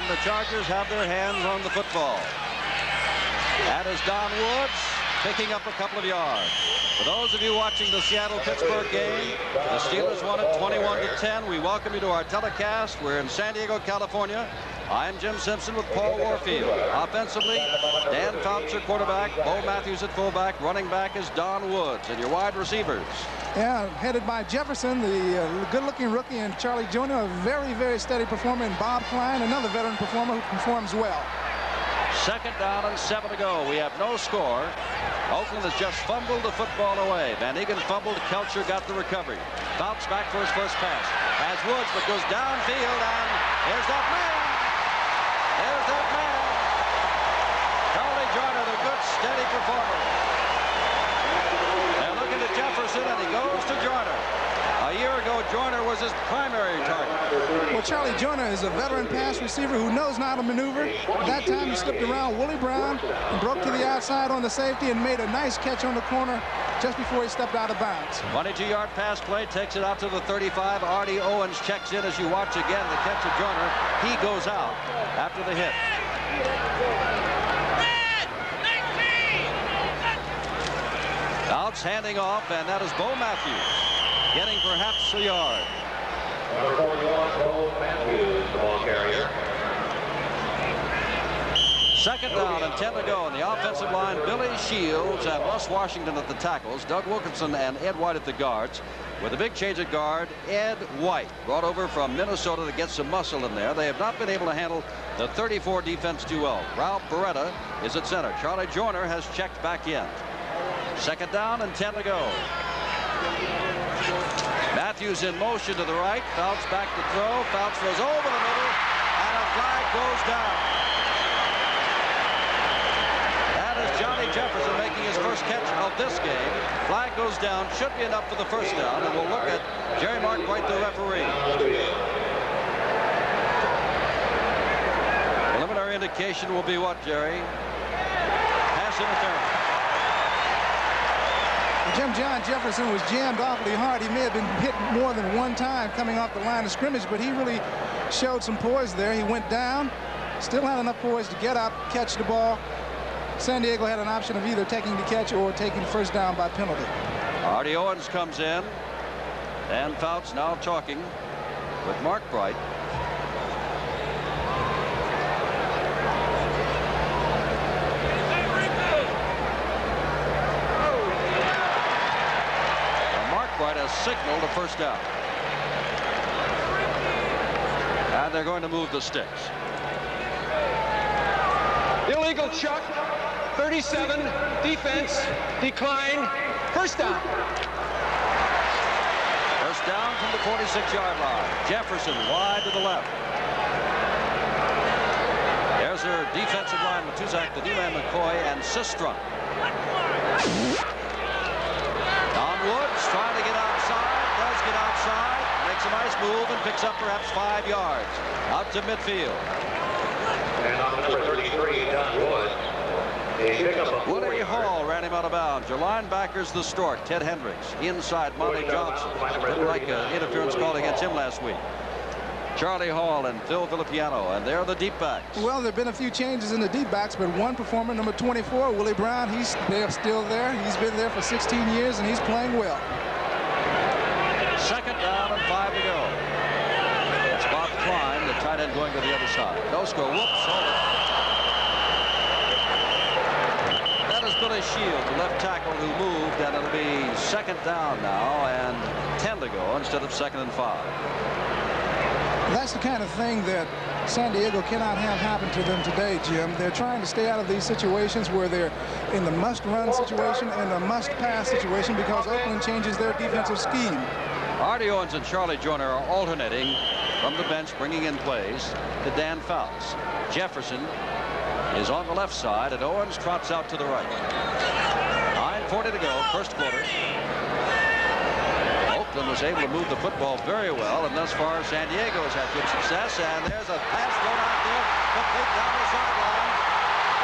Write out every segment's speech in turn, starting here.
and the Chargers have their hands on the football. That is Don Woods picking up a couple of yards. For those of you watching the Seattle-Pittsburgh game, the Steelers won it 21-10. We welcome you to our telecast. We're in San Diego, California. I'm Jim Simpson with Paul Warfield. Offensively, Dan Fouts, quarterback, Bo Matthews at fullback. Running back is Don Woods. And your wide receivers. Yeah, headed by Jefferson, the good-looking rookie, and Charlie Jonah, a very, very steady performer, and Bob Klein, another veteran performer who performs well. Second down and 7 to go. We have no score. Oakland has just fumbled the football away. Van Egan fumbled. Kelcher got the recovery. Fouts back for his first pass. Has Woods, but goes downfield, and there's that man. There's that man. Charlie Joyner, the good, steady performer. They're looking at Jefferson, and he goes to Joyner. A year ago, Joyner was his primary target. Well, Charlie Joyner is a veteran pass receiver who knows how to maneuver. At that time, he slipped around Willie Brown and broke to the outside on the safety and made a nice catch on the corner just before he stepped out of bounds. 22-yard pass play, takes it out to the 35. Artie Owens checks in as you watch again the catch of Joyner. He goes out after the hit. Fouts handing off, and that is Bo Matthews getting perhaps a yard. Number 41, Bo Matthews, the ball carrier. Second down and 10 to go. In the offensive line, Billy Shields and Russ Washington at the tackles, Doug Wilkinson and Ed White at the guards. With a big change at guard, Ed White, brought over from Minnesota to get some muscle in there. They have not been able to handle the 34 defense too well. Ralph Beretta is at center. Charlie Joyner has checked back in. Second down and 10 to go. Matthews in motion to the right. Fouts back to throw. Fouts throws over the middle, and a flag goes down. That is Johnny Jefferson making his first catch of this game. Flag goes down. Should be enough for the first down, and we'll look at Jerry Markwright, the referee. Preliminary indication will be what, Jerry? Pass interference. John Jefferson was jammed awfully hard. He may have been hit more than one time coming off the line of scrimmage, but he really showed some poise there. He went down, still had enough poise to get up, catch the ball. San Diego had an option of either taking the catch or taking the first down by penalty. Artie Owens comes in. Dan Fouts now talking with Markwright. Has signaled a first down. And they're going to move the sticks. Illegal chuck, 37, defense, decline, first down. First down from the 46-yard line. Jefferson wide to the left. There's their defensive line, Matuzak, the D-man McCoy, and Sistrom. Don Woods trying to get outside, does get outside, makes a nice move and picks up perhaps 5 yards out to midfield. And on number 33, Don Woods. Woody Hall ran him out of bounds. Your linebackers, the Stork, Ted Hendricks. Inside, Monty Johnson. Didn't like an interference called against him last week. Charlie Hall and Phil Filippiano, and they're the deep backs. Well, there have been a few changes in the deep backs, but one performer, number 24, Willie Brown, they're still there. He's been there for 16 years, and he's playing well. Second down and 5 to go. It's Bob Klein, the tight end, going to the other side. No score. Whoops. Hold it. That is Billy Shields, the left tackle, who moved, and it'll be second down now and 10 to go instead of second and 5. That's the kind of thing that San Diego cannot have happen to them today, Jim. They're trying to stay out of these situations where they're in the must-run situation and the must-pass situation because Oakland changes their defensive scheme. Artie Owens and Charlie Joyner are alternating from the bench, bringing in plays to Dan Fouts. Jefferson is on the left side, and Owens trots out to the right. 9:40 to go, first quarter. Oakland was able to move the football very well, and thus far San Diego has had good success. And there's a pass thrown out there, complete down the sideline.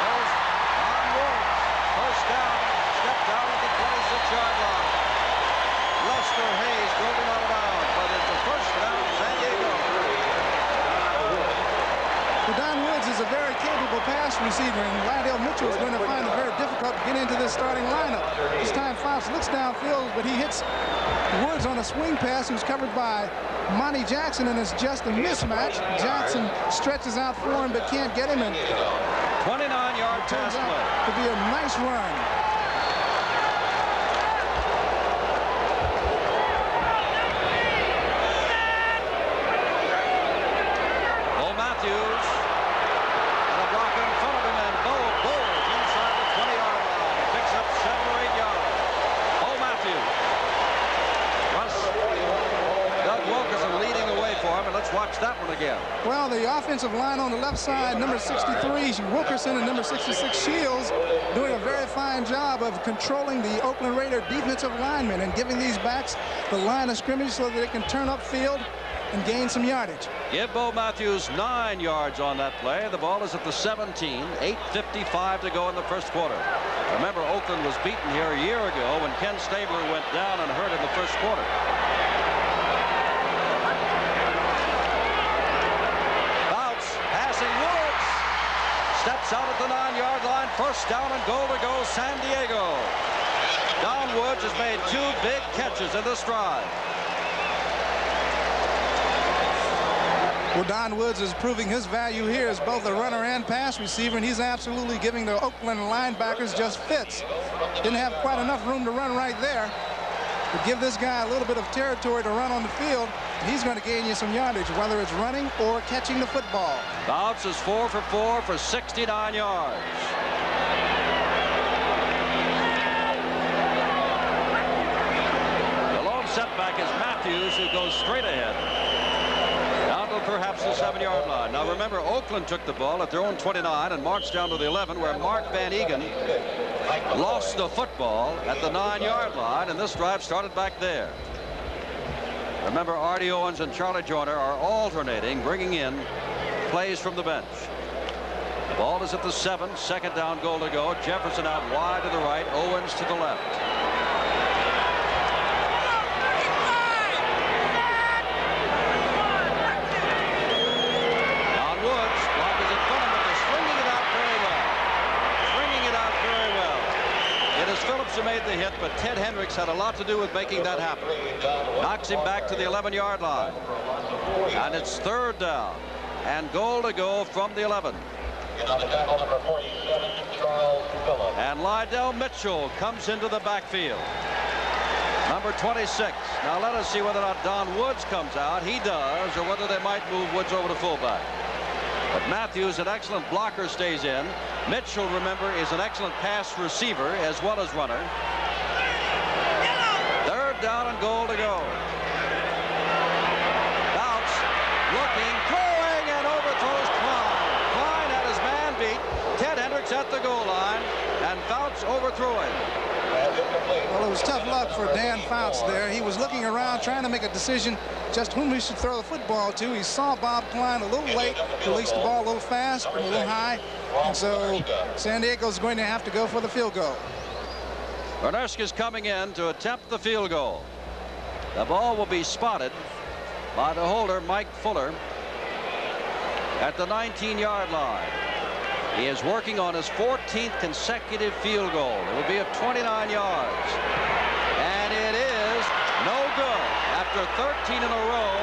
Goes Don Woods. First down, stepped out at the 26-yard line. Lester Hayes drove him out of bounds, but it's a first down, San Diego. Don pass receiver, and Lydell Mitchell is going to find it very difficult to get into this starting lineup. This time Fouts looks downfield, but he hits Woods on a swing pass, who's covered by Monty Jackson, and it's just a mismatch. Jackson stretches out for him, but can't get him, and 29-yard pass play. To be a nice run. Matthews, and a blocker in front of him, and Bo bowls inside the 20-yard line. He picks up 7 or 8 yards. Bo Matthews. Russ, Doug Wilkerson leading the way for him, and let's watch that one again. Well, the offensive line on the left side, number 63, Wilkerson, and number 66, Shields, doing a very fine job of controlling the Oakland Raider defensive linemen and giving these backs the line of scrimmage so that they can turn upfield and gain some yardage. Give Bo Matthews 9 yards on that play. The ball is at the 17. 8:55 to go in the first quarter. Remember, Oakland was beaten here a year ago when Ken Stabler went down and hurt in the first quarter. Fouts passing Woods. Steps out at the 9-yard line. First down and goal to go San Diego. Don Woods has made 2 big catches in this drive. Well, Don Woods is proving his value here as both a runner and pass receiver, and he's absolutely giving the Oakland linebackers just fits. Didn't have quite enough room to run right there. But give this guy a little bit of territory to run on the field, and he's going to gain you some yardage, whether it's running or catching the football. Fouts is 4 for 4 for 69 yards. The lone setback is Matthews, who goes straight ahead. Perhaps the 7-yard line. Now remember, Oakland took the ball at their own 29 and marched down to the 11, where Mark Van Egan lost the football at the 9-yard line, and this drive started back there. Remember, Artie Owens and Charlie Joyner are alternating, bringing in plays from the bench. The ball is at the 7, 2nd down, goal to go. Jefferson out wide to the right, Owens to the left. Phillips who made the hit, but Ted Hendricks had a lot to do with making that happen. Knocks him back to the 11-yard line. And it's 3rd down. And goal to go from the 11. And Lydell Mitchell comes into the backfield. Number 26. Now let us see whether or not Don Woods comes out. He does, or whether they might move Woods over to fullback. But Matthews, an excellent blocker, stays in. Mitchell, remember, is an excellent pass receiver as well as runner. 3rd down and goal to go. Fouts looking, throwing, and overthrows Klein. Klein had his man beat. Ted Hendricks at the goal line, and Fouts overthrew him. Well, it was tough luck for Dan Fouts there. He was looking around trying to make a decision just whom he should throw the football to. He saw Bob Klein a little late, released the ball a little fast and a little high, and so San Diego's going to have to go for the field goal. Bernerska's coming in to attempt the field goal. The ball will be spotted by the holder, Mike Fuller, at the 19-yard line. He is working on his 14th consecutive field goal. It will be at 29 yards. And it is no good. After 13 in a row,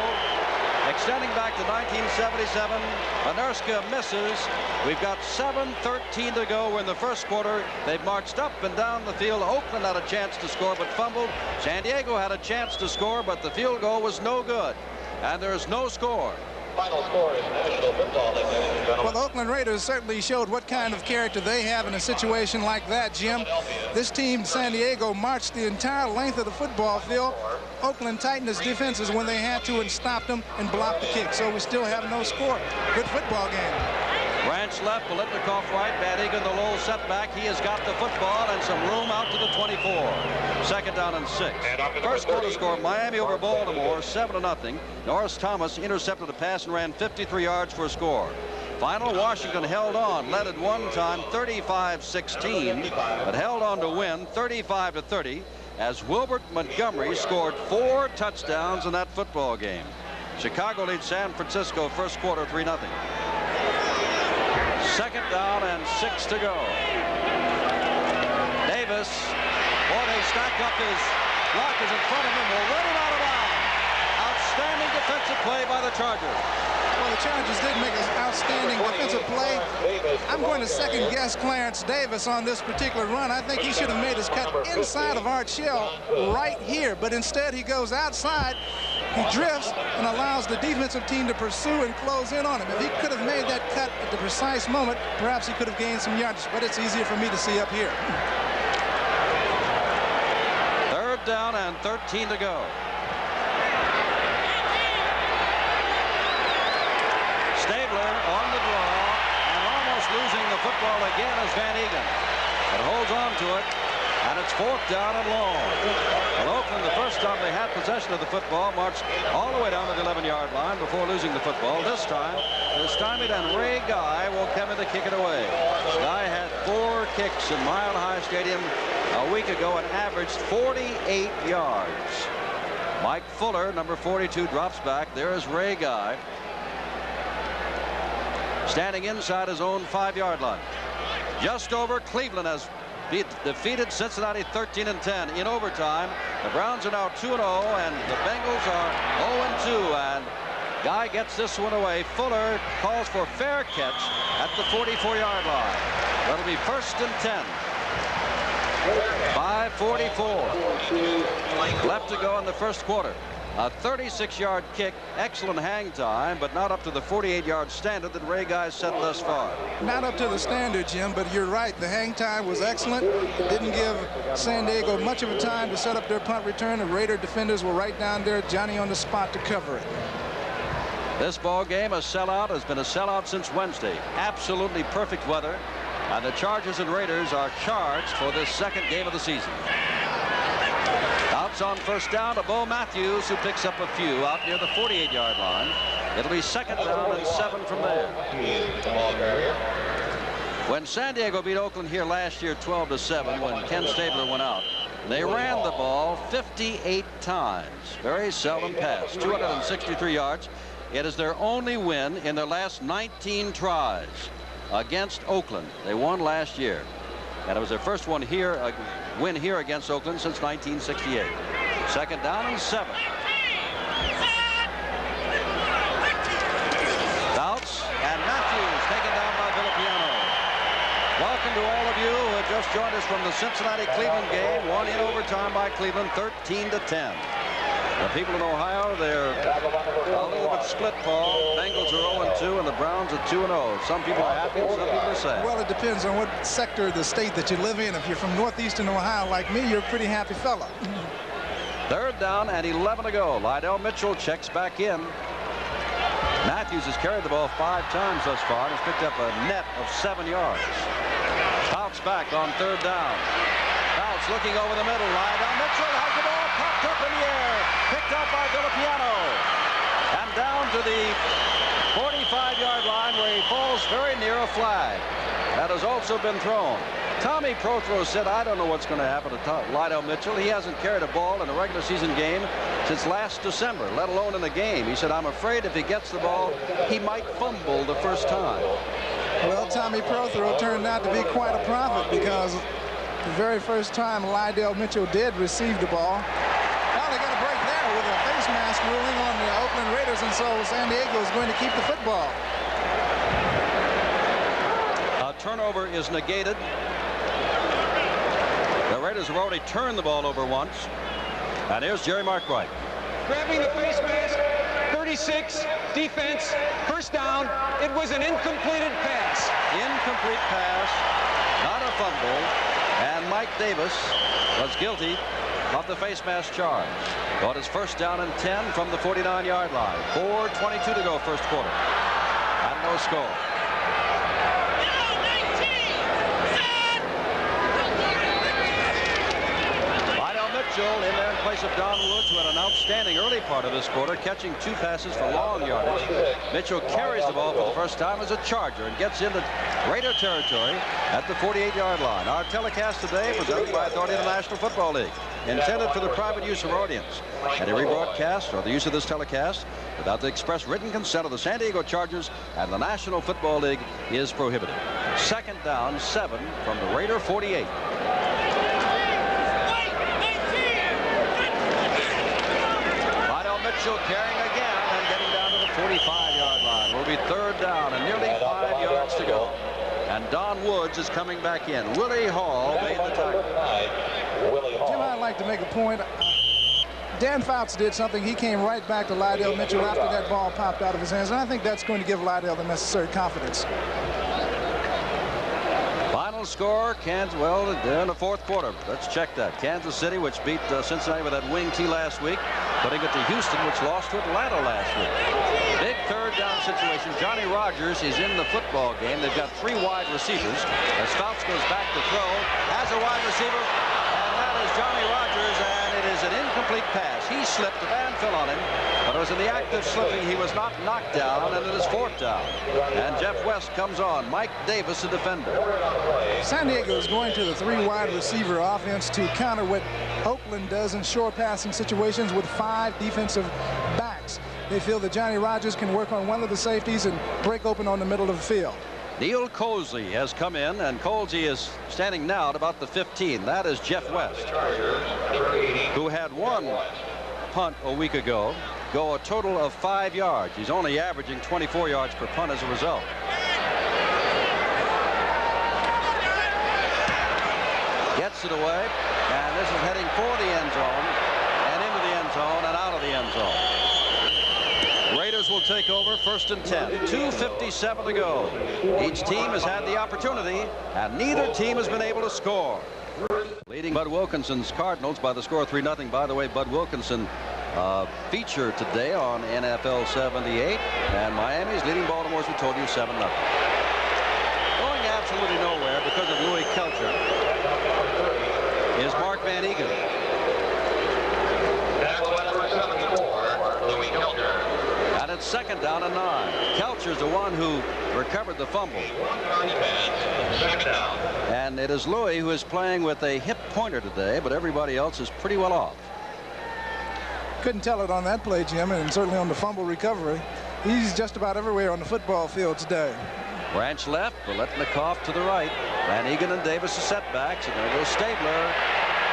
extending back to 1977, Bernerska misses. We've got 7:13 to go. We're in the first quarter. They've marched up and down the field. Oakland had a chance to score but fumbled. San Diego had a chance to score, but the field goal was no good. And there's no score. Final score is National Football League. Well, the Oakland Raiders certainly showed what kind of character they have in a situation like that, Jim. This team, San Diego, marched the entire length of the football field. Oakland tightened its defenses when they had to and stopped them and blocked the kick. So we still have no score. Good football game. Branch left, Bolitnikoff right, Van Egan the low setback. He has got the football and some room out to the 24. 2nd down and 6. First quarter score, Miami over Baltimore, 7-0. Norris Thomas intercepted a pass and ran 53 yards for a score. Final, Washington held on, led at one time 35-16, but held on to win 35-30 as Wilbert Montgomery scored 4 touchdowns in that football game. Chicago leads San Francisco first quarter 3-0. Second down and 6 to go. Davis, boy, they stacked up. His block is in front of him. Will run him out of bounds. Outstanding defensive play by the Chargers. Well, the Chargers did make an outstanding defensive play. I'm going to second guess Clarence Davis on this particular run. I think he should have made his cut inside of Art Shell right here, but instead he goes outside. He drifts and allows the defensive team to pursue and close in on him. If he could have made that cut at the precise moment, perhaps he could have gained some yardage, but it's easier for me to see up here. Third down and 13 to go. Stabler on the draw and almost losing the football again is Van Egan. But holds on to it, and it's fourth down and long. Well, Oakland, the first time they had possession of the football, marched all the way down to the 11-yard line before losing the football. This time, they're stymied, and Ray Guy will come in to kick it away. Guy had 4 kicks in Mile High Stadium a week ago and averaged 48 yards. Mike Fuller, number 42, drops back. There is Ray Guy, standing inside his own 5-yard line. Just over, Cleveland has defeated Cincinnati 13-10 in overtime. The Browns are now 2-0, and the Bengals are 0-2. And Guy gets this one away. Fuller calls for fair catch at the 44-yard line. That'll be 1st and 10. 5:44 left to go in the first quarter. A 36-yard kick, excellent hang time, but not up to the 48-yard standard that Ray Guy set thus far. Not up to the standard, Jim, but you're right. The hang time was excellent. It didn't give San Diego much of a time to set up their punt return. The Raider defenders were right down there, Johnny on the spot to cover it. This ball game, a sellout, has been a sellout since Wednesday. Absolutely perfect weather, and the Chargers and Raiders are charged for this second game of the season. Outs on first down to Bo Matthews, who picks up a few out near the 48-yard line. It'll be second down and 7 from there. When San Diego beat Oakland here last year 12-7, when Ken Stabler went out, they ran the ball 58 times. Very seldom passed. 263 yards. It is their only win in their last 19 tries against Oakland. They won last year, and it was their first one here, win here against Oakland since 1968. Second down and 7. Fouts and Matthews taken down by Villapiano. Welcome to all of you who have just joined us from the Cincinnati-Cleveland game, won in overtime by Cleveland 13-10. The people in Ohio, they're a little bit split, Paul. Bengals are 0-2 and the Browns are 2-0. Some people are happy and some people are sad. Well, it depends on what sector of the state that you live in. If you're from northeastern Ohio like me, you're a pretty happy fella. Third down and 11 to go. Lydell Mitchell checks back in. Matthews has carried the ball 5 times thus far and has picked up a net of 7 yards. Fouts back on third down. Fouts looking over the middle. Lydell Mitchell has the ball popped up in the air. Picked up by Villapiano. And down to the 45-yard line where he falls very near a flag. That has also been thrown. Tommy Prothro said, I don't know what's going to happen to Lydell Mitchell. He hasn't carried a ball in a regular season game since last December, let alone in the game. He said, I'm afraid if he gets the ball, he might fumble the first time. Well, Tommy Prothro turned out to be quite a prophet, because the very first time Lydell Mitchell did receive the ball, well, they got a break there with a face mask ruling on the Oakland Raiders, and so San Diego is going to keep the football. A turnover is negated. The Raiders have already turned the ball over once. And here's Jerry Markwright. Grabbing the face mask, 36, defense, first down. It was an incompleted pass. Incomplete pass, not a fumble. And Mike Davis was guilty of the face mask charge. Got his first down and 10 from the 49-yard line. 4:22 to go first quarter. And no score. Mitchell in there in place of Don Woods, who had an outstanding early part of this quarter, catching 2 passes for long yardage. Mitchell carries the ball for the first time as a Charger and gets into Raider territory at the 48-yard line. Our telecast today presented by authority of the National Football League, intended for the private use of our audience. Any rebroadcast or the use of this telecast without the express written consent of the San Diego Chargers and the National Football League is prohibited. Second down, 7 from the Raider 48. Mitchell carrying again and getting down to the 45-yard line. Will be third down and nearly 5 yards to go. And Don Woods is coming back in. Willie Hall made the tackle. Jim, I'd like to make a point. Dan Fouts did something. He came right back to Lydell Mitchell after that ball popped out of his hands. And I think that's going to give Lydell the necessary confidence. Final score, Kansas, well, in the fourth quarter. Let's check that. Kansas City, which beat Cincinnati with that wing tee last week, putting it to Houston, which lost to Atlanta last week. Big third down situation. Johnny Rodgers is in the football game. They've got 3 wide receivers. As Fouts goes back to throw, has a wide receiver, and that is Johnny Rodgers, and it is an incomplete pass. He slipped, the band fell on him, but it was in the act of slipping. He was not knocked down, and it is fourth down. And Jeff West comes on. Mike Davis, the defender. San Diego is going to the 3 wide receiver offense to counter what Oakland does in short passing situations with 5 defensive backs. They feel that Johnny Rodgers can work on one of the safeties and break open on the middle of the field. Neil Colsey has come in, and Colsey is standing now at about the 15. That is Jeff West, who had 1 punt a week ago, go a total of 5 yards. He's only averaging 24 yards per punt as a result. Gets it away, and this is heading for the end zone, and into the end zone, and out of the end zone. Raiders will take over, first and 10. 2:57 to go. Each team has had the opportunity, and neither team has been able to score. Leading Bud Wilkinson's Cardinals by the score 3-0. By the way, Bud Wilkinson featured today on NFL 78, and Miami's leading Baltimore, as we told you, 7-0. Going absolutely nowhere because of Louis Kelcher is Mark Van Egan. And it's second down and 9. Kelcher's the one who recovered the fumble. And it is Louis who is playing with a hip pointer today, but everybody else is pretty well off. Couldn't tell it on that play, Jim, and certainly on the fumble recovery. He's just about everywhere on the football field today. Branch left, Biletnikoff to the right. Van Egan and Davis are setbacks, and there goes Stabler.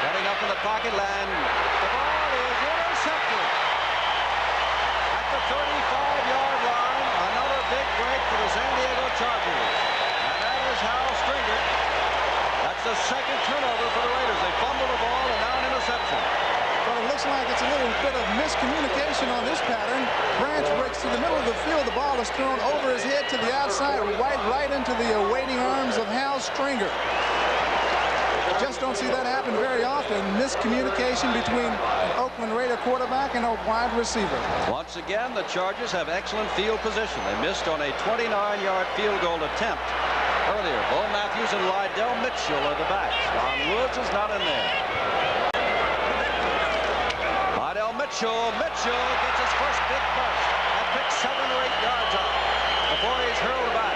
Getting up in the pocket land. The ball is intercepted. At the 35-yard line, another big break for the San Diego Chargers. And that is Hal Stringer. That's the second turnover for the Raiders. They fumble the ball, and now an interception. Well, it looks like it's a little bit of miscommunication on this pattern. Branch breaks to the middle of the field. The ball is thrown over his head to the outside, right into the awaiting arms of Hal Stringer. Just don't see that happen very often. Miscommunication between an Oakland Raider quarterback and a wide receiver. Once again, the Chargers have excellent field position. They missed on a 29-yard field goal attempt earlier. Bo Matthews and Lydell Mitchell are the backs. Don Woods is not in there. Lydell Mitchell gets his first big burst and picks 7 or 8 yards up before he's hurled back.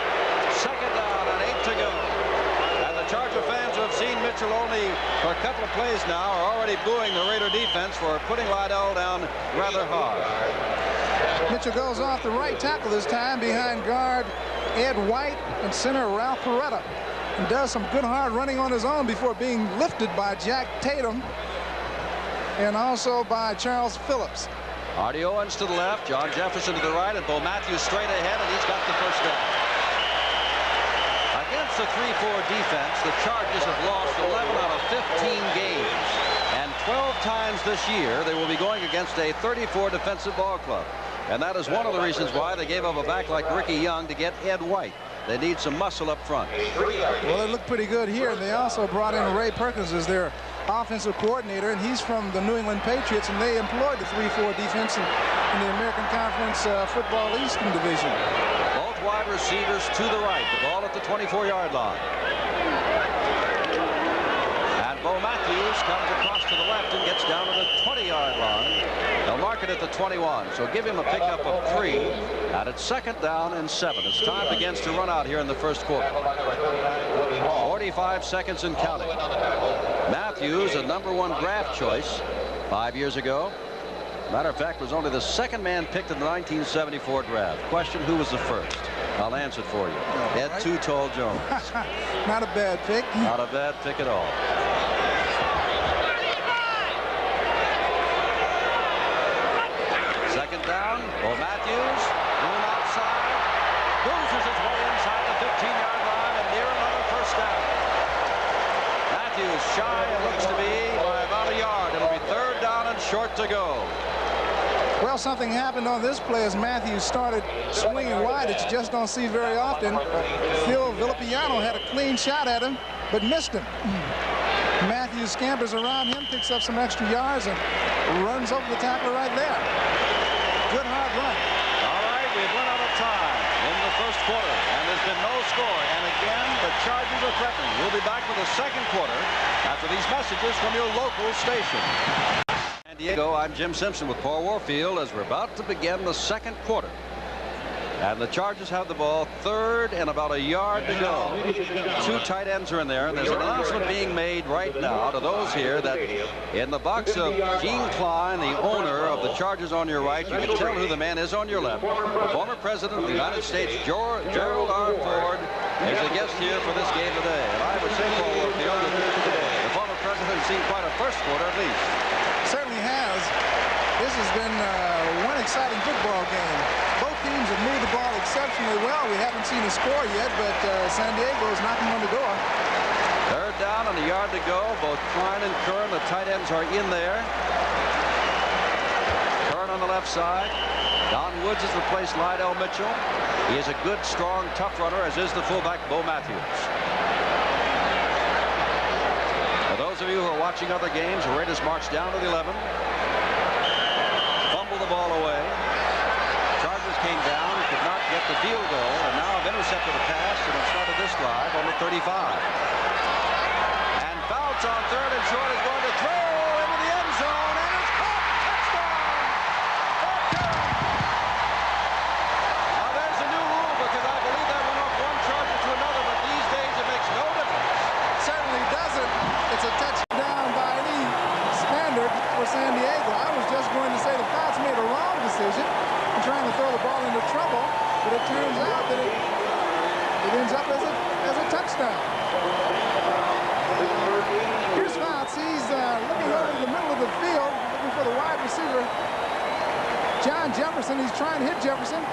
Second down and 8 to go. And the Charger fans who have seen Mitchell only for a couple of plays now are already booing the Raider defense for putting Lydell down rather hard. Mitchell goes off the right tackle this time behind guard Ed White and center Ralph Peretta, and does some good hard running on his own before being lifted by Jack Tatum and also by Charles Phillips. Artie Owens to the left, John Jefferson to the right, and Bo Matthews straight ahead, and he's got the first down. Against the 3-4 defense, the Chargers have lost 11 out of 15 games. And 12 times this year, they will be going against a 34 defensive ball club. And that is one of the reasons why they gave up a back like Ricky Young to get Ed White. They need some muscle up front. Well, they look pretty good here. And they also brought in Ray Perkins as their offensive coordinator, and he's from the New England Patriots, and they employed the 3-4 defense in the American Conference Football Eastern Division. Both wide receivers to the right. The ball at the 24-yard line. And Bo Matthews comes across to the left and gets down to the 20-yard line. They'll mark it at the 21, so give him a pickup of 3. And it's second down and 7. As time begins to run out here in the first quarter. 45 seconds and counting. Matthews, a #1 draft choice 5 years ago. Matter of fact, was only the second man picked in the 1974 draft. Question, who was the first? I'll answer it for you. Ed Too Tall Jones. Not a bad pick. Not a bad pick at all. Second down. Bo Matthews. Going outside. Loses his way inside the 15-yard line and near another first down. Matthews shy, it looks to be, by about a yard. It'll be third down and short to go. Well, something happened on this play as Matthews started swinging wide that you just don't see very often. Phil Villapiano had a clean shot at him, but missed him. Matthews scampers around him, picks up some extra yards, and runs over the tackler right there. Good hard run. All right, we've run out of time in the first quarter, and there's been no score. And again, the Chargers are threatening. We'll be back with the second quarter after these messages from your local station. San Diego, I'm Jim Simpson with Paul Warfield as we're about to begin the second quarter. And the Chargers have the ball, third and about a yard to go. Two tight ends are in there, and there's an announcement being made right now to those here that in the box of Gene Klein, the owner of the Chargers on your right, you can tell who the man is on your left. The former president of the United States, Gerald R. Ford, is a guest here for this game today. And I would say, Paul Warfield, that the former president has seen quite a first quarter at least. Certainly has. This has been one exciting football game. Both teams have moved the ball exceptionally well. We haven't seen a score yet, but San Diego is knocking on the door. Third down and a yard to go. Both Klein and Curran, the tight ends, are in there. Curran on the left side. Don Woods has replaced Lydell Mitchell. He is a good, strong, tough runner, as is the fullback, Bo Matthews. For those of you who are watching other games, the Raiders march down to the 11. Fumble the ball away. Chargers came down, could not get the field goal, and now have intercepted a pass and have started this drive on the 35. And Fouts on third and short is going to throw into the end zone, and it's caught. Touchdown! Now there's a new rule because I believe that went off one Charger to another, but these days it makes no difference. Certainly doesn't. It's a touchdown by any standard for San Diego. I was just going to say the Fouts made a wrong decision in trying to throw the ball into trouble, but it turns out that it ends up as a touchdown. Here's Fouts. He's looking over the middle of the field, looking for the wide receiver, John Jefferson. He's trying to hit Jefferson,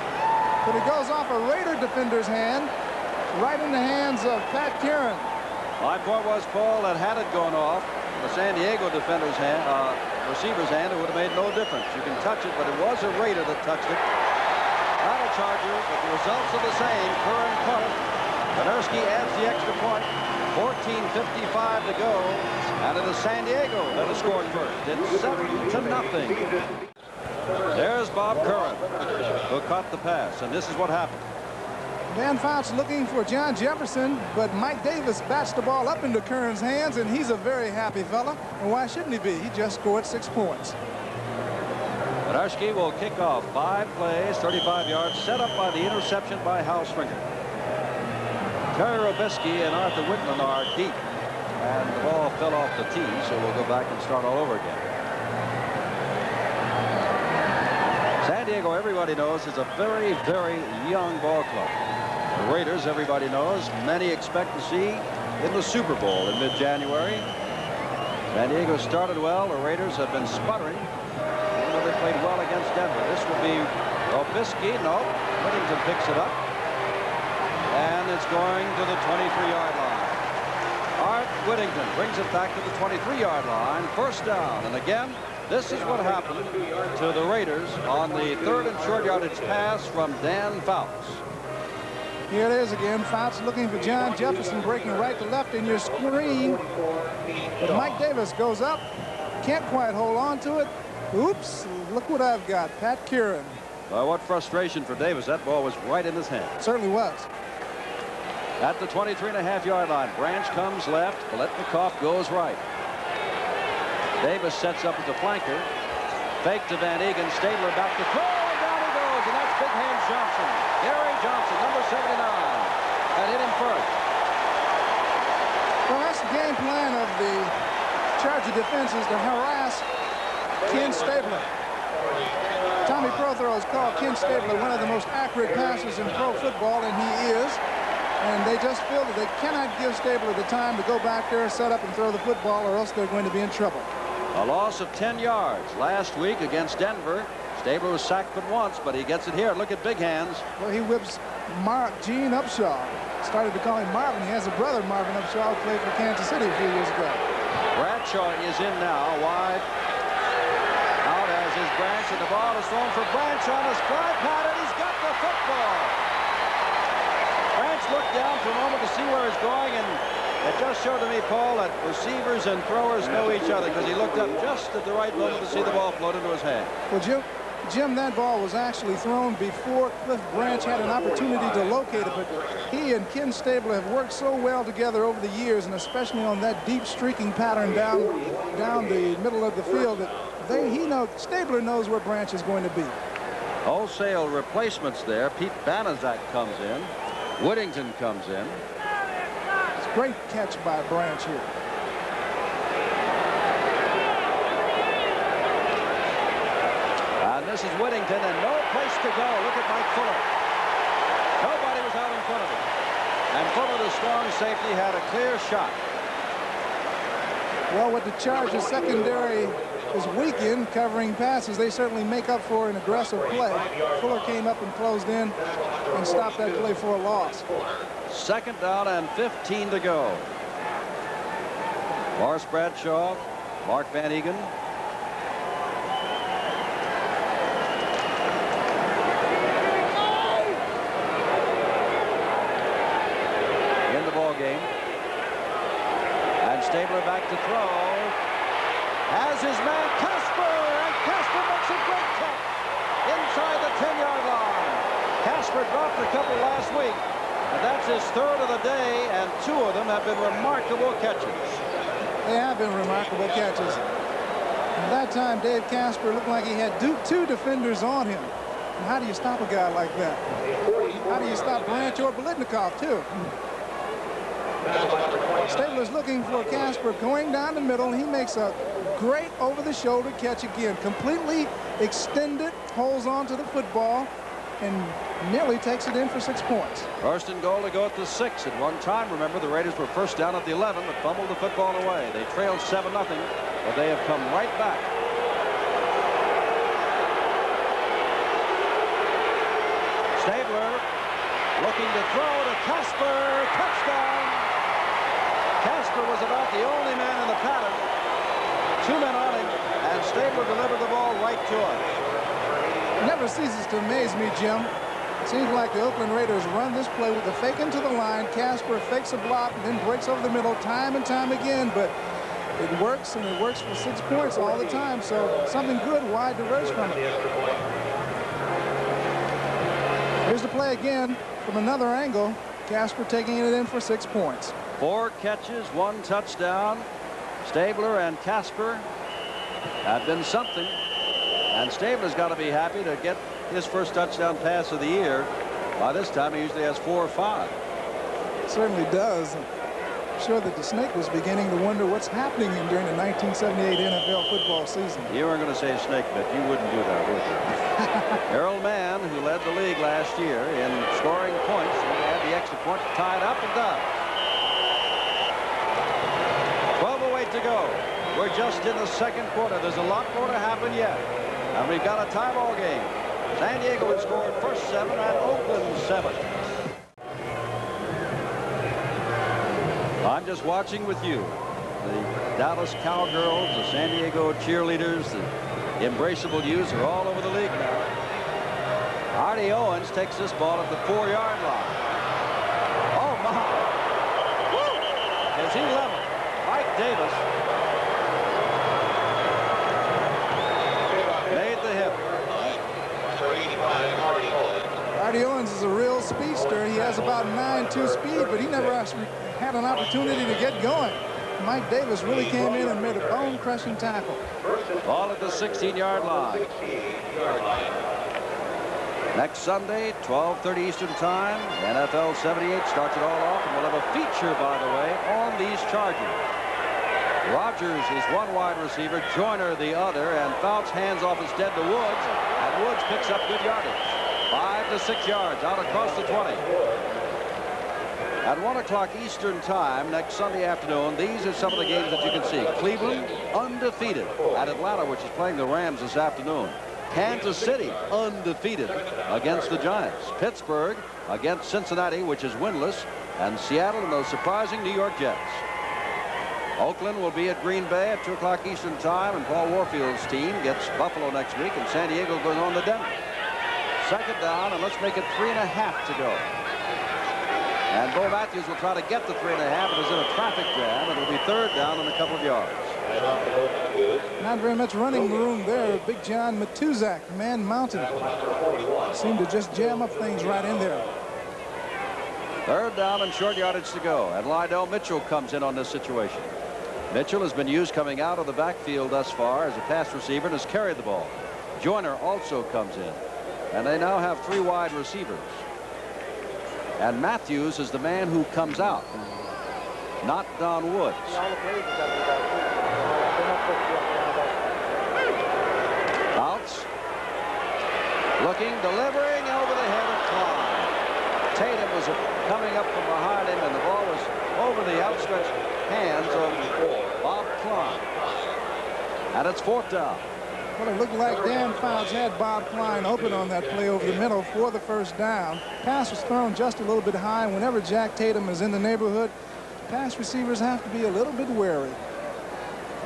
but it goes off a Raider defender's hand, right in the hands of Pat Kieran. My point was, Paul, that had it gone off the San Diego defender's hand, receiver's hand, it would have made no difference. You can touch it, but it was a Raider that touched it. Not a Charger, but the results are the same. Curran caught it. Benerski adds the extra point. 14:55 to go, and it is San Diego that has scored first. It's 7-0. There's Bob Curran, who caught the pass, and this is what happened. Dan Fouts looking for John Jefferson, but Mike Davis bats the ball up into Curran's hands, and he's a very happy fella. And why shouldn't he be? He just scored 6 points. Benerski will kick off 5 plays, 35 yards, set up by the interception by Hal Springer. Terry Robisky and Arthur Whitman are deep, and the ball fell off the tee, so we'll go back and start all over again. San Diego, everybody knows, is a very, very young ball club. The Raiders, everybody knows, many expect to see in the Super Bowl in mid-January. San Diego started well. The Raiders have been sputtering, even though they played well against Denver. This will be Robisky. No, Whittington picks it up, and it's going to the 23-yard line. Art Whittington brings it back to the 23-yard line. First down, and again, this is what happened to the Raiders on the third and short yardage pass from Dan Fouts. Here it is again. Fouts looking for John Jefferson, breaking right to left in your screen. But Mike Davis goes up. Can't quite hold on to it. Oops, look what I've got. Pat Kieran. Well, what frustration for Davis. That ball was right in his hand. Certainly was. At the 23.5-yard line, Branch comes left. Biletnikoff goes right. Davis sets up as the flanker. Fake to Van Egan. Stabler back to throw, and down he goes, and that's Big Hands Johnson. Gary Johnson, number 79. That hit him first. Well, that's the game plan of the Charger defense, is to harass Ken Stabler. Tommy Prothero has called Ken Stabler one of the most accurate passers in pro football, and he is. And they just feel that they cannot give Stabler the time to go back there, set up, and throw the football, or else they're going to be in trouble. A loss of 10 yards last week against Denver. Stabler was sacked but once, but he gets it here. Look at big hands. Well, he whips Gene Upshaw. Started to call him Marvin. He has a brother, Marvin Upshaw, who played for Kansas City a few years ago. Bradshaw is in now, wide. Out as is Branch, and the ball is thrown for Branch on his fly pad, and he's got the football. Branch looked down for a moment to see where he's going, and it just showed to me, Paul, that receivers and throwers know each other, because he looked up just at the right moment to see the ball float into his hand. Well, Jim, that ball was actually thrown before Cliff Branch had an opportunity to locate it, but he and Ken Stabler have worked so well together over the years, and especially on that deep streaking pattern down the middle of the field, that Stabler knows where Branch is going to be. Wholesale replacements there. Pete Banaszak comes in. Whittington comes in. It's a great catch by Branch here. And this is Whittington, and no place to go. Look at Mike Fuller. Nobody was out in front of him. And Fuller, the strong safety, had a clear shot. Well, what the Chargers secondary is weak in, covering passes, they certainly make up for an aggressive play. Fuller came up and closed in and stopped that play for a loss. 2nd down and 15 to go. Morris Bradshaw, Mark Van Egan. In the ball game. And Stabler back to throw. Has his man Casper, and Casper makes a great catch inside the 10-yard line. Casper dropped a couple last week, and that's his 3rd of the day, and 2 of them have been remarkable catches. They have been remarkable catches. At that time, Dave Casper looked like he had 2 defenders on him. And how do you stop a guy like that? How do you stop Branch or Biletnikoff, too? Stabler's looking for Casper going down the middle. He makes a great over-the-shoulder catch again. Completely extended, holds on to the football, and nearly takes it in for 6 points. 1st and goal to go at the 6. At one time, remember, the Raiders were first down at the 11, but fumbled the football away. They trailed 7-0, but they have come right back. Stabler looking to throw to Casper. Touchdown! Casper was about the only man in the pattern. 2 men on him, and Stabler delivered the ball right to him. It never ceases to amaze me, Jim. It seems like the Oakland Raiders run this play with the fake into the line. Casper fakes a block and then breaks over the middle time and time again, but it works, and it works for 6 points all the time, so something good, why diverge from it? Here's the play again from another angle. Casper taking it in for 6 points. 4 catches, 1 touchdown. Stabler and Casper have been something, and Stabler's got to be happy to get his first touchdown pass of the year. By this time, he usually has 4 or 5. It certainly does. I'm sure that the Snake was beginning to wonder what's happening during the 1978 NFL football season. You weren't going to say Snake, but you wouldn't do that, would you? Earl Mann, who led the league last year in scoring points, he had the extra point to tie it up and done. 12:08 to go. We're just in the 2nd quarter. There's a lot more to happen yet. And we've got a tie ball game. San Diego had scored first 7 and Oakland 7. I'm just watching with you. The Dallas Cowgirls, the San Diego cheerleaders, the embraceable youths are all over the league now. Artie Owens takes this ball at the 4-yard line. Oh, my. Woo! As he leveled. Mike Davis made the hit. Artie Owens is a real speedster. He has about 9.2 speed, but he never actually had an opportunity to get going. Mike Davis really came in and made a bone-crushing tackle. Ball at the 16-yard line. Next Sunday, 12:30 Eastern Time, NFL 78 starts it all off, and we'll have a feature, by the way, on these Chargers. Rogers is one wide receiver, Joyner the other, and Fouts hands off instead to Woods, and Woods picks up good yardage. 5 to 6 yards out across the 20. At 1 o'clock Eastern time next Sunday afternoon, these are some of the games that you can see. Cleveland undefeated at Atlanta, which is playing the Rams this afternoon. Kansas City undefeated against the Giants. Pittsburgh against Cincinnati, which is winless, and Seattle and those surprising New York Jets. Oakland will be at Green Bay at 2 o'clock Eastern time, and Paul Warfield's team gets Buffalo next week, and San Diego goes on to Denver. Second down, and let's make it 3.5 to go. And Bo Matthews will try to get the 3.5. It is in a traffic jam. It'll be third down and a couple of yards. Not very much running room there. Big John Matuzak, man mounted, seemed to just jam up things right in there. Third down and short yardage to go. And Lydell Mitchell comes in on this situation. Mitchell has been used coming out of the backfield thus far as a pass receiver and has carried the ball. Joyner also comes in. And they now have 3 wide receivers. And Matthews is the man who comes out, not Don Woods. Fouts looking, delivering over the head of Klein. Tatum was coming up from behind him, and the ball was over the outstretched hands of Bob Klein. And it's fourth down. Well, it looked like Dan Fouts had Bob Klein open on that play over the middle for the first down. Pass was thrown just a little bit high. Whenever Jack Tatum is in the neighborhood, pass receivers have to be a little bit wary.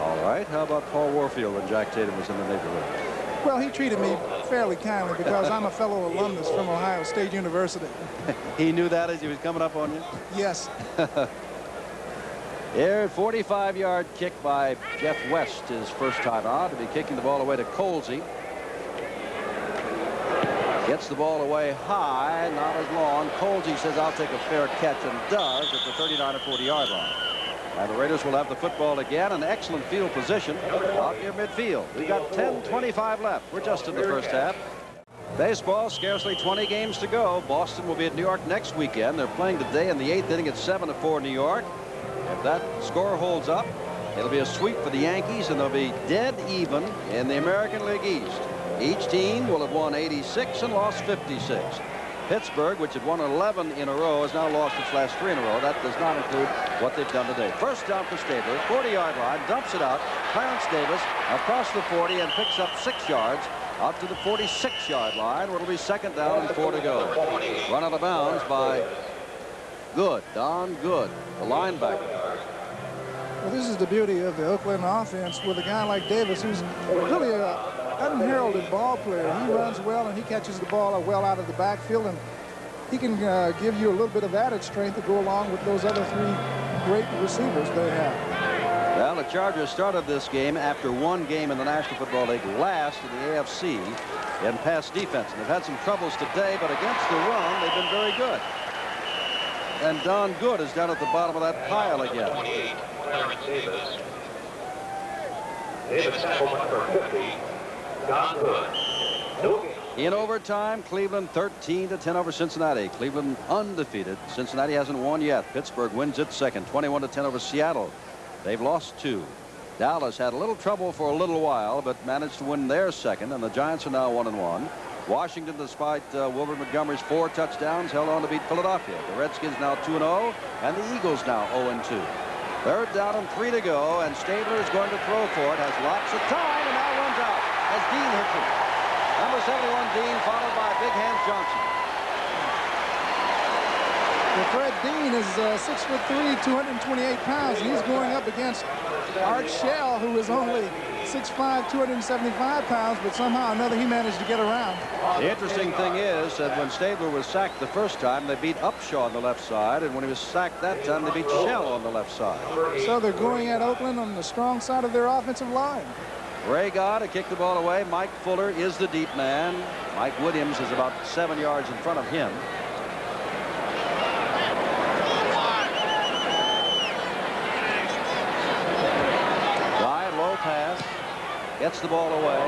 All right. How about Paul Warfield when Jack Tatum was in the neighborhood? Well, he treated me fairly kindly because I'm a fellow alumnus from Ohio State University. He knew that as he was coming up on you? Yes. Here, 45-yard kick by Jeff West, his first time out, to be kicking the ball away to Colsey. Gets the ball away high, not as long. Colsey says, I'll take a fair catch, and does at the 39 or 40-yard line. And the Raiders will have the football again. An excellent field position out near midfield. We've got 10:25 left. We're just in the first half. Baseball, scarcely 20 games to go. Boston will be at New York next weekend. They're playing today in the 8th inning at 7-4 New York. If that score holds up, it'll be a sweep for the Yankees, and they'll be dead even in the American League East. Each team will have won 86 and lost 56. Pittsburgh, which had won 11 in a row, has now lost its last 3 in a row. That does not include what they've done today. First down for Stabler, 40-yard line, dumps it out. Clarence Davis across the 40 and picks up 6 yards out to the 46-yard line, where it'll be second down and 4 to go. Run out of bounds by Good, Don Good, the linebacker. Well, this is the beauty of the Oakland offense with a guy like Davis, who's really an unheralded ball player. He runs well, and he catches the ball well out of the backfield, and he can give you a little bit of added strength to go along with those other 3 great receivers they have. Well, the Chargers started this game after 1 game in the National Football League, last in the AFC in pass defense. And they've had some troubles today, but against the run, they've been very good. And Don Good is down at the bottom of that pile again. 28, Clarence Davis. Davis tackle number 50, Don Good. No game. In overtime, Cleveland 13-10 over Cincinnati. Cleveland undefeated. Cincinnati hasn't won yet. Pittsburgh wins its second, 21-10 over Seattle. They've lost 2. Dallas had a little trouble for a little while, but managed to win their second, and the Giants are now 1-1. Washington, despite Wilbur Montgomery's 4 touchdowns, held on to beat Philadelphia. The Redskins now 2-0, and the Eagles now 0-2. Third down and 3 to go, and Stabler is going to throw for it. Has lots of time, and now runs out as Dean hits it. Number 71, Dean, followed by Big Hands Johnson. Well, Fred Dean is 6'3", 228 pounds, and he's going up against Art Shell, who is only 6'5", 275 pounds, but somehow or another he managed to get around. The interesting thing is that when Stabler was sacked the first time, they beat Upshaw on the left side, and when he was sacked that time, they beat Shell on the left side. So they're going at Oakland on the strong side of their offensive line. Ray God to kick the ball away. Mike Fuller is the deep man. Mike Williams is about 7 yards in front of him. Pass, gets the ball away,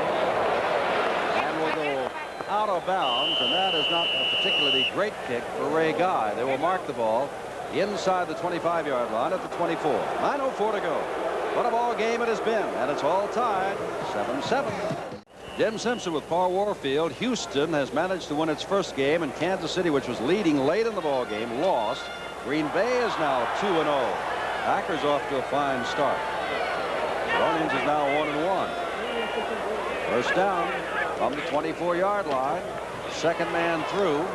and will go out of bounds, and that is not a particularly great kick for Ray Guy. They will mark the ball inside the 25-yard line at the 24. 9:04 to go. What a ball game it has been, and it's all tied 7-7. Jim Simpson with Paul Warfield. Houston has managed to win its first game, and Kansas City, which was leading late in the ball game, lost. Green Bay is now 2-0. Packers off to a fine start. The Orleans is now 1-1. First down from the 24-yard line. Second man through.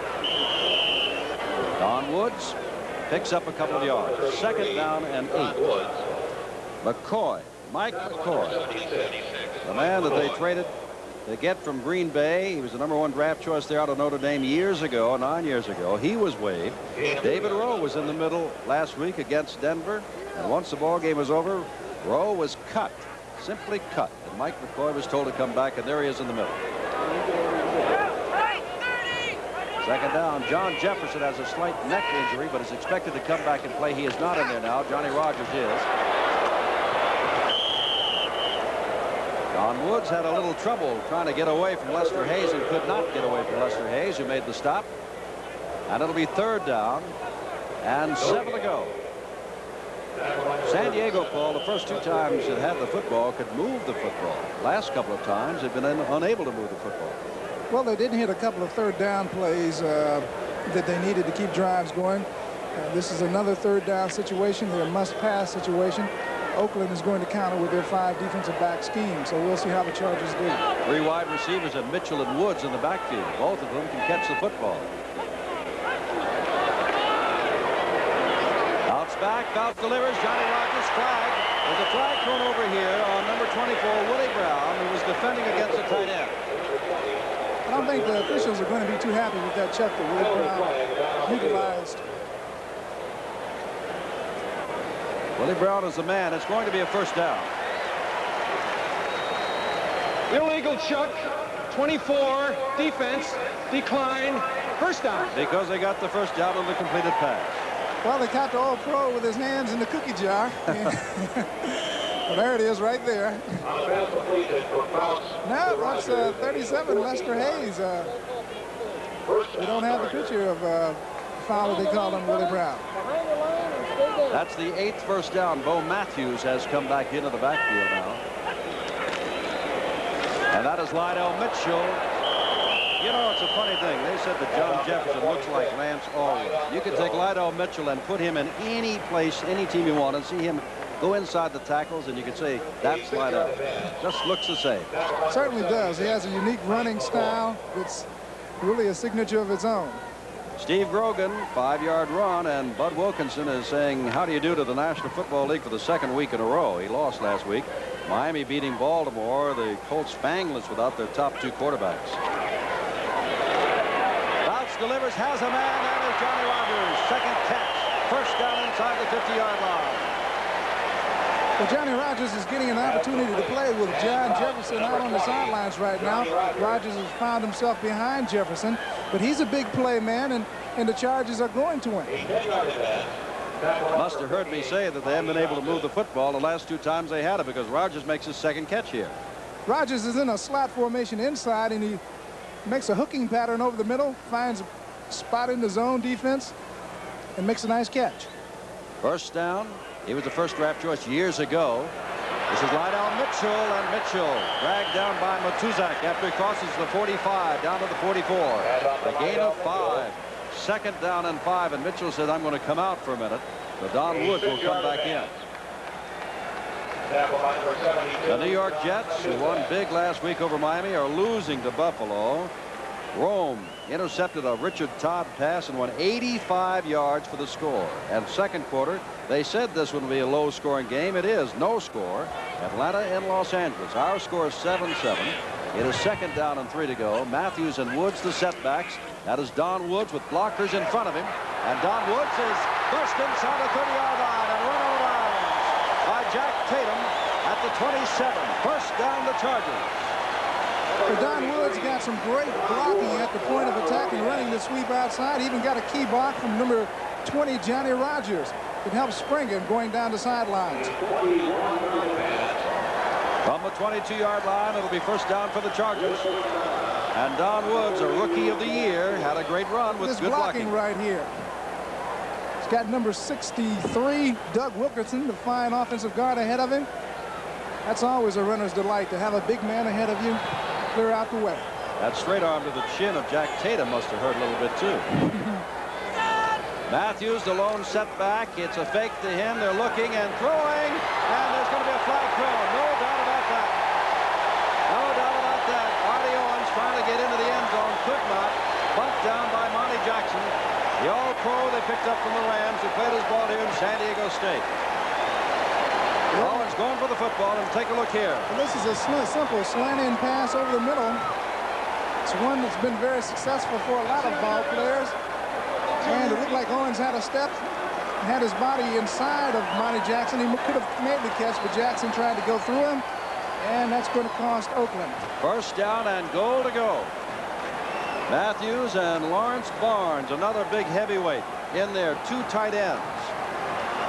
Don Woods picks up a couple of yards. Second down and 8. McCoy, Mike McCoy, the man that they traded to get from Green Bay. He was the #1 draft choice there out of Notre Dame years ago, 9 years ago. He was waived. David Rowe was in the middle last week against Denver, and once the ball game was over, Rowe was cut, simply cut, and Mike McCoy was told to come back, and there he is in the middle. Second down. John Jefferson has a slight neck injury, but is expected to come back and play. He is not in there now. Johnny Rodgers is. Don Woods had a little trouble trying to get away from Lester Hayes and could not get away from Lester Hayes, who made the stop. And it'll be third down and 7 to go. San Diego, Paul, the first 2 times it had the football, could move the football. Last couple of times they've been unable to move the football. Well, they didn't hit a couple of third down plays that they needed to keep drives going. This is another third down situation. They're a must-pass situation. Oakland is going to counter with their 5 defensive back scheme, so we'll see how the Chargers do. 3 wide receivers and Mitchell and Woods in the backfield. Both of them can catch the football. Bounce back, Fouts delivers, Johnny Rodgers flag. There's a flag thrown over here on number 24, Willie Brown, who was defending against the tight end. I don't think the officials are going to be too happy with that check that Willie Brown utilized. Willie Brown is the man. It's going to be a first down. Illegal chuck. 24. Defense. Decline. First down. Because they got the first down on the completed pass. Well, they caught the All-Pro with his hands in the cookie jar. Well, there it is right there. Now that's 37, Lester Hayes. We don't have the picture of foul that they called on Willie Brown. That's the 8th first down. Bo Matthews has come back into the backfield now. And that is Lydell Mitchell. You know, it's a funny thing. They said that John Jefferson looks like Lance Allred. You could take Lydell Mitchell and put him in any place, any team you want, and see him go inside the tackles, and you could say that's Lydell. Just looks the same. Certainly does. He has a unique running style. It's really a signature of its own. Steve Grogan, 5-yard run, and Bud Wilkinson is saying how do you do to the National Football League for the 2nd week in a row. He lost last week. Miami beating Baltimore. The Colts fangless without their top 2 quarterbacks. Fouts delivers, has a man, and is Johnny Rodgers. Second catch. First down inside the 50-yard line. Well, Johnny Rodgers is getting an opportunity to play with John Jefferson out on the sidelines right now. Rodgers has found himself behind Jefferson, but he's a big play man, and the Chargers are going to win. Must have heard me say that they haven't been able to move the football the last 2 times they had it because Rodgers makes his second catch here. Rodgers is in a slot formation inside, and he makes a hooking pattern over the middle, finds a spot in the zone defense, and makes a nice catch. First down. He was the first draft choice years ago. This is Lydell Mitchell, and Mitchell dragged down by Matuzak after he crosses the 45 down to the 44. A gain of 5. Second down and 5, and Mitchell said, I'm going to come out for a minute. So Don Woods will come back in. The New York Jets, who won big last week over Miami, are losing to Buffalo. Rome intercepted a Richard Todd pass and won 85 yards for the score. And second quarter, they said this would be a low-scoring game. It is. No score. Atlanta and Los Angeles. Our score is 7-7. It is second down and 3 to go. Matthews and Woods the setbacks. That is Don Woods with blockers in front of him. And Don Woods is burst inside the 30-yard line and run out of bounds by Jack Tatum at the 27. First down the Chargers. So Don Woods got some great blocking at the point of attack and running the sweep outside. He even got a key block from number 20, Johnny Rodgers. It helps spring him going down the sidelines. From the 22-yard line, it'll be first down for the Chargers. And Don Woods, a rookie of the year, had a great run with this good blocking right here. He's got number 63, Doug Wilkerson, the fine offensive guard ahead of him. That's always a runner's delight, to have a big man ahead of you clear out the way. That straight arm to the chin of Jack Tatum must have hurt a little bit too. Matthews, the lone setback. It's a fake to him. They're looking and throwing, and there's going to be a flag thrown. No doubt about that. No doubt about that. Artie Owens trying to get into the end zone, could not. Bumped down by Monty Jackson, the All-Pro they picked up from the Rams, who played his ball here in San Diego State. Owens going for the football, and take a look here. Well, this is a simple slant-in pass over the middle. It's one that's been very successful for a lot of ball players. And it looked like Owens had a step, had his body inside of Monty Jackson. He could have made the catch, but Jackson tried to go through him, and that's going to cost Oakland. First down and goal to go. Matthews and Lawrence Barnes, another big heavyweight in there, 2 tight ends.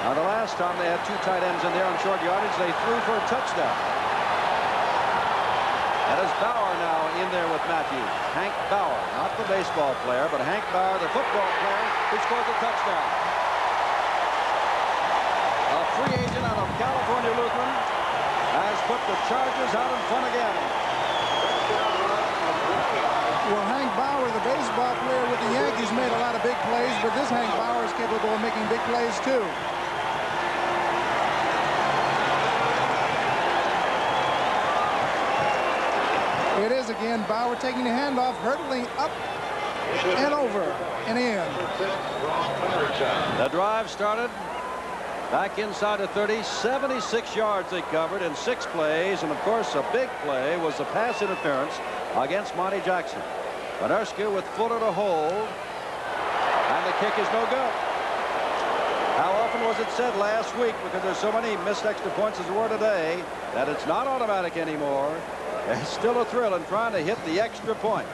Now, the last time they had 2 tight ends in there on short yardage, they threw for a touchdown. That is Bauer now in there with Matthews. Hank Bauer, not the baseball player, but Hank Bauer, the football player, who scored the touchdown. A free agent out of California Lutheran has put the Chargers out in front again. Well, Hank Bauer, the baseball player with the Yankees, made a lot of big plays, but this Hank Bauer is capable of making big plays too. It is again Bauer taking the handoff, hurtling up and over and in. The drive started back inside the 30, 76 yards they covered in 6 plays, and of course a big play was the pass interference against Monty Jackson. Paderski with Fuller to hold, and the kick is no good. How often was it said last week, because there's so many missed extra points as there were today, that it's not automatic anymore. There's still a thrill in trying to hit the extra point.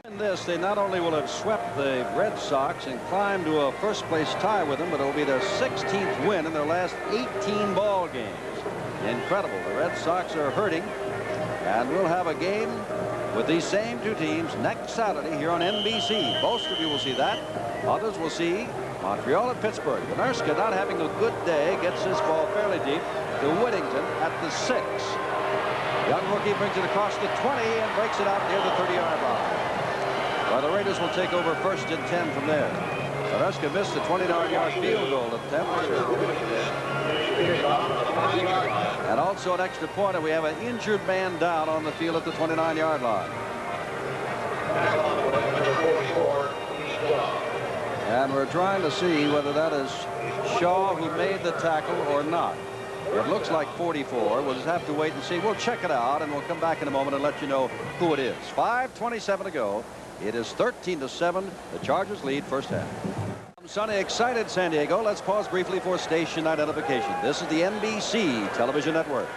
In this, they not only will have swept the Red Sox and climbed to a first-place tie with them, but it will be their 16th win in their last 18 ball games. Incredible. The Red Sox are hurting, and we'll have a game with these same 2 teams next Saturday here on NBC. Most of you will see that. Others will see Montreal at Pittsburgh. Paderski, not having a good day, gets this ball fairly deep to Whittington at the 6. Young rookie brings it across the 20 and breaks it out near the 30-yard line. Well, the Raiders will take over 1st and 10 from there. Paderski missed the 29-yard field goal attempt. And also an extra point, and we have an injured man down on the field at the 29-yard line. And we're trying to see whether that is Shaw who made the tackle or not. It looks like 44. We'll just have to wait and see. We'll check it out, and we'll come back in a moment and let you know who it is. 5:27 to go. It is 13-7. The Chargers lead first half. Sunny, excited San Diego. Let's pause briefly for station identification. This is the NBC television network.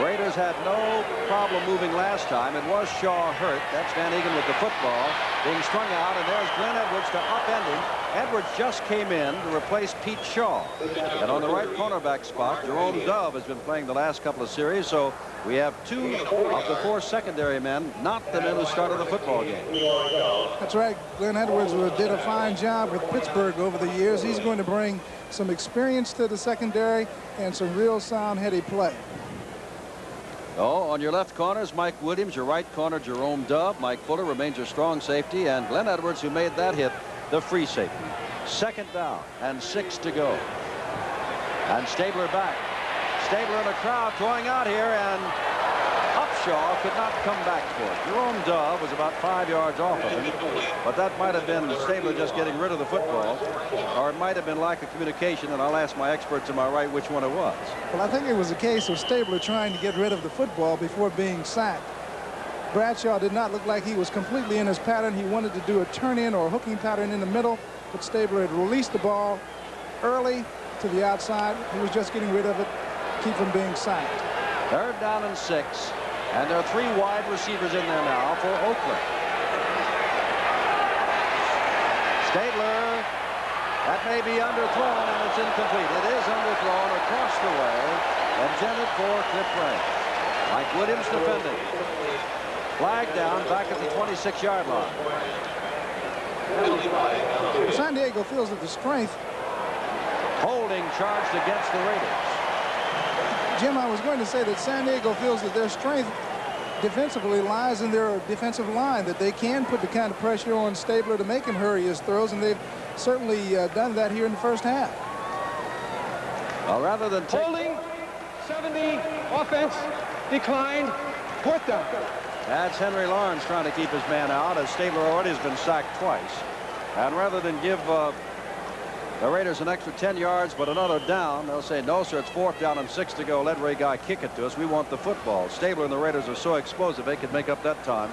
Raiders had no problem moving last time. It was Shaw hurt. That's Van Egan with the football being strung out, and there's Glenn Edwards to upend him. Edwards just came in to replace Pete Shaw. And on the right cornerback spot, Jerome Dove has been playing the last couple of series, so we have 2 of the 4 secondary men, not the men who started the football game. That's right. Glenn Edwards did a fine job with Pittsburgh over the years. He's going to bring some experience to the secondary and some real sound, heady play. Oh, on your left corner is Mike Williams. Your right corner, Jerome Dove. Mike Fuller remains your strong safety, and Glenn Edwards, who made that hit, the free safety. 2nd down and 6 to go. And Stabler back. Stabler in the crowd throwing out here, and Upshaw could not come back for it. Jerome Dove was about 5 yards off of him, but that might have been Stabler just getting rid of the football, or it might have been lack of communication, and I'll ask my experts to my right which one it was. Well, I think it was a case of Stabler trying to get rid of the football before being sacked. Bradshaw did not look like he was completely in his pattern. He wanted to do a turn-in or a hooking pattern in the middle, but Stabler had released the ball early to the outside. He was just getting rid of it, keep from being sacked. 3rd down and 6, and there are 3 wide receivers in there now for Oakland. Stabler, that may be underthrown, and it's incomplete. It is underthrown across the way, intended for Cliff Ray. Mike Williams defending. Flag down back at the 26-yard line. San Diego feels that the strength. Holding charged against the Raiders. Jim, I was going to say that San Diego feels that their strength defensively lies in their defensive line, that they can put the kind of pressure on Stabler to make him hurry his throws, and they've certainly done that here in the first half. Well, rather than holding, 70, offense, declined, fourth down. That's Henry Lawrence trying to keep his man out, as Stabler already has been sacked twice. And rather than give the Raiders an extra 10 yards but another down, they'll say, no, sir, it's fourth down and 6 to go. Let Ray Guy kick it to us. We want the football. Stabler and the Raiders are so explosive they could make up that time.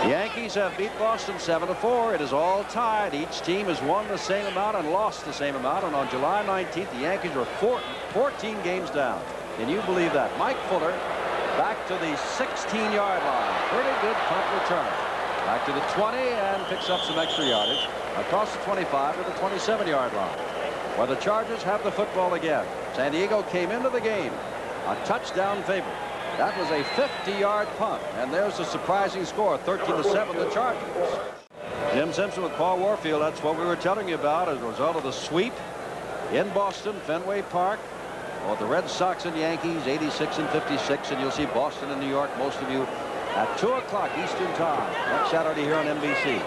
The Yankees have beat Boston 7-4. It is all tied. Each team has won the same amount and lost the same amount. And on July 19th, the Yankees were 14 games down. Can you believe that? Mike Fuller back to the 16-yard line. Pretty good punt return. Back to the 20 and picks up some extra yardage across the 25 to the 27-yard line, where the Chargers have the football again. San Diego came into the game a touchdown favorite. That was a 50-yard punt, and there's a surprising score, 13-7, the Chargers. Jim Simpson with Paul Warfield. That's what we were telling you about as a result of the sweep in Boston, Fenway Park. Well, the Red Sox and Yankees, 86 and 56, and you'll see Boston and New York, most of you, at 2 o'clock Eastern Time next Saturday here on NBC.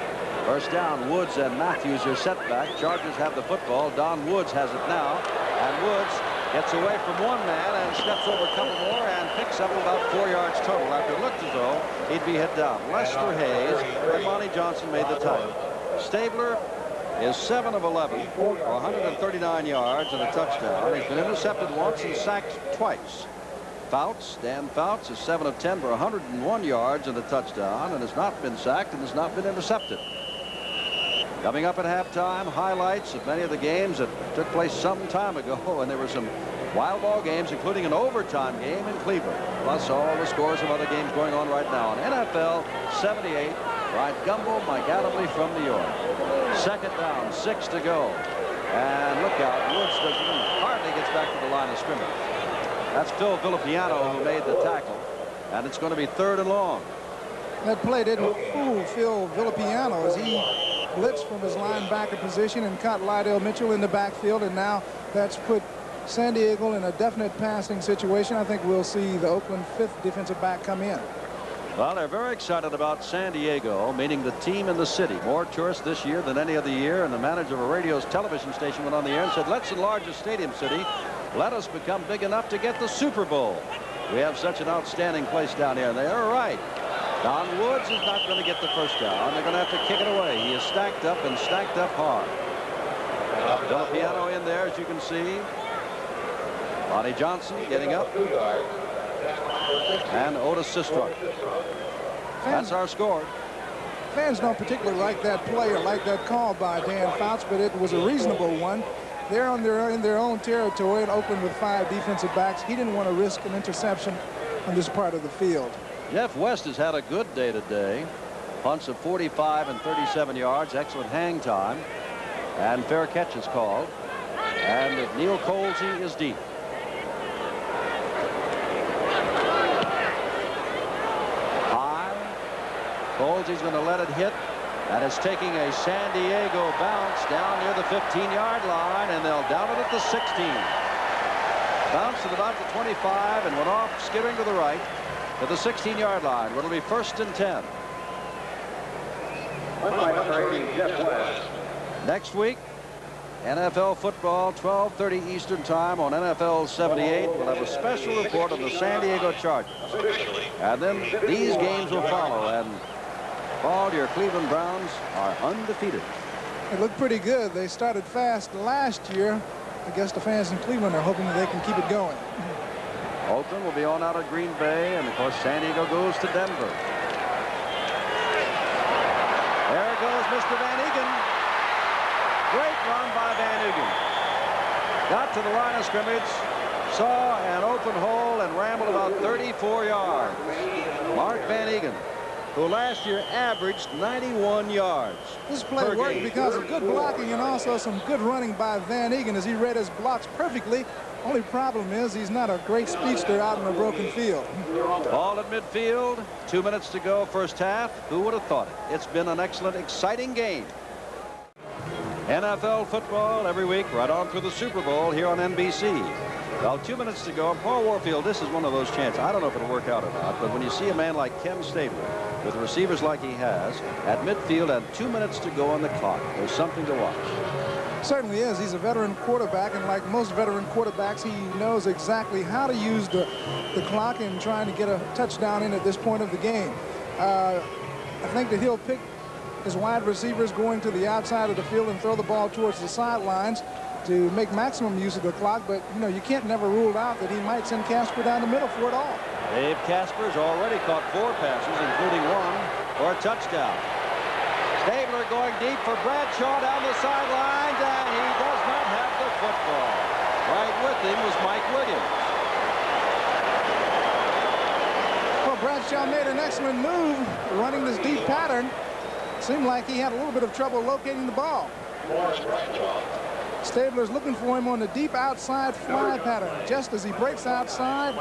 First down, Woods and Matthews are set back. Chargers have the football. Don Woods has it now, and Woods gets away from one man and steps over a couple more and picks up about 4 yards total after it looked as though he'd be hit down. Lester Hayes and Monty Johnson made the tackle. Stabler is 7 of 11 for 139 yards and a touchdown. He's been intercepted once and sacked twice. Dan Fouts is 7 of 10 for 101 yards and a touchdown, and has not been sacked and has not been intercepted. Coming up at halftime, highlights of many of the games that took place some time ago, and there were some wild ball games, including an overtime game in Cleveland, plus all the scores of other games going on right now. On NFL 78, Brian Gumble, Mike Adamley from New York. Second down, 6 to go, and look out, Woods hardly gets back to the line of scrimmage. That's Phil Villapiano who made the tackle, and it's going to be 3rd and long. That play didn't fool Phil Villapiano as he blitzed from his linebacker position and caught Lydell Mitchell in the backfield, and now that's put San Diego in a definite passing situation. I think we'll see the Oakland 5th defensive back come in. Well, they're very excited about San Diego, meaning the team in the city. More tourists this year than any other year, and the manager of a radio's television station went on the air and said, let's enlarge the stadium city. Let us become big enough to get the Super Bowl. We have such an outstanding place down here. And they are right. Don Woods is not going to get the first down. They're going to have to kick it away. He is stacked up and stacked up hard. Villapiano in there, as you can see. Monty Johnson getting up. And Otis Sistrunk. That's our score. Fans don't particularly like that play or like that call by Dan Fouts, but it was a reasonable one. They're in their own territory in Oakland with 5 defensive backs. He didn't want to risk an interception on this part of the field. Jeff West has had a good day today. Punts of 45 and 37 yards. Excellent hang time. And fair catch is called. And Neil Colsey is deep. High. Colsey's going to let it hit. That is taking a San Diego bounce down near the 15-yard line, and they'll down it at the 16. Bounced at about the 25 and went off skidding to the right to the 16-yard line. It'll be 1st and 10. Next week, NFL football, 12:30 Eastern Time on NFL 78. We'll have a special report on the San Diego Chargers. And then these games will follow. And Paul, your Cleveland Browns are undefeated. It looked pretty good. They started fast last year. I guess the fans in Cleveland are hoping that they can keep it going. Oakland will be on out of Green Bay, and of course San Diego goes to Denver. There goes Mr. Van Egan. Great run by Van Egan. Got to the line of scrimmage, saw an open hole, and rambled about 34 yards. Mark Van Egan, who last year averaged 91 yards. This play worked because of good blocking and also some good running by Van Egan as he read his blocks perfectly. Only problem is he's not a great speedster out in a broken field. Ball at midfield. 2 minutes to go first half. Who would have thought it? It's been an excellent, exciting game. NFL football every week right on through the Super Bowl here on NBC. Well, 2 minutes to go. Paul Warfield, this is one of those chances. I don't know if it'll work out or not, but when you see a man like Ken Stabler with receivers like he has at midfield and 2 minutes to go on the clock, there's something to watch. Certainly is. He's a veteran quarterback, and like most veteran quarterbacks, he knows exactly how to use the clock in trying to get a touchdown in at this point of the game. I think that he'll pick his wide receivers going to the outside of the field and throw the ball towards the sidelines to make maximum use of the clock, but you know, you can't never rule out that he might send Casper down the middle for it all. Dave Casper's already caught 4 passes, including 1 for a touchdown. Stabler going deep for Bradshaw down the sidelines, and he does not have the football. Right with him was Mike Williams. Well, Bradshaw made an excellent move running this deep pattern. Seemed like he had a little bit of trouble locating the ball. Stabler's looking for him on the deep outside fly pattern. Just as he breaks outside,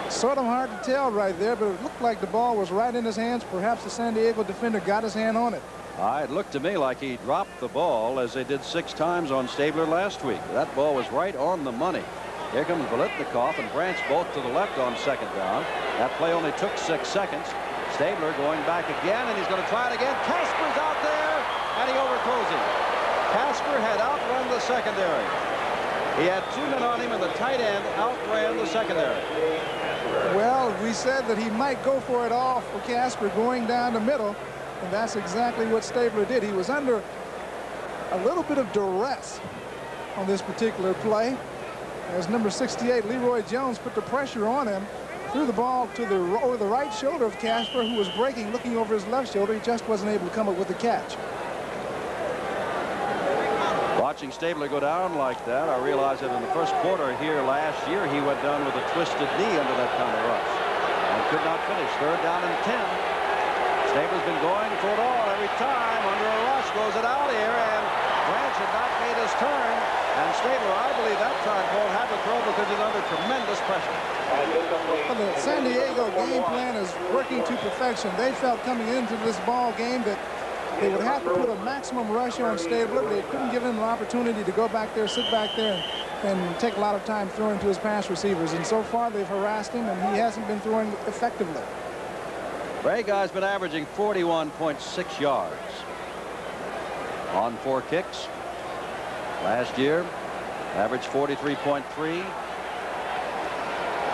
sort of hard to tell right there, but it looked like the ball was right in his hands. Perhaps the San Diego defender got his hand on it. It looked to me like he dropped the ball as they did 6 times on Stabler last week. That ball was right on the money. Here comes Biletnikoff and Branch both to the left on second down. That play only took 6 seconds. Stabler going back again, and he's going to try it again. Casper's out there, and he overthrows him. Casper had outrun the secondary. He had 2 men on him, and the tight end outran the secondary. Well, we said that he might go for it all for Casper going down the middle, and that's exactly what Stabler did. He was under a little bit of duress on this particular play as number 68, Leroy Jones, put the pressure on him, threw the ball to over the right shoulder of Casper, who was breaking, looking over his left shoulder. He just wasn't able to come up with the catch. Watching Stabler go down like that, I realized that in the first quarter here last year, he went down with a twisted knee under that kind of rush and could not finish. 3rd down and 10. Stabler's been going for it all every time. Under a rush, goes it out here, and Branch had not made his turn. And Stabler, I believe that time, Paul, had to throw because he's under tremendous pressure. Well, the San Diego game plan is working to perfection. They felt coming into this ball game that they would have to put a maximum rush on Stabler. They couldn't give him an opportunity to go back there, sit back there, and take a lot of time throwing to his pass receivers. And so far, they've harassed him, and he hasn't been throwing effectively. Ray Guy's been averaging 41.6 yards on 4 kicks. Last year, averaged 43.3.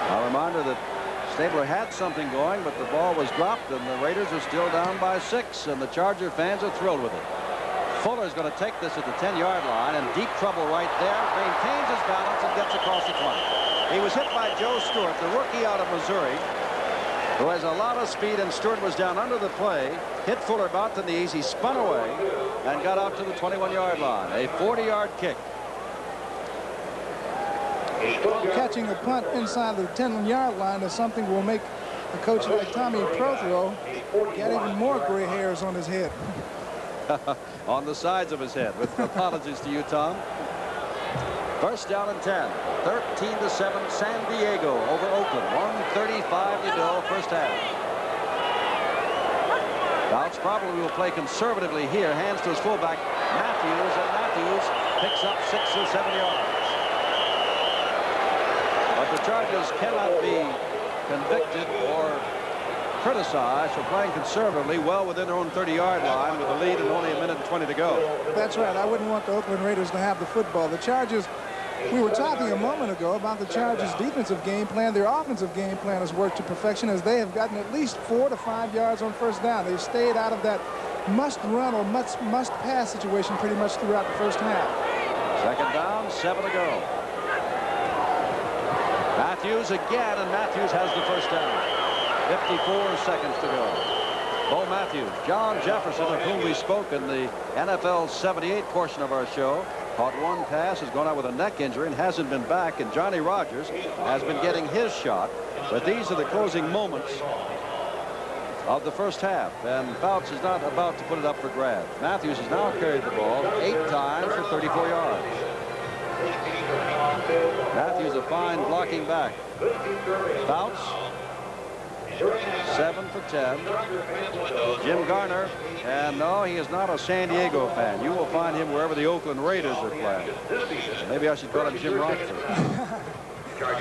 A reminder that Stabler had something going, but the ball was dropped, and the Raiders are still down by 6, and the Charger fans are thrilled with it. Fuller's going to take this at the 10-yard line, and deep trouble right there. Maintains his balance and gets across the 20. He was hit by Joe Stewart, the rookie out of Missouri, who has a lot of speed, and Stewart was down under the play, hit Fuller about the knees. He spun away and got out to the 21-yard line. A 40-yard kick. Catching a punt inside the 10-yard line is something will make a coach like Tommy Prothero get even more gray hairs on his head. On the sides of his head, with apologies to you, Tom. 1st down and 10. 13-7 San Diego over Oakland. 1:35 to go first half. Fouts probably will play conservatively here. Hands to his fullback Matthews, and Matthews picks up 6 or 7 yards. But the Chargers cannot be convicted or criticized for playing conservatively well within their own 30-yard line with a lead and only 1:20 to go. That's right. I wouldn't want the Oakland Raiders to have the football. The Chargers, we were talking a moment ago about the Chargers' defensive game plan. Their offensive game plan has worked to perfection as they have gotten at least 4 to 5 yards on first down. They've stayed out of that must-run or must-pass situation pretty much throughout the first half. 2nd down, 7 to go. Matthews again, and Matthews has the first down. 54 seconds to go. Bo Matthews, John Jefferson, of whom we spoke in the NFL 78 portion of our show, caught 1 pass, has gone out with a neck injury and hasn't been back, and Johnny Rodgers has been getting his shot. But these are the closing moments of the first half, and Fouts is not about to put it up for grabs. Matthews has now carried the ball 8 times for 34 yards. Matthews a fine blocking back. Fouts 7 for 10. Jim Garner, and no, he is not a San Diego fan. You will find him wherever the Oakland Raiders are playing. Maybe I should call him Jim Rockford.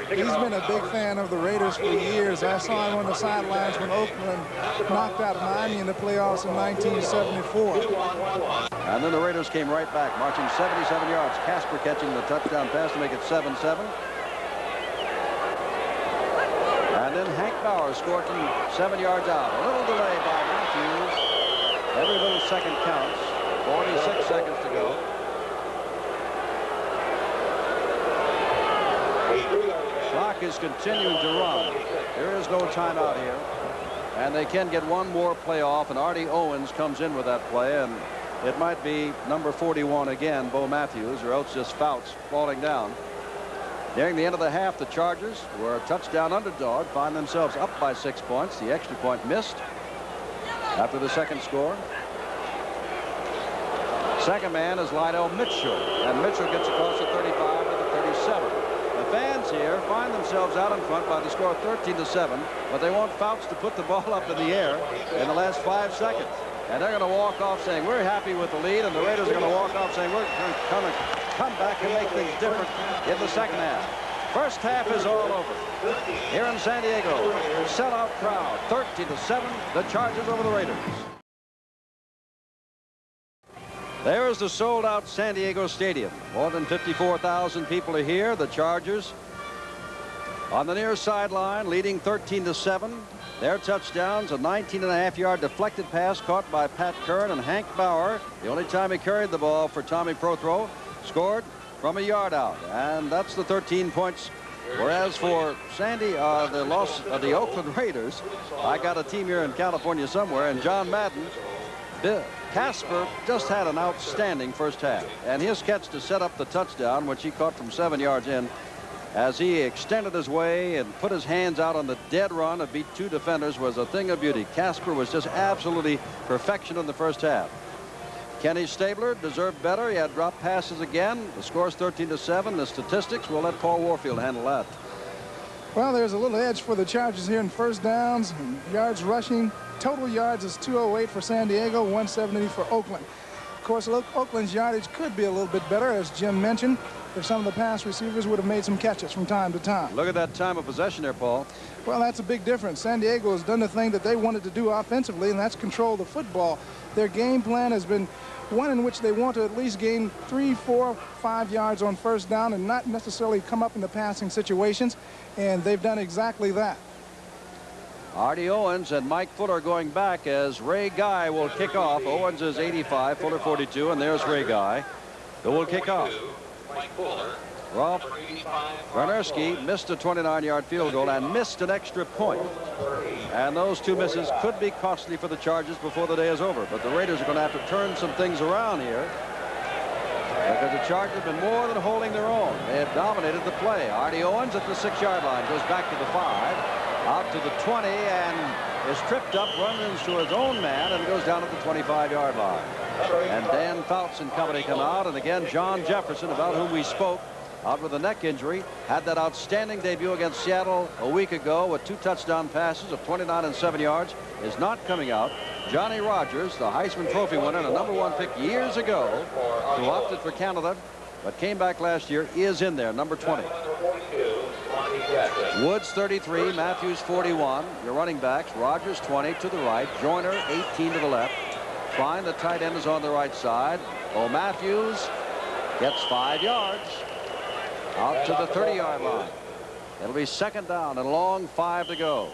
He's been a big fan of the Raiders for years. I saw him on the sidelines when Oakland knocked out Miami in the playoffs in 1974. And then the Raiders came right back, marching 77 yards. Casper catching the touchdown pass to make it 7-7. And then Hank Bauer scored from 7 yards out. A little delay by Matthews. Every little second counts. 46 seconds to go. Clock is continuing to run. There is no timeout here. And they can get one more play off, and Artie Owens comes in with that play, and it might be number 41 again, Bo Matthews, or else just Fouts falling down. Nearing the end of the half, the Chargers, who are a touchdown underdog, find themselves up by 6 points. The extra point missed after the second score. Second man is Lionel Mitchell, and Mitchell gets across the 35 to the 37. The fans here find themselves out in front by the score of 13-7, but they want Fouts to put the ball up in the air in the last 5 seconds. And they're going to walk off saying, we're happy with the lead, and the Raiders are going to walk off saying, we're going to come back and make things different in the second half. First half is all over. Here in San Diego, sellout crowd, 13-7, the Chargers over the Raiders. There is the sold-out San Diego Stadium. More than 54,000 people are here. The Chargers on the near sideline, leading 13-7. Their touchdowns, a 19.5-yard deflected pass caught by Pat Kern, and Hank Bauer, the only time he carried the ball for Tommy Prothro, scored from a yard out. And that's the 13 points. Whereas for the loss of the Oakland Raiders, I got a team here in California somewhere, and John Madden, Casper just had an outstanding first half, and his catch to set up the touchdown, which he caught from 7 yards in, as he extended his way and put his hands out on the dead run and beat 2 defenders, was a thing of beauty. Casper was just absolutely perfection in the first half. Kenny Stabler deserved better. He had dropped passes again. The score is 13-7. The statistics, we'll let Paul Warfield handle that. Well, there's a little edge for the Chargers here in first downs and yards rushing. Total yards is 208 for San Diego, 170 for Oakland. Of course, Oakland's yardage could be a little bit better, as Jim mentioned, if some of the pass receivers would have made some catches from time to time. Look at that time of possession there, Paul. Well, that's a big difference. San Diego has done the thing that they wanted to do offensively, and that's control the football. Their game plan has been one in which they want to at least gain 3, 4, 5 yards on first down and not necessarily come up in the passing situations, and they've done exactly that. Artie Owens and Mike Fuller going back as Ray Guy will kick off. Owens is 85, Fuller 42, and there's Ray Guy who will kick off. Ralph Garnerski missed a 29-yard field goal and missed an extra point. And those 2 misses could be costly for the Chargers before the day is over. But the Raiders are going to have to turn some things around here, because the Chargers have been more than holding their own. They have dominated the play. Artie Owens at the 6-yard line goes back to the 5, out to the 20, and is tripped up, runs into his own man, and goes down at the 25-yard line. And Dan Fouts and company come out, and again John Jefferson, about whom we spoke, out with a neck injury, had that outstanding debut against Seattle a week ago with 2 touchdown passes of 29 and 7 yards, is not coming out. Johnny Rodgers, the Heisman Trophy winner and a #1 pick years ago, who opted for Canada but came back last year, is in there, number 20. Woods 33, Matthews 41. Your running backs, Rodgers 20 to the right, Joyner 18 to the left. Fine, the tight end is on the right side. Oh, Matthews gets 5 yards out to the 30-yard line. It'll be second down and a long 5 to go.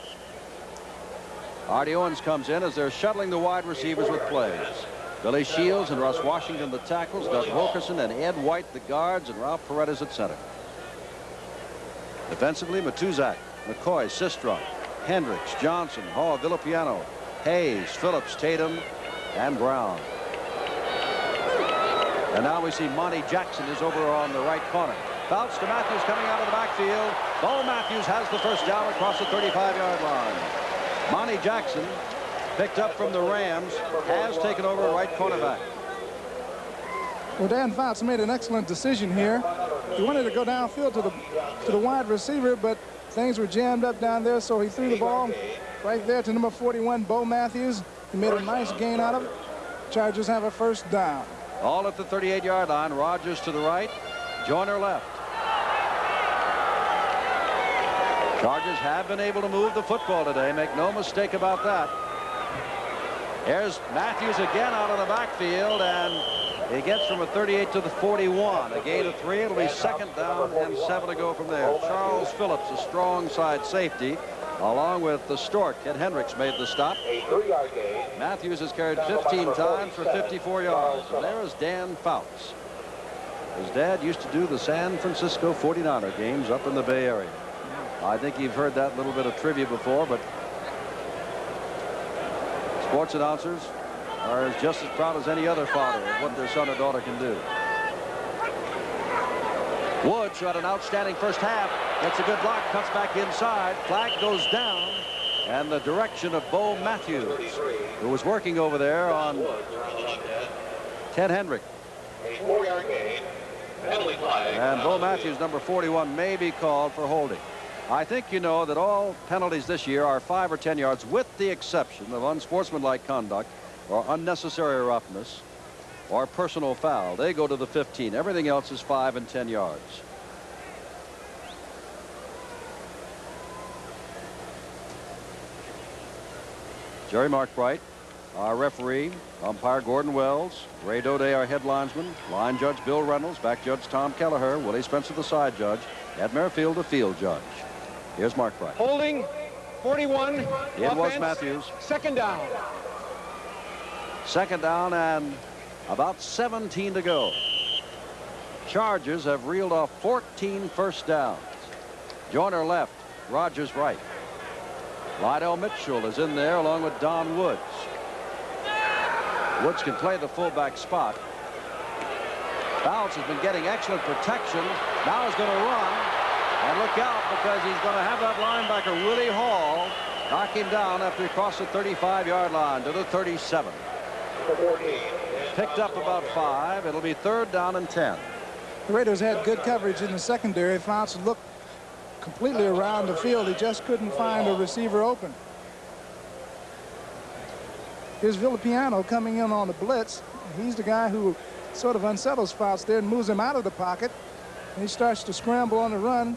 Artie Owens comes in as they're shuttling the wide receivers with plays. Billy Shields and Russ Washington the tackles, Doug Wilkerson and Ed White the guards, and Ralph Paredes at center. Defensively, Matuzak, McCoy, Sistrunk, Hendricks, Johnson, Hall, Villapiano, Hayes, Phillips, Tatum, and Brown. And now we see Monty Jackson is over on the right corner. Fouts to Matthews coming out of the backfield. Bo Matthews has the first down across the 35-yard line. Monty Jackson picked up from the Rams, has taken over at right cornerback. Well, Dan Fouts made an excellent decision here. He wanted to go downfield to the wide receiver, but things were jammed up down there, so he threw the ball right there to number 41, Bo Matthews. He made a nice gain out of it. Chargers have a first down. All at the 38-yard line. Rogers to the right, Joyner left. Chargers have been able to move the football today. Make no mistake about that. There's Matthews again out of the backfield, and he gets from a 38 to the 41. A gain of 3. It'll be second down and 7 to go from there. Charles Phillips, a strong side safety, along with the Stork. Ed Hendricks made the stop. Matthews has carried 15 times for 54 yards. And there is Dan Fouts. His dad used to do the San Francisco 49er games up in the Bay Area. I think you've heard that little bit of trivia before, but sports announcers are just as proud as any other father of what their son or daughter can do. Woods, who had an outstanding first half, gets a good block, cuts back inside. Flag goes down, and the direction of Bo Matthews, who was working over there on Ted Hendrick. A 4-yard gain. Penalty flag. And Bo Matthews, number 41, may be called for holding. I think you know that all penalties this year are 5 or 10 yards, with the exception of unsportsmanlike conduct or unnecessary roughness or personal foul. They go to the 15. Everything else is 5 and 10 yards. Jerry Markbright, our referee. Umpire Gordon Wells. Ray Doday, our head linesman. Line judge Bill Reynolds. Back judge Tom Kelleher. Willie Spencer, the side judge. Ed Merrifield, the field judge. Here's Markbright. Holding 41. It offense, was Matthews. Second down. Second down and about 17 to go. Chargers have reeled off 14 first downs. Joyner left. Rogers right. Lydell Mitchell is in there along with Don Woods. Woods can play the fullback spot. Fouts has been getting excellent protection. Now he's going to run. And look out, because he's going to have that linebacker, Willie Hall, knock him down after he crossed the 35-yard line to the 37. Picked up about 5. It'll be third down and 10. The Raiders had good coverage in the secondary. Fouts looked completely around the field. He just couldn't find a receiver open. Here's Villapiano coming in on the blitz. He's the guy who sort of unsettles Fouts there and moves him out of the pocket. And he starts to scramble on the run.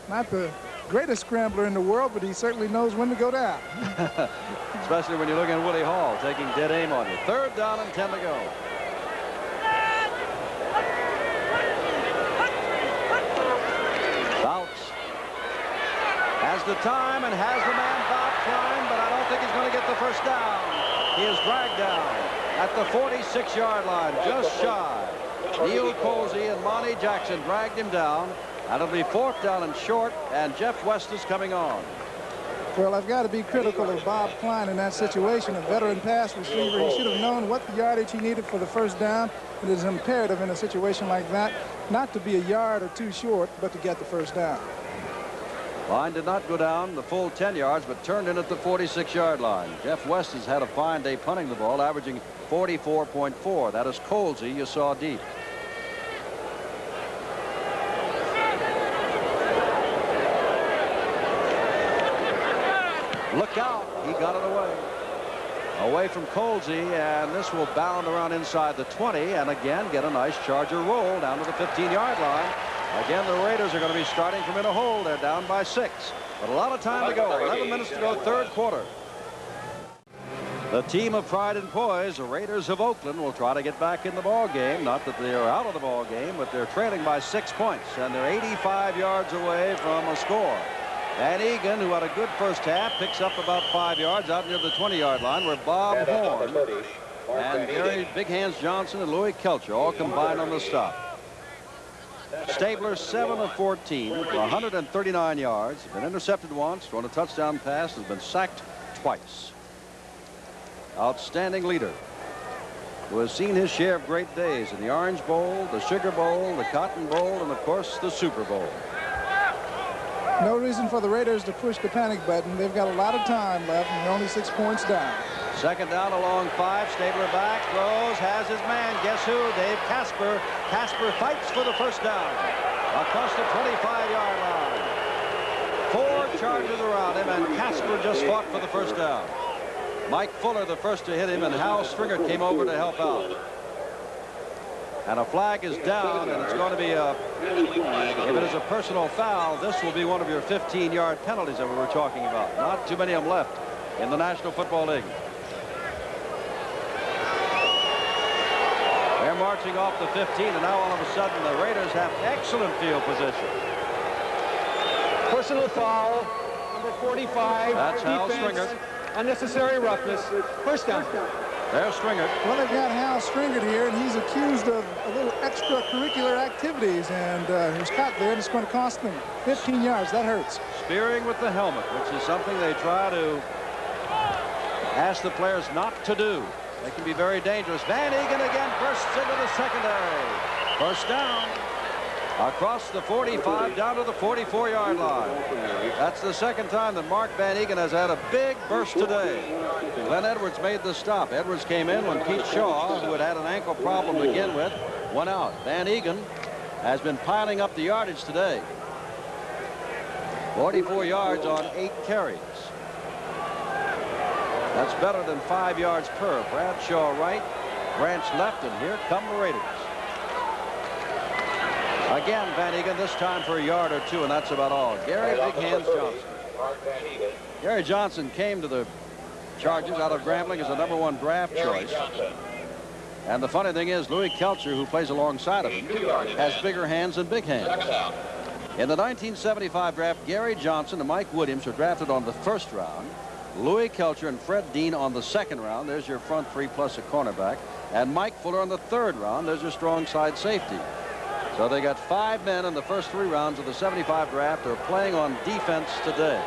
Not the greatest scrambler in the world, but he certainly knows when to go down. Especially when you're looking at Willie Hall taking dead aim on you. Third down and 10 to go. Fouts has the time and has the man Bob Klein, but I don't think he's going to get the first down. He is dragged down at the 46-yard line, just shy. Neil Colsey and Monty Jackson dragged him down, and it'll be fourth down and short, and Jeff West is coming on. Well, I've got to be critical of Bob Klein in that situation. A veteran pass receiver, he should have known what the yardage he needed for the first down. It is imperative in a situation like that not to be a yard or 2 short, but to get the first down. Line did not go down the full 10 yards, but turned in at the 46-yard line. Jeff West has had a fine day punting the ball, averaging 44.4. That is Colsey you saw deep. Look out. He got it away. Away from Colsey, and this will bound around inside the 20 and again get a nice Charger roll down to the 15-yard line. Again, the Raiders are going to be starting from in a hole. They're down by 6. But a lot of time to go. 11 minutes to go, third quarter. The team of pride and poise, the Raiders of Oakland, will try to get back in the ball game. Not that they're out of the ball game, but they're trailing by 6 points, and they're 85 yards away from a score. Van Egan, who had a good first half, picks up about 5 yards out near the 20-yard line, where Bob Horn and Gary Big Hands Johnson and Louis Kelcher all combined on the stop. Stabler 7 of 14 for 139 yards. Been intercepted once, thrown a touchdown pass, has been sacked twice. Outstanding leader who has seen his share of great days in the Orange Bowl, the Sugar Bowl, the Cotton Bowl, and of course the Super Bowl. No reason for the Raiders to push the panic button. They've got a lot of time left, and they're only 6 points down. Second down along 5. Stabler back, throws, has his man. Guess who? Dave Casper. Casper fights for the first down across the 25-yard line. 4 charges around him, and Casper just fought for the first down. Mike Fuller the first to hit him, and Hal Stringer came over to help out. And a flag is down, and it's going to be if it is a personal foul, this will be one of your 15-yard penalties that we were talking about. Not too many of them left in the National Football League. They're marching off the 15, and now all of a sudden the Raiders have excellent field position. Personal foul, number 45. That's Hal Stringer. Unnecessary roughness. First down. There's Stringer. Well, they've got Hal Stringer here, and he's accused of a little extracurricular activities, and he was caught there, and it's going to cost them 15 yards. That hurts. Spearing with the helmet, which is something they try to ask the players not to do. They can be very dangerous. Van Egan again bursts into the secondary. First down. Across the 45 down to the 44-yard line. That's the second time that Mark Van Egan has had a big burst today. Glenn Edwards made the stop. Edwards came in when Pete Shaw, who had had an ankle problem to begin with, went out. Van Egan has been piling up the yardage today. 44 yards on 8 carries. That's better than 5 yards per. Bradshaw right, Branch left, and here come the Raiders. Again, Van Egan, this time for a yard or 2, and that's about all. Gary Big Hands Johnson. Gary Johnson came to the Chargers out of Grambling as a #1 draft choice. And the funny thing is, Louis Kelcher, who plays alongside of him, has bigger hands than Big Hands. In the 1975 draft, Gary Johnson and Mike Williams were drafted on the first round. Louis Kelcher and Fred Dean on the second round. There's your front 3 plus a cornerback. And Mike Fuller on the third round. There's your strong side safety. So they got 5 men in the first 3 rounds of the 75 draft who are playing on defense today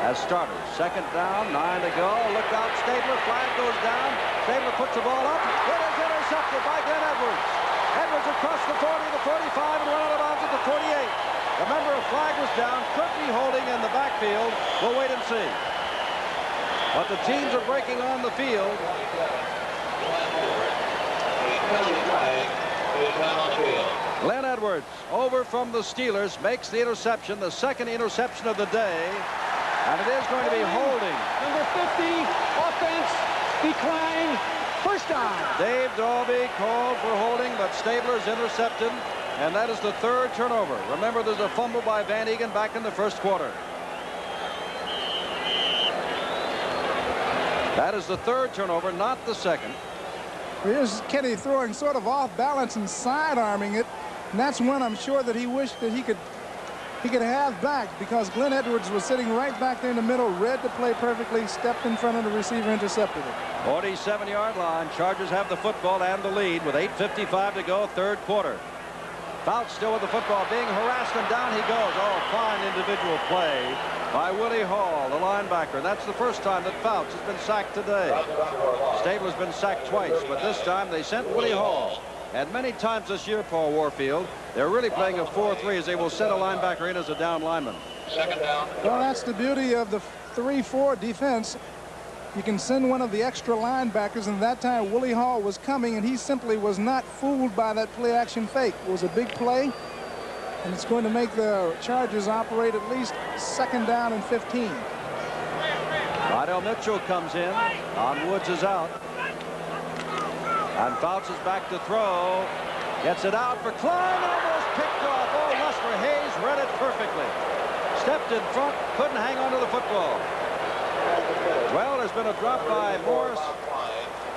as starters. Second down, 9 to go. Look out, Stabler. Flag goes down. Stabler puts the ball up. It is intercepted by Glenn Edwards. Edwards across the 40, the 45, and run out of bounds at the 48. Remember, a flag was down. Could be holding in the backfield. We'll wait and see. But the teams are breaking on the field. Glenn Edwards over from the Steelers makes the interception, the second interception of the day, and it is going to be holding. Number 50, offense, decline, first down. Dave Dalby called for holding, but Stabler's intercepted, and that is the 3rd turnover. Remember, there's a fumble by Van Egan back in the first quarter. That is the 3rd turnover, not the 2nd. Here's Kenny throwing sort of off balance and side-arming it. And that's one I'm sure that he wished that he could have back, because Glenn Edwards was sitting right back there in the middle, read to play perfectly, stepped in front of the receiver, intercepted it. 47-yard line. Chargers have the football and the lead with 8:55 to go, 3rd quarter. Fouts still with the football, being harassed, and down he goes. Oh, fine individual play by Willie Hall, the linebacker. That's the first time that Fouts has been sacked today. Stabler's been sacked twice, but this time they sent Willie Hall. And many times this year, Paul Warfield, they're really playing a 4-3 as they will set a linebacker in as a down lineman. Second down. Well, that's the beauty of the 3-4 defense. You can send one of the extra linebackers, and that time Willie Hall was coming, and he simply was not fooled by that play-action fake. It was a big play, and it's going to make the Chargers operate at least 2nd down and 15. Rydell Mitchell comes in. On Woods is out. And Fouts is back to throw. Gets it out for Klein. Almost picked off. Oh, Lester Hayes read it perfectly. Stepped in front. Couldn't hang on to the football. Well, there's been a drop by Morris